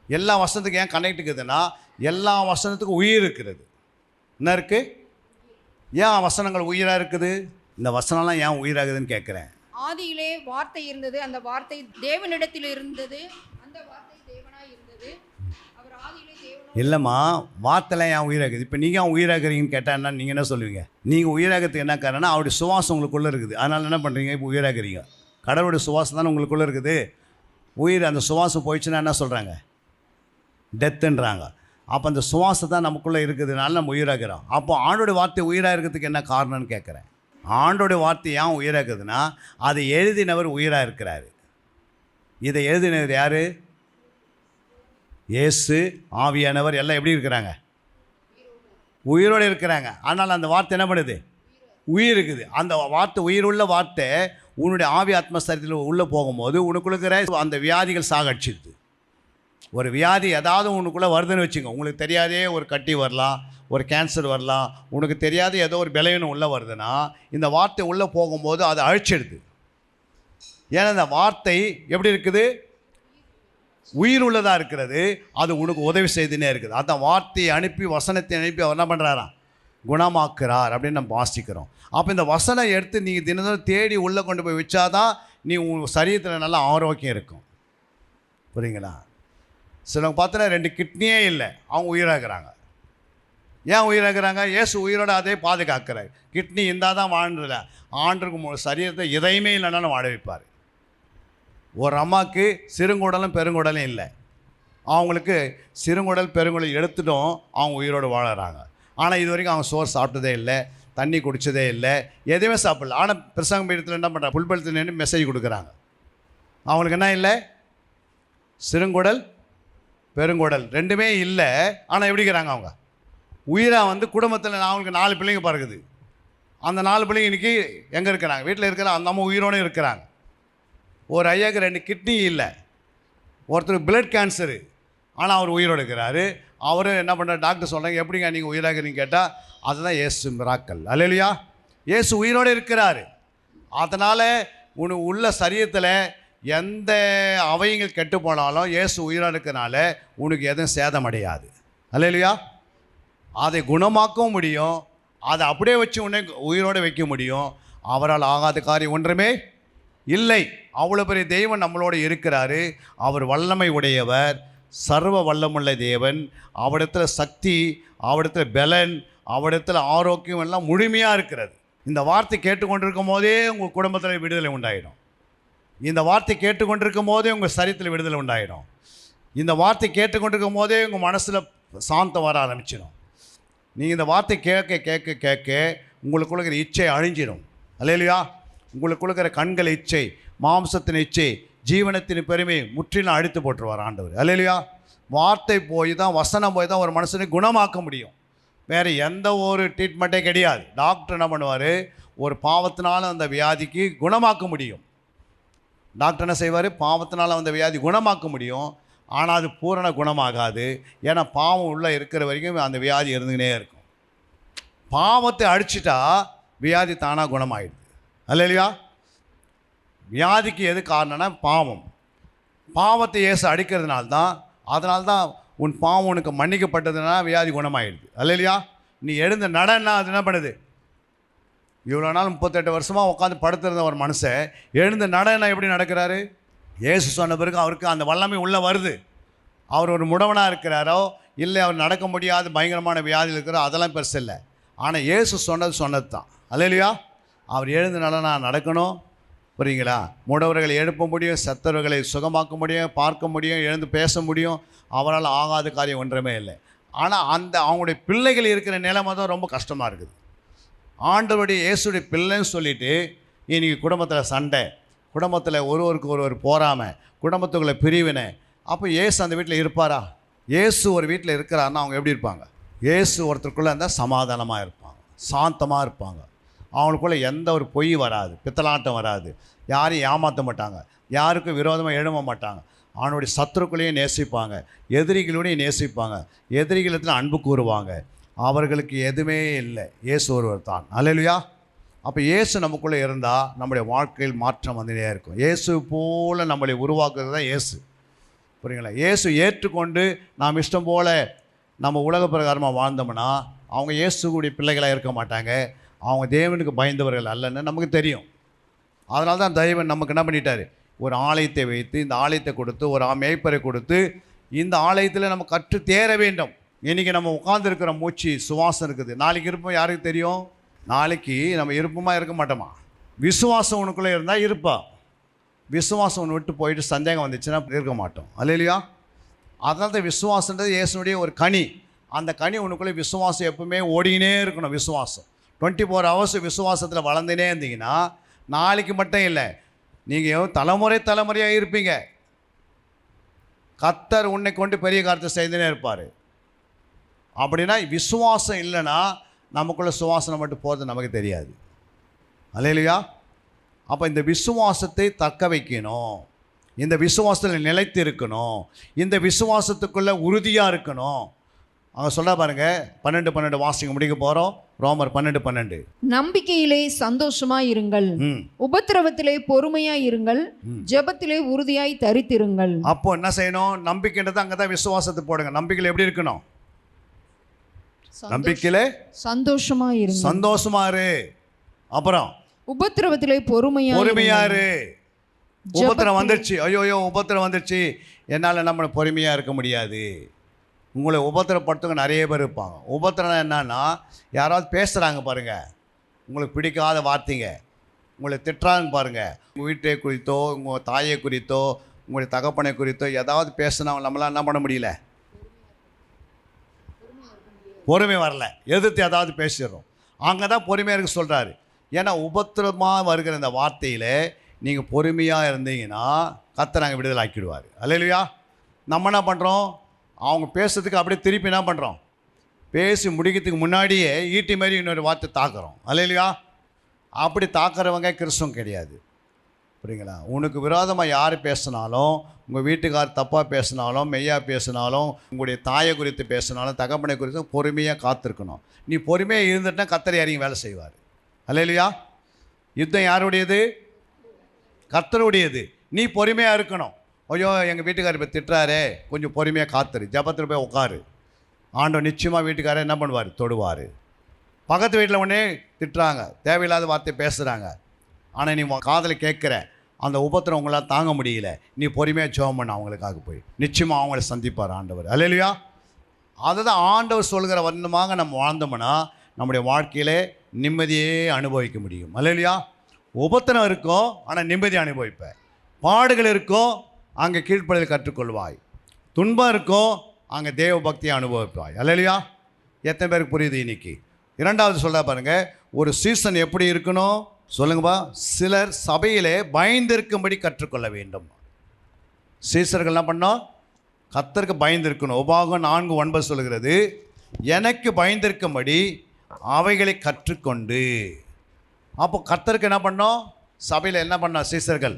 S3: எல்லா வசனத்துக்கும் ஏன் கனெக்ட் இருக்குதுன்னா, எல்லா வசனத்துக்கும் உயிர் இருக்கிறது. என்ன இருக்குது, ஏன் வசனங்கள் உயிராக இருக்குது, இந்த வசனம்லாம் ஏன் உயிராகுதுன்னு கேட்குறேன்.
S4: ஆதியிலே வார்த்தை இருந்தது, அந்த வார்த்தை தேவனிடத்தில் இருந்தது, அந்த வார்த்தை தேவனாய் இருந்தது, அவர் ஆதியிலே தேவனாய்.
S3: இல்லைம்மா, வார்த்தைலாம் ஏன் உயிராகுது. இப்போ நீங்கள் ஏன் உயிராகிறீங்கன்னு கேட்டால் என்ன, நீங்கள் என்ன சொல்லுவீங்க? நீங்கள் உயிராகிறதுக்கு என்ன காரணம்னா அவருடைய சுவாசம் உங்களுக்குள்ளே இருக்குது, அதனால் என்ன பண்ணுறீங்க, இப்போ உயிராகிறீங்க. கடவுளுடைய சுவாசம் தானே உங்களுக்குள்ளே இருக்குது. உயிர், அந்த சுவாசம் போயிடுச்சுன்னா என்ன சொல்கிறாங்க, டெத்துன்றாங்க. அப்போ அந்த சுவாசம் தான் நமக்குள்ளே இருக்குதுனால நம்ம உயிராகிறோம். அப்போ ஆண்டோடைய வார்த்தை உயிராக இருக்கிறதுக்கு என்ன காரணம்னு கேட்குறேன். ஆண்டோடைய வார்த்தை ஏன் உயிராக இருக்குதுன்னா, அதை எழுதினவர் உயிராக இருக்கிறாரு. இதை எழுதினவர் யார், இயேசு, ஆவியானவர் எல்லாம் எப்படி இருக்கிறாங்க, உயிரோடு இருக்கிறாங்க. ஆனால் அந்த வார்த்தை என்ன பண்ணுது, உயிர் இருக்குது. அந்த வார்த்தை உயிருள்ள வார்த்தை உன்னுடைய ஆவி ஆத்மஸ்தரத்தில் உள்ளே போகும்போது உனக்குள்ள அந்த வியாதிகள் சாகடிச்சிடுது. ஒரு வியாதி ஏதாவது உனக்குள்ளே வருதுன்னு வச்சுங்க, உங்களுக்கு தெரியாதே ஒரு கட்டி வரலாம், ஒரு கேன்சர் வரலாம், உனக்கு தெரியாத ஏதோ ஒரு பலவீனம் உள்ளே வருதுன்னா இந்த வார்த்தை உள்ளே போகும்போது அதை அழிச்சிடுது. ஏன்னா இந்த வார்த்தை எப்படி இருக்குது, உயிர் உள்ளதாக இருக்கிறது. அது உனக்கு உதவி செய்துனே இருக்குது. அந்த வார்த்தையை அனுப்பி, வசனத்தை அனுப்பி அவர் என்ன பண்ணுறாராம், குணமாக்குறார் அப்படின்னு நம்ம வாசிக்கிறோம். அப்போ இந்த வசனம் எடுத்து நீங்கள் தினமும் தேடி உள்ளே கொண்டு போய் வச்சாதான் நீ உங்கள் சரீரத்தில் நல்லா ஆரோக்கியம் இருக்கும். புரியுங்களா? சிலவங்க பார்த்தோன்னா 2 கிட்னியே இல்லை, அவங்க உயிராகிறாங்க. ஏன் உயிராகிறாங்க, இயேசு உயிரோடு அதே பாதுகாக்கிறார். கிட்னி இருந்தால் தான் வாழ்றதில்ல, ஆண்டுக்கு சரீரத்தை எதையுமே இல்லைனாலும் வாழ வைப்பார். ஒரு அம்மாவுக்கு சிறுங்குடலும் பெருங்குடலும் இல்லை, அவங்களுக்கு சிறுங்குடல் பெருங்குடல் எடுத்துட்டும் அவங்க உயிரோடு வாழறாங்க. ஆனால் இது வரைக்கும் அவங்க சோறு சாப்பிட்டதே இல்லை, தண்ணி குடித்ததே இல்லை, எதுவுமே சாப்பிடல. ஆனால் பிரசங்க பீடத்தில் என்ன பண்ணுறாங்க, புல்பலத்தில் நின்று மெசேஜ் கொடுக்குறாங்க. அவங்களுக்கு என்ன இல்லை, சிறுங்குடல் பெருங்குடல் ரெண்டுமே இல்லை. ஆனால் எப்படி இருக்கிறாங்க, அவங்க உயிராக குடும்பத்தில் அவங்களுக்கு 4 பிள்ளைங்க பிறகுது. அந்த 4 பிள்ளைங்க இன்றைக்கி எங்கே இருக்கிறாங்க, வீட்டில் இருக்கிற அந்த அம்மா உயிரோடு இருக்கிறாங்க. ஒரு ஐயாவுக்கு 2 கிட்னி இல்லை, ஒருத்தருக்கு பிளட் கேன்சரு, ஆனால் அவர் உயிரோடு இருக்கிறாரு. அவர் என்ன பண்ணுறாரு, டாக்டர் சொல்கிறாங்க எப்படிங்க நீங்கள் உயிராகிறீங்க கேட்டால் அதுதான் இயேசு மிராக்கல். அல்லேலூயா. இயேசு உயிரோடு இருக்கிறாரு. அதனால் உனக்கு உள்ள சரீரத்தில் எந்த அவயங்கள் கெட்டு போனாலும் இயேசு உயிரோடு இருக்கிறனால உனக்கு எதுவும் சேதம் அடையாது. அல்லேலூயா. அதை குணமாக்கவும் முடியும், அதை அப்படியே வச்சு உன்னை உயிரோடு வைக்க முடியும். அவரால் ஆகாத காரியம் ஒன்றுமே இல்லை. அவ்வளோ பெரிய தெய்வம் நம்மளோடு இருக்கிறாரு. அவர் வல்லமை உடையவர், சர்வ வல்லமுள்ள தேவன். அவரிடத்தில் சக்தி, அவரிடத்தில் பலன், அவரிடத்தில் ஆரோக்கியம் எல்லாம் முழுமையாக இருக்கிறது. இந்த வார்த்தை கேட்டுக்கொண்டிருக்கும் போதே உங்கள் குடும்பத்தில் விடுதலை உண்டாயிடும். இந்த வார்த்தை கேட்டுக்கொண்டிருக்கும் போதே உங்கள் சரீரத்தில் விடுதலை உண்டாயிடும். இந்த வார்த்தை கேட்டுக்கொண்டிருக்கும் போதே உங்கள் மனசில் சாந்தம் வர ஆரம்பிச்சிடும். நீங்கள் இந்த வார்த்தை கேட்க கேட்க கேட்க உங்களுக்குள்ள இருக்கிற இச்சை அழிஞ்சிடும். அல்லேலூயா. உங்களுக்குள்ள இருக்கிற கண்கள் இச்சை, மாம்சத்தின் இச்சை, ஜீவனத்தின் பெருமை முற்றிலும் அழித்து போட்டுருவார் ஆண்டவர். அல்லேலூயா. வார்த்தை போய் தான், வசனம் போய் தான் ஒரு மனுஷனை குணமாக்க முடியும். வேறு எந்த ஒரு ட்ரீட்மெண்ட்டே கிடையாது. டாக்டர் என்ன பண்ணுவார், ஒரு பாவத்தினால அந்த வியாதிக்கு குணமாக்க முடியும். டாக்டர் என்ன செய்வார், பாவத்தினால அந்த வியாதி குணமாக்க முடியும். ஆனால் அது பூரண குணமாகாது. ஏன்னா பாவம் உள்ளே இருக்கிற வரைக்கும் அந்த வியாதி இருந்துக்கினே இருக்கும். பாவத்தை அடிச்சிட்டா வியாதி தானாக குணமாகிடுது. அல்லேலூயா. வியாதிக்கு எது காரணம்னா பாவம். பாவத்தை இயேசு அடிக்கிறதுனால தான், அதனால தான் உன் பாவம் உனக்கு மன்னிக்கப்பட்டதுனா வியாதி குணமாகிடுது. அல்லேலூயா. நீ எழுந்து நடன்னா அது என்ன பண்ணுது, இவ்வளோ நாள் 38 வருஷமாக உட்காந்து படுத்திருந்த ஒரு மனுஷன் எழுந்து நடனா எப்படி நடக்கிறாரு, இயேசு சொன்ன பிறகு அவருக்கு அந்த வல்லமை உள்ளே வருது. அவர் ஒரு முடவனாக இருக்கிறாரோ இல்லை அவர் நடக்க முடியாத பயங்கரமான வியாதியில் இருக்கிறாரோ அதெல்லாம் பெருசு இல்லை. ஆனால் இயேசு சொன்னது தான். அல்லேலூயா. அவர் எழுந்தனால நான் நடக்கணும், புரியுங்களா? முடவர்களை எழுப்ப முடியும், செத்தவர்களை சுகமாக்க முடியும், பார்க்க முடியும், எழுந்து பேச முடியும். அவரால் ஆகாத காரியம் ஒன்றுமே இல்லை. ஆனால் அவங்களுடைய பிள்ளைகள் இருக்கிற நிலைமை தான் ரொம்ப கஷ்டமாக இருக்குது. ஆண்டவருடைய இயேசுடைய பிள்ளைன்னு சொல்லிவிட்டு இன்றைக்கி குடும்பத்தில் சண்டை, குடும்பத்தில் ஒருவருக்கு ஒருவர் போராமல், குடும்பத்துக்குள்ளே பிரிவினை. அப்போ இயேசு அந்த வீட்டில் இருப்பாரா? இயேசு ஒரு வீட்டில் இருக்கிறாருன்னா அவங்க எப்படி இருப்பாங்க? இயேசு ஒருத்தருக்குள்ளே இருந்தால் சமாதானமாக இருப்பாங்க, சாந்தமாக இருப்பாங்க. அவங்களுக்குள்ளே எந்த ஒரு பொய் வராது, பித்தலாட்டம் வராது, யாரையும் ஏமாற்ற மாட்டாங்க, யாருக்கும் விரோதமாக எழும்ப மாட்டாங்க. அவனுடைய சத்துருக்குள்ளேயும் நேசிப்பாங்க, எதிரிகளோடையும் நேசிப்பாங்க, எதிரிகளத்தில் அன்பு கூறுவாங்க. அவர்களுக்கு எதுவுமே இல்லை, இயேசு ஒருவர் தான். அல்லேலூயா. அப்போ இயேசு நமக்குள்ளே இருந்தால் நம்முடைய வாழ்க்கையில் மாற்றம் வந்துட்டே இருக்கும். இயேசு போல் நம்மளை உருவாக்குறது தான் இயேசு, புரியுங்களா? இயேசு ஏற்றுக்கொண்டு நாம் இஷ்டம் போல் நம்ம உலக பிரகாரமாக வாழ்ந்தோம்னா அவங்க இயேசுடைய பிள்ளைகளாக இருக்க மாட்டாங்க. அவங்க தேவனுக்கு பயந்தவர்கள் அல்லன்னு நமக்கு தெரியும். அதனால தான் தெய்வன் நமக்கு என்ன பண்ணிட்டார்? ஒரு ஆலயத்தை வைத்து, இந்த ஆலயத்தை கொடுத்து, ஒரு மேய்ப்பரை கொடுத்து, இந்த ஆலயத்தில் நம்ம கற்று தேர வேண்டும். இன்றைக்கி நம்ம உட்காந்துருக்கிற மூச்சு சுவாசம் இருக்குது. நாளைக்கு இருப்போம் யாருக்கு தெரியும்? நாளைக்கு நம்ம இருப்போமா இருக்க மாட்டோமா? விசுவாசம் உனக்குள்ளே இருந்தால் இருப்பா. விசுவாசம் ஒன்று விட்டு போயிட்டு சந்தேகம் வந்துச்சுன்னா இருக்க மாட்டோம். அல்லேலூயா. அதனால தான் விசுவாசன்றது இயேசுனுடைய ஒரு கனி. அந்த கனி உனக்குள்ளே விசுவாசம் எப்பவுமே ஓடினே இருக்கணும். விசுவாசம் 24 hours விசுவாசத்தில் வளர்ந்துனே இருந்தீங்கன்னா நாளைக்கு மட்டும் இல்லை, நீங்கள் தலைமுறையாக இருப்பீங்க. கர்த்தர் உன்னை கொண்டு பெரிய காரியத்தை செய்துனே இருப்பார். அப்படின்னா விசுவாசம் இல்லைன்னா நமக்குள்ள சுவாசனம் மட்டும் போகிறது நமக்கு தெரியாது. அல்லேலூயா. அப்போ இந்த விசுவாசத்தை தக்க வைக்கணும், இந்த விசுவாசத்தில் நிலைத்து இருக்கணும், இந்த விசுவாசத்துக்குள்ளே உறுதியாக இருக்கணும். அவங்க சொல்ல பாருங்க, 12 வாசிங்க முடிக்க போகிறோம். ரோமர் 12.
S4: நம்பிக்கையிலே சந்தோஷமாய் இருங்கள், உபத்திரவத்திலே பொறுமையாய் இருங்கள், ஜெபத்திலே உறுதியாய் தரித்திருங்கள்.
S3: அப்போ என்ன செய்யணும்? நம்பிக்கைன்றது அங்கே தான் விசுவாசத்தை போடுங்க. நம்பிக்கையில் எப்படி இருக்கணும்? நம்பிக்கையிலே
S4: சந்தோஷமாய் இருங்கள்,
S3: சந்தோஷமா இரு. அப்புறம்
S4: உபத்திரவத்திலே
S3: பொறுமையாரு. உபத்திரம் வந்துடுச்சு, ஐயோ உபத்திரம் வந்துடுச்சு, என்னால் நம்ம பொறுமையாக இருக்க முடியாது. உங்களை உபத்திரப்படுத்துங்க நிறைய பேர் இருப்பாங்க. உபத்திரம் என்னன்னா, யாராவது பேசுகிறாங்க பாருங்கள், உங்களுக்கு பிடிக்காத வார்த்தைங்க, உங்களை திட்டுறாங்க பாருங்கள், உங்கள் வீட்டை குறித்தோ, உங்கள் தாயை குறித்தோ, உங்களுடைய தகப்பனை குறித்தோ ஏதாவது பேசுனா நம்மளால் என்ன பண்ண முடியல? பொறுமை வரல, எதிர்த்து ஏதாவது பேசிடுறோம். அங்கே தான் பொறுமையாக இருக்க சொல்கிறாரு. ஏன்னா உபத்திரமாக வருகிற இந்த வார்த்தையில் நீங்கள் பொறுமையாக இருந்தீங்கன்னா கர்த்தர் நாங்கள் விடுதலை ஆக்கிடுவார். அல்லேலூயா. நம்ம என்ன பண்ணுறோம்? அவங்க பேசுறதுக்கு அப்படியே திருப்பி என்ன பண்ணுறோம்? பேசி முடிக்கிறதுக்கு முன்னாடியே ஈட்டி மாதிரி இன்னொரு வார்த்தை தாக்குறோம். அல்லேலூயா. அப்படி தாக்குறவங்க கிறிஸ்தவம் கிடையாது, புரியுங்களா? உனக்கு விரோதமாக யார் பேசினாலும், உங்கள் வீட்டுக்கார் தப்பாக பேசினாலும், மெய்யாக பேசினாலும், உங்களுடைய தாயை குறித்து பேசினாலும், தகப்பனை குறித்து பொறுமையாக காத்திருக்கணும். நீ பொறுமையாக இருந்துட்டா கர்த்தர் இறங்கி வேலை செய்வார். அல்லேலூயா. யுத்தம் யாருடையது? கர்த்தருடையது. நீ பொறுமையாக இருக்கணும். ஐயோ எங்கள் வீட்டுக்காரர் இப்போ திட்டுறாரே, கொஞ்சம் பொறுமையாக காத்துரு, ஜபத்தில் போய் உட்காரு. ஆண்டவர் நிச்சயமாக வீட்டுக்காரர் என்ன பண்ணுவார்? தொடுவார். பக்கத்து வீட்டில் உடனே திட்டுறாங்க, தேவையில்லாத வார்த்தை பேசுகிறாங்க, ஆனால் நீ காதில் கேட்குற அந்த உபத்திரம் உங்களால் தாங்க முடியல, நீ பொறுமையாக ஜெபம் பண்ண அவங்களுக்காக போய் நிச்சயமாக அவங்கள சந்திப்பார் ஆண்டவர். அல்லேலூயா. அதுதான் ஆண்டவர் சொல்கிற வண்ணமாக நம்ம வாழ்ந்தோம்னா நம்முடைய வாழ்க்கையிலே நிம்மதியே அனுபவிக்க முடியும். அல்லேலூயா. உபத்திரம் இருக்கும், ஆனால் நிம்மதி அனுபவிப்பேன். பாடுகள் இருக்கும், அங்கே கீழ்ப்படிதல் கற்றுக்கொள்வாய். துன்பம் இருக்கும், அங்கே தேவ பக்தியை அனுபவிப்பாய். அல்லேலூயா. எத்தனை பேருக்கு புரியுது இன்னைக்கு? இரண்டாவது சொல்ல பாருங்கள், ஒரு சீசன் எப்படி இருக்கணும் சொல்லுங்கப்பா. சிலர் சபையிலே பயந்திருக்கும்படி கற்றுக்கொள்ள வேண்டும். சீசர்கள் என்ன பண்ணோம்? கர்த்தருக்கு பயந்திருக்கணும். உபாகம் 4:9 சொல்கிறது, எனக்கு பயந்திருக்கும்படி அவைகளை கற்றுக்கொண்டு. அப்போ கர்த்தருக்கு என்ன பண்ணோம்? சபையில் என்ன பண்ணோம்? சீசர்கள்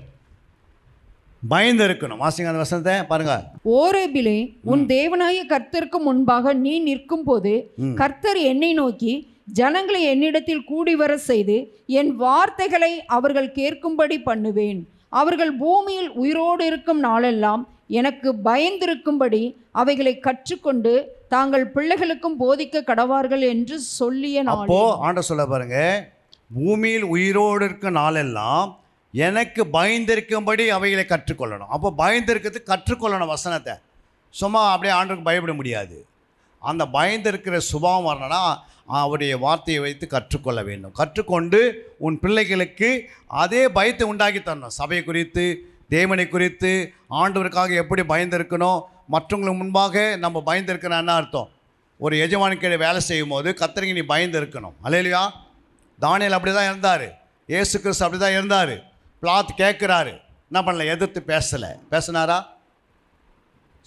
S3: பயந்து இருக்கணும். வாசிங்க அந்த வசனத்தை பாருங்க.
S4: ஓரேபிலே உன் தேவனாய கர்த்தருக்கு முன்பாக நீ நிற்கும் போது கர்த்தர் என்னை நோக்கி, ஜனங்களை என்னிடத்தில் கூடி வர செய்து என் வார்த்தைகளை அவர்கள் கேட்கும்படி பண்ணுவேன். அவர்கள் பூமியில் உயிரோடு இருக்கும் நாளெல்லாம் எனக்கு பயந்திருக்கும்படி அவைகளை கற்றுக்கொண்டு தாங்கள் பிள்ளைகளுக்கும் போதிக்க கடவார்கள் என்று சொல்லிய நாள்.
S3: அப்போ ஆண்டவர் சொல்ல பாருங்க, பூமியில் உயிரோடு இருக்கும் நாளெல்லாம் எனக்கு பயந்திருக்கும்படி அவைகளை கற்றுக்கொள்ளணும். அப்போ பயந்திருக்கிறதுக்கு கற்றுக்கொள்ளணும் வசனத்தை. சும்மா அப்படியே ஆண்டவருக்கு பயப்பட முடியாது. அந்த பயந்திருக்கிற சுபாவம் வரணும்னா அவருடைய வார்த்தையை வைத்து கற்றுக்கொள்ள வேண்டும். கற்றுக்கொண்டு உன் பிள்ளைகளுக்கு அதே பயத்தை உண்டாக்கி தரணும். சபையை குறித்து, தேவனை குறித்து, ஆண்டவருக்காக எப்படி பயந்திருக்கணும். மற்றவங்களுக்கு முன்பாக நம்ம பயந்திருக்கணும் என்ன அர்த்தம்? ஒரு எஜமானுக்கு வேலை செய்யும் போது கர்த்தருக்கு நீ பயந்து இருக்கணும். அல்லேலூயா. தானியேல் அப்படி தான் இருந்தார். இயேசு கிறிஸ்து அப்படி தான் இருந்தார். பிளாத் கேட்குறாரு, என்ன பண்ணல, எதிர்த்து பேசலை. பேசினாரா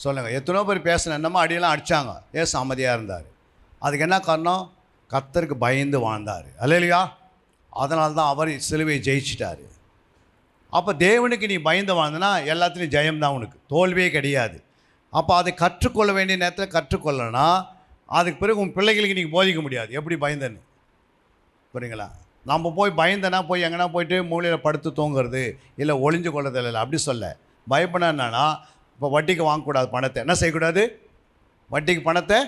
S3: சொல்லுங்கள்? எத்தனோ பேர் பேசின, என்னமோ அடியெல்லாம் அடித்தாங்க. ஏசு அமைதியாக இருந்தார். அதுக்கு என்ன காரணம்? கர்த்தருக்கு பயந்து வாழ்ந்தார். அல்லேலூயா. அதனால தான் அவர் சிலுவையை ஜெயிச்சிட்டார். அப்போ தேவனுக்கு நீ பயந்து வாழ்ந்தனா எல்லாத்துலேயும் ஜெயம்தான், உனக்கு தோல்வியே கிடையாது. அப்போ அதை கற்றுக்கொள்ள வேண்டிய நேரத்தில் கற்றுக்கொள்ளனா அதுக்கு பிறகு உன் பிள்ளைகளுக்கு நீங்கள் போதிக்க முடியாது எப்படி பயந்தன்னு. புரியுங்களா? நம்ம போய் பயந்தனா போய் எங்கன்னா போயிட்டு மூலையில் படுத்து தூங்குறது, இல்லை ஒளிஞ்சு கொள்றது இல்லை. அப்படி சொல்ல பயப்பட என்னன்னா, இப்போ வட்டிக்கு வாங்கக்கூடாது பணத்தை. என்ன செய்யக்கூடாது? வட்டிக்கு பணத்தை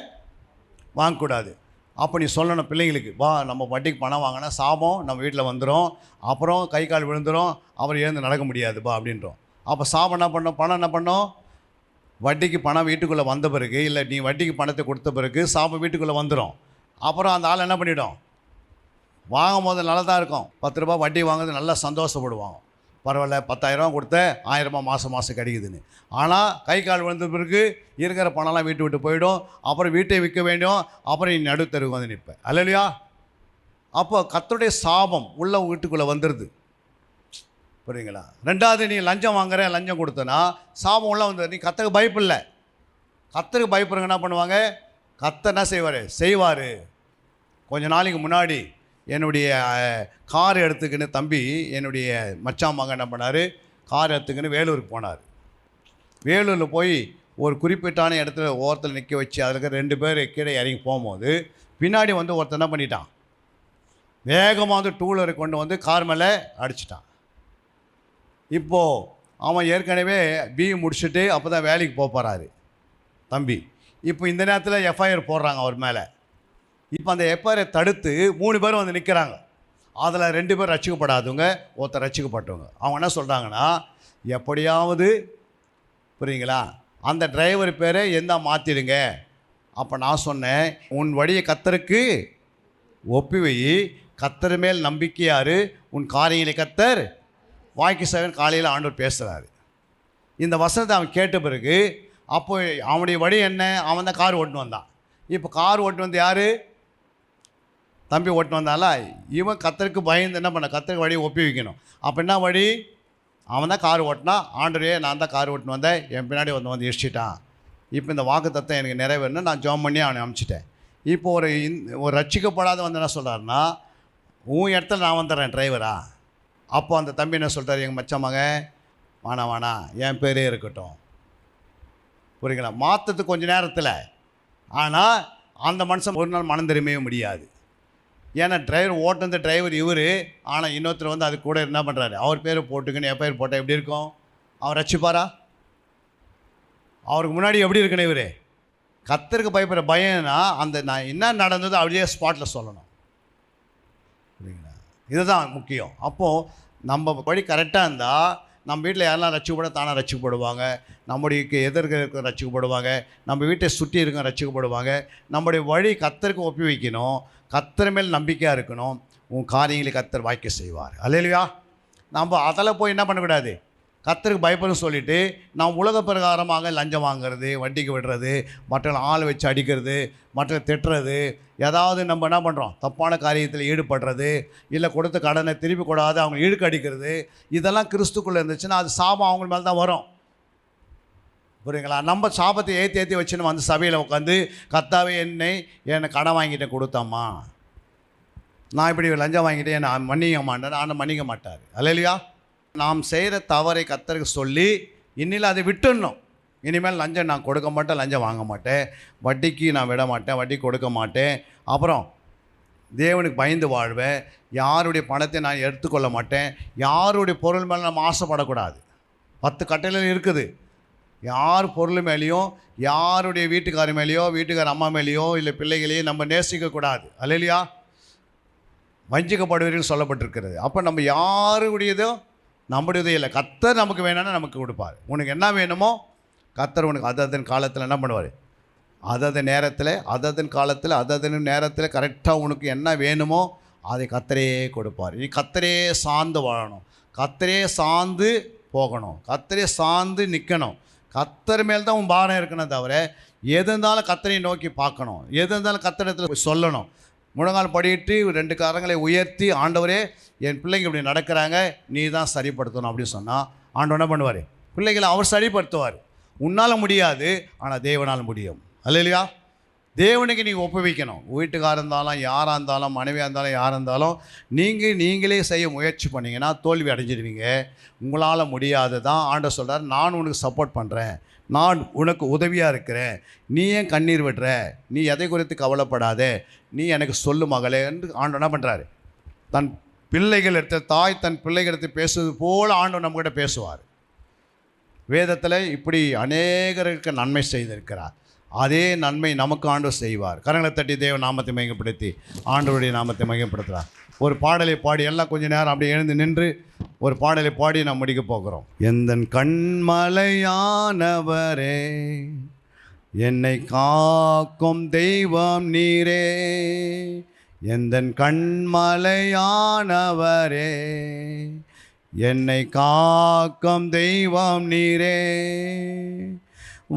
S3: வாங்கக்கூடாது. அப்போ நீ சொல்லணும் பிள்ளைங்களுக்கு, வா நம்ம வட்டிக்கு பணம் வாங்கினா சாபம் நம்ம வீட்டில் வந்துடும், அப்புறம் கை கால் விழுந்துடும், அப்புறம் எழுந்து நடக்க முடியாதுப்பா அப்படின்றோம். அப்போ சாபம் என்ன பண்ணோம்? பணம் என்ன பண்ணோம்? வட்டிக்கு பணம் வீட்டுக்குள்ளே வந்த பிறகு, இல்லை நீ வட்டிக்கு பணத்தை கொடுத்த பிறகு சாபம் வீட்டுக்குள்ளே வந்துடும். அப்புறம் அந்த ஆள் என்ன பண்ணிவிடும்? வாங்கும் போது நல்லா தான் இருக்கும். 10 ரூபா வட்டி வாங்குறது நல்லா சந்தோஷப்படுவாங்க. பரவாயில்ல 10,000 கொடுத்த 1000 ரூபா மாதம் கிடைக்குதுன்னு. ஆனால் கை கால் விழுந்த பிறகு இருக்கிற பணம்லாம் வீட்டு விட்டு போயிடும். அப்புறம் வீட்டை விற்க வேண்டும். அப்புறம் நீ நடுத்தருக்கு வந்து நிற்ப. அல்லேலூயா. அப்போ கர்த்தருடைய சாபம் உள்ள வீட்டுக்குள்ளே வந்துடுது. புரியுங்களா? ரெண்டாவது, நீ லஞ்சம் வாங்குற, லஞ்சம் கொடுத்தனா சாபம் உள்ள வந்து நீ கர்த்தருக்கு பயப்பில்ல. கர்த்தருக்கு பயப்படுறவங்க என்ன பண்ணுவாங்க? கர்த்தர் என்ன செய்வார்? கொஞ்ச நாளைக்கு முன்னாடி என்னுடைய கார் எடுத்துக்கின்னு தம்பி, என்னுடைய மச்சான் மகன் என்ன பண்ணார்? கார் எடுத்துக்கின்னு வேலூருக்கு போனார். வேலூரில் போய் ஒரு குறிப்பிட்டான இடத்துல ஓரத்தில் நிற்க வச்சு அதில் 2 பேர் கீழே இறங்கி போகும்போது பின்னாடி வந்து ஒருத்தர் என்ன பண்ணிட்டான்? வேகமாக வந்து 2 வீலரை கொண்டு வந்து கார் மேலே அடிச்சிட்டான். இப்போது அவன் ஏற்கனவே பிஇ முடிச்சுட்டு அப்போ தான் வேலைக்கு போகிறாரு தம்பி. இப்போ இந்த நேரத்தில் எஃப்ஐஆர் போடுறாங்க அவர் மேலே. இப்போ அந்த எஃப்ஐஆரை தடுத்து 3 பேர் வந்து நிற்கிறாங்க. அதில் 2 பேர் ரட்சிக்கப்படாதவங்க, ஒருத்தர் ரட்சிக்கப்பட்டவங்க. அவங்க என்ன சொல்கிறாங்கன்னா, எப்படியாவது புரியுங்களா, அந்த டிரைவர் பேரை மாற்றிடுங்க. அப்போ நான் சொன்னேன், உன் வழியை கர்த்தருக்கு ஒப்பி வை, கர்த்தர் மேல் நம்பிக்கையாரு, உன் காரியங்களை கர்த்தர் வாய்க்கு சேவன். காலையில் ஆண்டவர் பேசுகிறாரு. இந்த வசனத்தை அவன் கேட்ட பிறகு அப்போ அவனுடைய வழி என்ன? அவன் தான் கார் ஓட்டுன்னு வந்தான். இப்போ கார் ஓட்டு வந்து யார்? தம்பி ஓட்டு வந்தால. இவன் கர்த்தருக்கு பயந்து என்ன பண்ண? கர்த்தருக்கு வழியை ஒப்பி வைக்கணும். அப்போ என்ன வழி? அவன் தான் கார் ஓட்டினா. ஆண்டவரே நான் தான் கார் ஓட்டுன்னு வந்தேன், என் பின்னாடி வந்து இடிச்சிட்டான். இப்போ இந்த வாக்கு தத்தம் எனக்கு நிறைவேறணும், நான் ஜெபம் பண்ணி அவனை அனுப்பிச்சிட்டேன். இப்போ ஒரு ரட்சிக்கப்படாத வந்து என்ன சொல்கிறாருன்னா, உன் இடத்துல நான் வந்துடுறேன் டிரைவரா. அப்போ அந்த தம்பி என்ன சொல்கிறார்? எங்கள் மச்ச மகன் வேணாம் என் பேரே இருக்கட்டும். புரியுங்களா? மாற்றத்துக்கு கொஞ்சம் நேரத்தில். ஆனால் அந்த மனுஷன் ஒரு நாள் மனம் திரும்பவே முடியாது. ஏன்னா டிரைவர் ஓட்டுந்த டிரைவர் இவர், ஆனால் இன்னொருத்தர் வந்து அது கூட என்ன பண்ணுறாரு? அவர் பேரை போட்டுக்குன்னு என் பேர் போட்டால் எப்படி இருக்கும்? அவர் ரட்சிப்பாரா? அவருக்கு முன்னாடி எப்படி இருக்கணும்? இவர் கர்த்தருக்கு பயப்படுற பயம்னா அந்த நான் என்ன நடந்தது அப்படியே ஸ்பாட்டில் சொல்லணும். புரியுங்களா? இதுதான் முக்கியம். அப்போது நம்ம படி கரெக்டாக இருந்தால் நம்ம வீட்டில் யாரெல்லாம் ரட்சிக்கப்பட தானாக ரட்சிக்கப்படுவாங்க. நம்முடைய எதிர்க்க இருக்க ரட்சிக்கப்படுவாங்க. நம்ம வீட்டை சுற்றி இருக்க ரட்சிக்கப்படுவாங்க. நம்முடைய வழி கர்த்தருக்கு ஒப்பி வைக்கணும். கர்த்தர் மேல் நம்பிக்கையாக இருக்கணும். உன் காரியங்களை கர்த்தர் வாய்க்க செய்வார். அல்லேலூயா. நம்ம அதில் போய் என்ன பண்ணக்கூடாது? கர்த்தருக்கு பயப்படும் சொல்லிவிட்டு நாம் உலக பிரகாரமாக லஞ்சம் வாங்கிறது, வட்டிக்கு விடுறது, மற்றவங்களை ஆள் வச்சு அடிக்கிறது, மற்றவங்களை திட்டுறது, ஏதாவது நம்ம என்ன பண்ணுறோம்? தப்பான காரியத்தில் ஈடுபடுறது, இல்லை கொடுத்த கடனை திருப்பி கூடாது அவங்க இழுக்கு அடிக்கிறது, இதெல்லாம் கிறிஸ்துக்குள்ளே இருந்துச்சுன்னா அது சாபம் அவங்க மேலே தான் வரும். புரியுங்களா? நம்ம சாபத்தை ஏற்றி வச்சு நம்ம வந்து சபையில் உட்காந்து, கர்த்தாவே என்னை கடன் வாங்கிட்டேன் கொடுத்தம்மா, நான் இப்படி லஞ்சம் வாங்கிட்டேன் என்னை மன்னிக்க மாட்டேன், ஆனால் மன்னிக்க மாட்டார். அல்லேலூயா. நாம் செய்கிற தவறை கர்த்தருக்கு சொல்லி இன்னில் அதை விட்டுடணும். இனிமேல் லஞ்சம் நான் கொடுக்க மாட்டேன், லஞ்சம் வாங்க மாட்டேன், வட்டிக்கு நான் விட மாட்டேன், வட்டி கொடுக்க மாட்டேன், அப்புறம் தேவனுக்கு பயந்து வாழ்வேன், யாருடைய பணத்தை நான் எடுத்துக்கொள்ள மாட்டேன், யாருடைய பொருள் மேலே நம்ம ஆசைப்படக்கூடாது. 10 கட்டளைகள் இருக்குது. யார் பொருள் மேலேயும், யாருடைய வீட்டுக்கார மேலேயோ, வீட்டுக்கார அம்மா மேலேயோ, இல்லை பிள்ளைகளையோ நம்ம நேசிக்கக்கூடாது. அல்லேலூயா. வஞ்சிக்கப்படுவீர்கள் சொல்லப்பட்டிருக்கிறது. அப்போ நம்ம யாருடையதோ நம்முடையதே இல்லை. கர்த்தர் நமக்கு வேணும்னா நமக்கு கொடுப்பார். உனக்கு என்ன வேணுமோ கர்த்தர் உனக்கு அதன் காலத்தில் என்ன பண்ணுவார்? அதன் நேரத்தில் அதன் காலத்தில் அதன் நேரத்தில் கரெக்டாக உனக்கு என்ன வேணுமோ அதை கர்த்தரே கொடுப்பார். நீ கர்த்தரே சார்ந்து வாழணும், கர்த்தரே சார்ந்து போகணும், கர்த்தரே சார்ந்து நிற்கணும். கர்த்தர் மேல் தான் உன் பாரம் இருக்கணும் தவிர எது இருந்தாலும் கர்த்தரை நோக்கி பார்க்கணும், எது இருந்தாலும் கர்த்தரிடத்தில் சொல்லணும். முழங்கால் படியிட்டு 2 கரங்களை உயர்த்தி, ஆண்டவரே என் பிள்ளைங்க இப்படி நடக்கிறாங்க, நீ தான் சரிப்படுத்தணும் அப்படின்னு சொன்னால் ஆண்டவர் என்ன பண்ணுவார்? பிள்ளைகளை அவர் சரிப்படுத்துவார். உன்னால் முடியாது, ஆனால் தேவனால் முடியும். அல்லேலூயா. தேவனுக்கு நீங்கள் ஒப்புவிக்கணும். வீட்டுக்காரர் இருந்தாலும், யாராக இருந்தாலும், மனைவியாக இருந்தாலும், யாராக இருந்தாலும் நீங்களே செய்ய முயற்சி பண்ணிங்கன்னா தோல்வி அடைஞ்சிடுவீங்க. உங்களால் முடியாது தான் ஆண்டவர் சொல்கிறார், நான் உனக்கு சப்போர்ட் பண்ணுறேன், நான் உனக்கு உதவியாக இருக்கிறேன், நீ ஏன் கண்ணீர் விடுற, நீ எதை குறித்து கவலைப்படாதே, நீ எனக்கு சொல்லு மகளே என்று ஆண்டவர் என்ன பண்ணுறாரு? தன் பிள்ளைகள் எடுத்த தாய் தன் பிள்ளைகள் எடுத்து பேசுவது போல் ஆண்டவர் நம்மகிட்ட பேசுவார். வேதத்தில் இப்படி அநேகருக்கு நன்மை செய்திருக்கிறார். அதே நன்மை நமக்கு ஆண்டவர் செய்வார். கரங்களை தட்டி தேவ நாமத்தை மையப்படுத்தி ஆண்டவருடைய நாமத்தை மையப்படுத்துகிறார். ஒரு பாடலை பாடி எல்லாம் கொஞ்சம் நேரம் அப்படியே எழுந்து நின்று ஒரு பாடலை பாடி நாம் முடிக்க போகிறோம். எந்தன் கண்மலையானவரே, என்னை காக்கும் தெய்வம் நீரே, எந்தன் கண்மலையானவரே, என்னை காக்கும் தெய்வம் நீரே,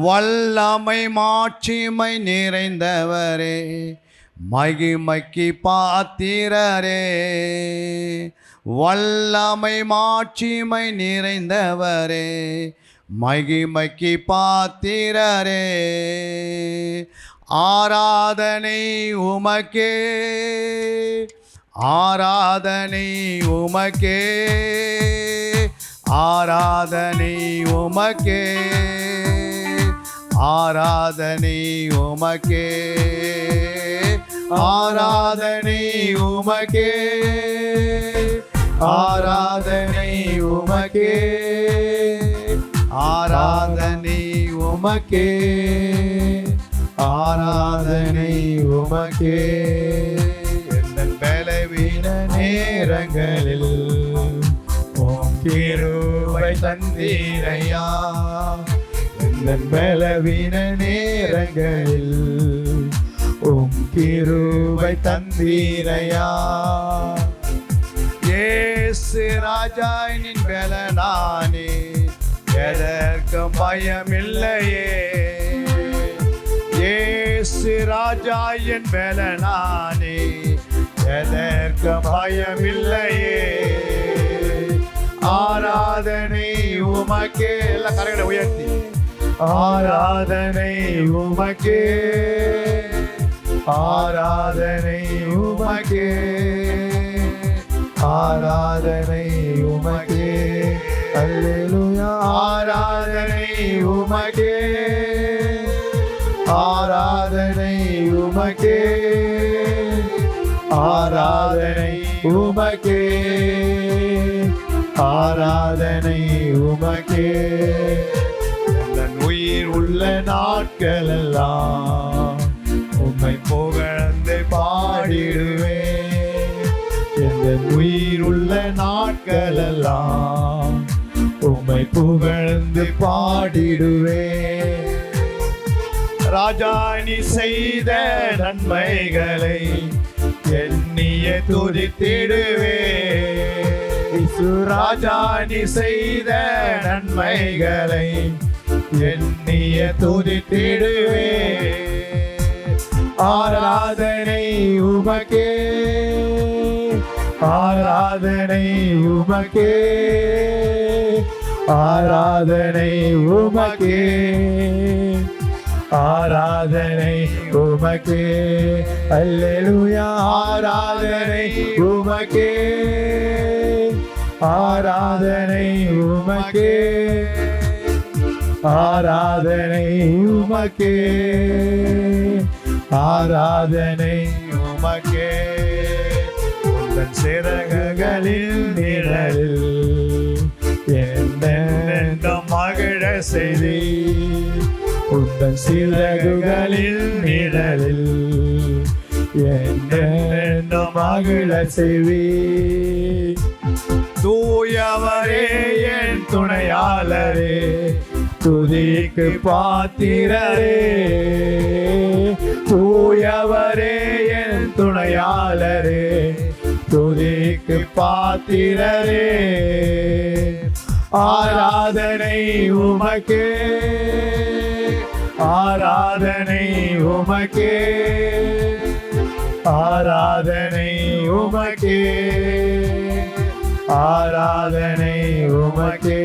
S3: வல்லமை மாட்சிமை நிறைந்தவரே, மகிமைக்கு பாத்திரரே, வல்லமை மாட்சிமை நிறைந்தவரே, மகிமைக்கு பாத்திரரே, ஆராதனை உமக்கே, ஆராதனை உமக்கே, ஆராதனை உமக்கே, ஆராதனை உமக்கே, ஆராதனை உமக்கே, ஆராதனை உமக்கே, ஆராதனை உமக்கே, ஆராதனை உமக்கே. எந்தன் பலவீன நேரங்களில் உம் கிருபை தந்தீரையா, எந்தன் பலவீன நேரங்களில் உம் கிருபை தந்தீரையா. இயேசு ராஜா நின் பலனானே, எதற்கும் பயமில்லையே. இயேசு ராஜா என் பலனானே, எதற்கும் பயமில்லையே. ஆராதனை உமக்கே, எல்லாம் கரங்களை உயர்த்தி, ஆராதனை உமக்கே, ஆராதனை உமக்கே, ஆராதனை உமக்கே. அல்லேலூயா. ஆராதனை உமக்கே, ஆராதனை உமக்கே, ஆராதனை உமக்கே, ஆராதனை உமக்கே. என் உயிர் உள்ள நாட்களெல்லாம் உம்மை புகழ்ந்து பாடிடுவேன். என் உயிர் உள்ள நாட்களெல்லாம் உம்மை புகழ்ந்து பாடிடுவேன். ராஜா நீ செய்த நன்மைகளை எண்ணிய துதித்திடுவேன். ராஜா நீ செய்த நன்மைகளை எண்ணிய துதித்திடுவேன். ஆராதனை உமக்கே, ஆராதனை உமக்கே, ஆராதனை உமக்கே, ஆராதனை உமக்கே. அல்லேலூயா. ஆராதனை உமக்கே, ஆராதனை உமக்கே, ஆராதனை உமக்கே, ஆராதனை உமக்கே. உந்தன் சிறகுகளில் நிழலில் என்னென்னும் மகிழ செய்தி, உந்தன் சிறகுகளில் நிழலில் என்னென்னும் மகிழ செய்தி. தூயவரே துணையாளரே, துதிக்கு பாத்திரரே, தூயவரே என் துணையாளரே, துதிக்கு பாத்திரரே. ஆராதனை உமக்கே, ஆராதனை உமக்கே, ஆராதனை உமக்கே, ஆராதனை உமக்கே.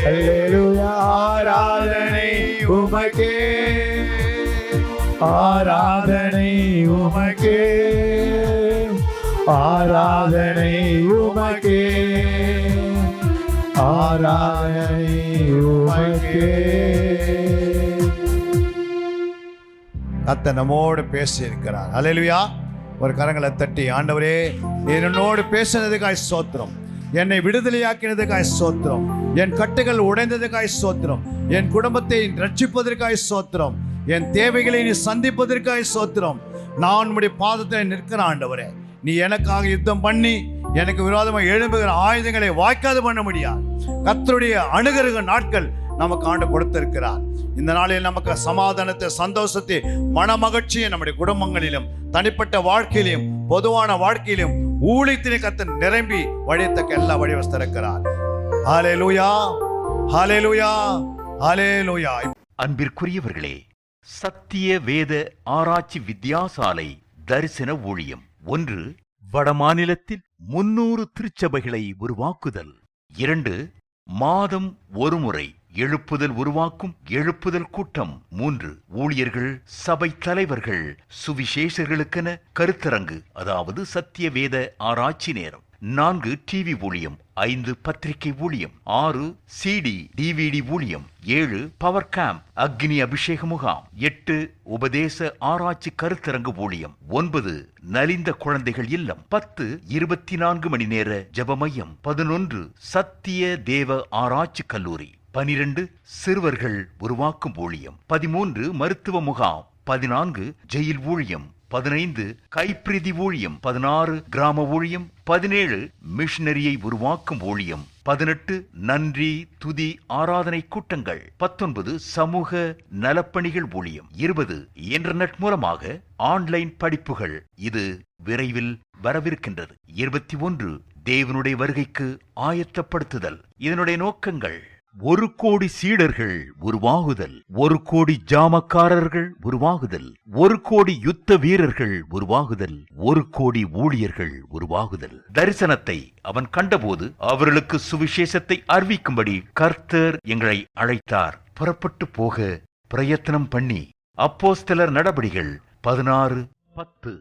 S3: அல்லேலூயா. ஆராதனை உமக்கே, ஆராதனை உமக்கே, ஆராதனை உமக்கே, ஆராதனை உமக்கே. கர்த்தர் நம்மோடு பேசி இருக்கிறார். அல்லேலூயா. ஒரு கரங்களை தட்டி, ஆண்டவரே என்னோடு பேசினதுக்காய் ஸ்தோத்திரம், என்னை விடுதலையாக்கினதுக்காய் ஸ்தோத்திரம், என் கட்டுகள் உடைந்ததுக்காய் ஸ்தோத்திரம், என் குடும்பத்தை ரட்சிப்பதற்காய் ஸ்தோத்திரம், என் தேவைகளை நீ சந்திப்பதற்காய் ஸ்தோத்திரம். நான் உம்முடைய பாதத்தில் நிற்கிற ஆண்டவரே, நீ எனக்காக யுத்தம் பண்ணி எனக்கு விரோதமாக எழும்புகிற ஆயுதங்களை வாய்க்காது பண்ண முடியாது. கர்த்தருடைய அணுகருக நாட்கள் நமக்கு ஆண்டு கொடுத்திருக்கிறார். இந்த நாளில் நமக்கு சமாதானத்தை, சந்தோஷத்தை, மன மகிழ்ச்சியை நம்முடைய குடும்பங்களிலும் தனிப்பட்ட வாழ்க்கையிலும் பொதுவான வாழ்க்கையிலும் ஊழியத்தினை கர்த்தர் நிரம்பி வழியத்தக்க எல்லா வழிவஸ்திருக்கிறார். ஹல்லேலூயா, ஹல்லேலூயா, ஹல்லேலூயா.
S5: அன்பிற்குரியவர்களே, சத்திய வேத ஆராய்ச்சி வித்தியாசாலை தரிசன ஊழியம் 1. வடமாநிலத்தில் 300 திருச்சபைகளை உருவாக்குதல். 2. மாதம் ஒருமுறை எழுப்புதல் உருவாக்கும் எழுப்புதல் கூட்டம். 3. ஊழியர்கள், சபை தலைவர்கள், சுவிசேஷர்களுக்கென கருத்தரங்கு, அதாவது சத்திய வேத ஆராய்ச்சி நேரம். 4. டிவி ஊழியம். 5. பத்திரிகை ஊழியம். 6. CD DVD ஊழியம். 7. பவர் கேம்ப் அக்னி அபிஷேக முகாம். 8. உபதேச ஆராய்ச்சி கருத்தரங்கு ஊழியம். 9. நலிந்த குழந்தைகள் இல்லம். 10. 24 மணி நேர ஜெப மையம். 11. சத்திய தேவ ஆராய்ச்சி கல்லூரி. 12. சிறுவர்கள் உருவாக்கும் ஊழியம். 13. மருத்துவ முகாம். 14. ஜெயில் ஊழியம். 15. கைப்பிரதி ஊழியம். 16. கிராம ஊழியம். 17. மிஷனரியை உருவாக்கும் ஊழியம். 18. நன்றி துதி ஆராதனை கூட்டங்கள். 19. சமூக நலப்பணிகள் ஊழியம். 20. இன்டர்நெட் மூலமாக ஆன்லைன் படிப்புகள். இது விரைவில் வரவிருக்கின்றது. 21. தேவனுடைய வருகைக்கு ஆயத்தப்படுத்துதல். இதனுடைய நோக்கங்கள்: 1 கோடி சீடர்கள் உருவாகுதல், 1 கோடி ஜாமக்காரர்கள் உருவாகுதல், 1 கோடி யுத்த வீரர்கள் உருவாகுதல், 1 கோடி ஊழியர்கள் உருவாகுதல். தரிசனத்தை அவன் கண்டபோது அவர்களுக்கு சுவிசேஷத்தை அறிவிக்கும்படி கர்த்தர் எங்களை அழைத்தார். புறப்பட்டு போக பிரயத்தனம் பண்ணி. அப்போஸ்தலர் நடபடிகள் 16:10.